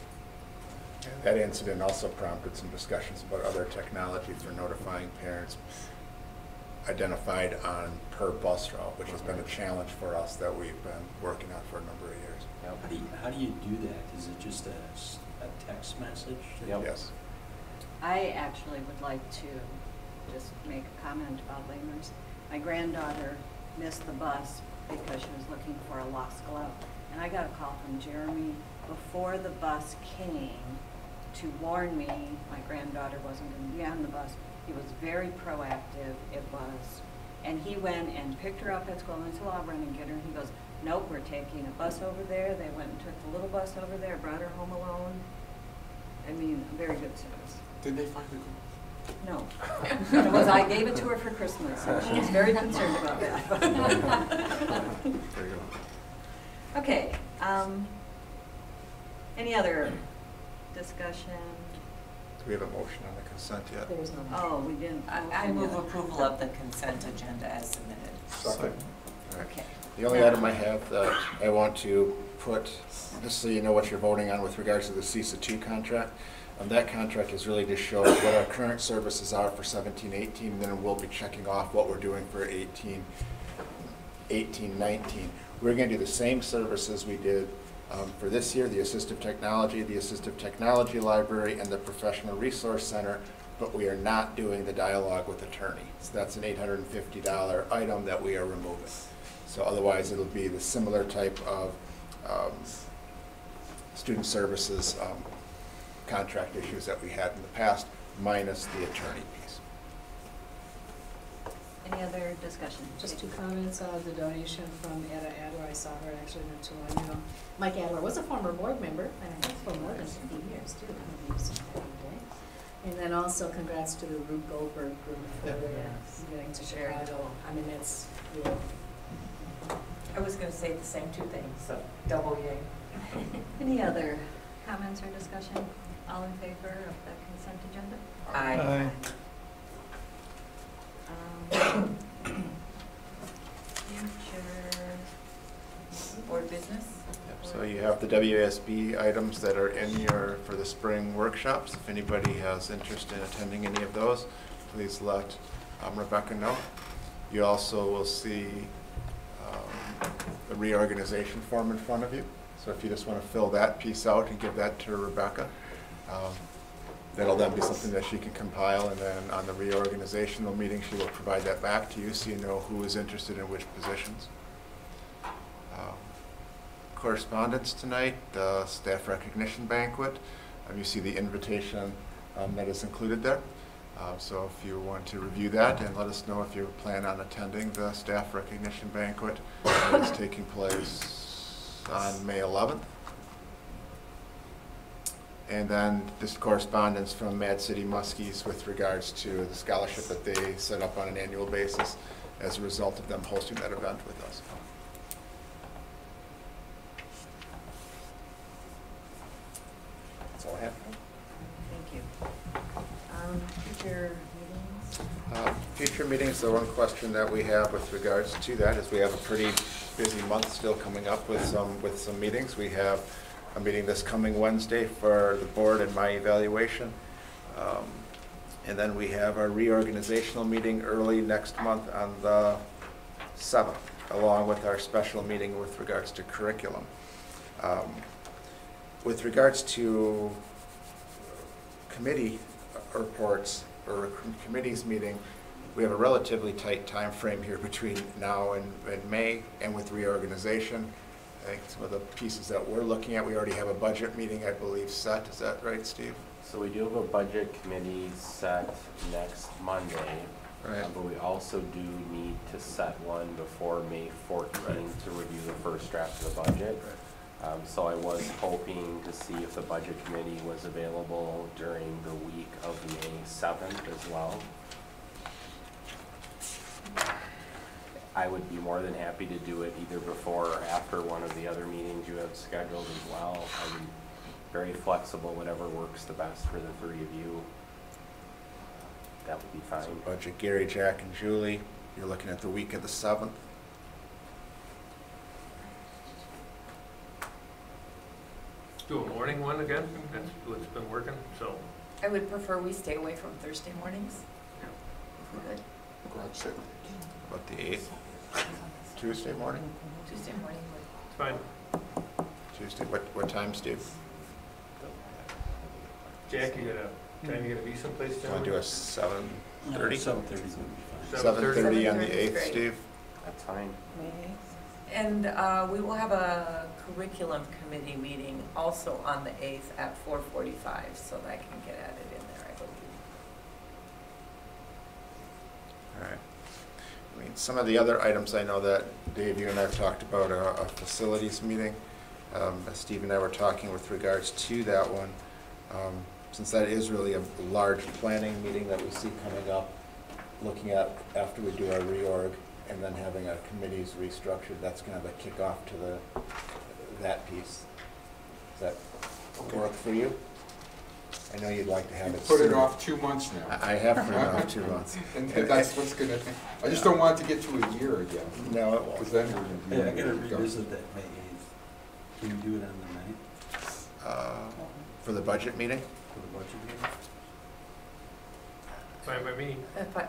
That incident also prompted some discussions about other technology for notifying parents identified on per bus route, which has been a challenge for us that we've been working on for a number of years. How do you do that? Is it just a text message? Yep. Yes. I actually would like to just make a comment about lamers. My granddaughter missed the bus because she was looking for a lost glove. And I got a call from Jeremy before the bus came to warn me my granddaughter wasn't going to be on the bus. He was very proactive. It was. And he went and picked her up at school, and I said, well, I'll run and get her. And he goes, nope, we're taking a bus over there. They went and took the little bus over there, brought her home alone. I mean, very good service. Did they find the girl? No. It was, I gave it to her for Christmas, and she was very concerned about that. There you go. Okay, any other discussion? Do we have a motion on the consent yet? There was no. Oh, we didn't. I move approval of the consent agenda as submitted. Second. Okay. The only item I have that I want to put, just so you know what you're voting on with regards to the CISA 2 contract, that contract is really to show what our current services are for 17-18, and then we'll be checking off what we're doing for 18-19. We're going to do the same services we did for this year, the assistive technology library, and the professional resource center, but we are not doing the dialogue with attorney. So that's an $850 item that we are removing. So otherwise it'll be the similar type of student services contract issues that we had in the past, minus the attorney piece. Any other discussion? Just 2 comments. The donation from Etta Adler, I saw her actually not too long ago. Mike Adler was a former board member, and I think for more than 50 years too. And then also congrats to the Rube Goldberg group for getting to Chicago. I mean, it's really. I was going to say the same 2 things, so double yay. Any other comments or discussion? All in favor of the consent agenda? Aye. Future board business? Yep, so you have the WSB items that are in your, for the spring workshops. If anybody has interest in attending any of those, please let Rebecca know. You also will see the reorganization form in front of you. So if you just want to fill that piece out and give that to Rebecca, that'll then be something that she can compile, and then on the reorganizational meeting she will provide that back to you so you know who is interested in which positions. Correspondence tonight, the staff recognition banquet. You see the invitation that is included there. So if you want to review that and let us know if you plan on attending the staff recognition banquet that is taking place on May 11th. And then this correspondence from Mad City Muskies with regards to the scholarship that they set up on an annual basis as a result of them hosting that event with us. That's all I have. Thank you. Future meetings? Future meetings, the one question that we have with regards to that is we have a pretty busy month still coming up with some meetings. We have a meeting this coming Wednesday for the board and my evaluation. And then we have our reorganizational meeting early next month on the 7th, along with our special meeting with regards to curriculum. With regards to committee reports or committees meeting, we have a relatively tight time frame here between now and May, and with reorganization. I think some of the pieces that we're looking at, we already have a budget meeting, I believe, set. Is that right, Steve? So we do have a budget committee set next Monday, right. But we also do need to set one before May 14th right. to review the first draft of the budget. Right. So I was hoping to see if the budget committee was available during the week of May 7th as well. I would be more than happy to do it either before or after one of the other meetings you have scheduled as well. I'm very flexible, whatever works the best for the 3 of you. That would be fine. So budget, Gary, Jack, and Julie, you're looking at the week of the 7th. do a morning one again, that's what's been working, so. I would prefer we stay away from Thursday mornings. If we could. About the 8th, Tuesday morning? Tuesday morning would. It's fine. Tuesday, what time, Steve? Jack, you gotta be someplace down? Want to do a 7:30? 7:30 would be fine. 7:30 on the 7:30 is 8th, great. Steve? That's fine. And we will have a curriculum committee meeting also on the 8th at 4:45, so that can get added in there, I believe. All right. I mean, some of the other items I know that Dave, you and I have talked about a facilities meeting. Steve and I were talking with regards to that one. Since that is really a large planning meeting that we see coming up, looking at after we do our reorg and then having our committees restructured, that's kind of a kickoff to that piece. Does that work for you? I know you'd like to have it Put it sooner. off 2 months now. I have put it off 2 months. And that's what's gonna, I just don't want it to get to a year again. No, it won't. Because then we're gonna be. Yeah, I gotta revisit that May 8th. Can you do it on the 9th For the budget meeting? for the budget meeting? Fine by me.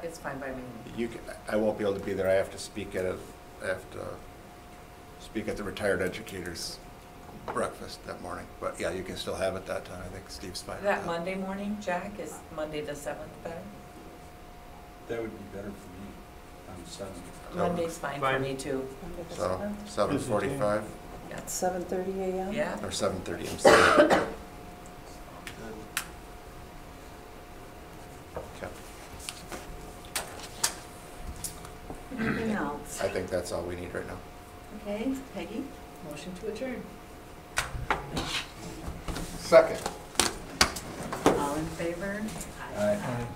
It's fine by me. I won't be able to be there. I have to speak at the retired educators breakfast that morning. But yeah, you can still have it that time. I think Steve's fine with That that. Monday morning, Jack, is Monday the 7th better? That would be better for me on the 7th. Monday's fine for me too. So 7:45 Yeah. 7:30 a.m.? Yeah. or 7:30, I'm sorry. Okay. Anything else? I think that's all we need right now. Okay, Peggy, motion to adjourn. Second. All in favor? Aye.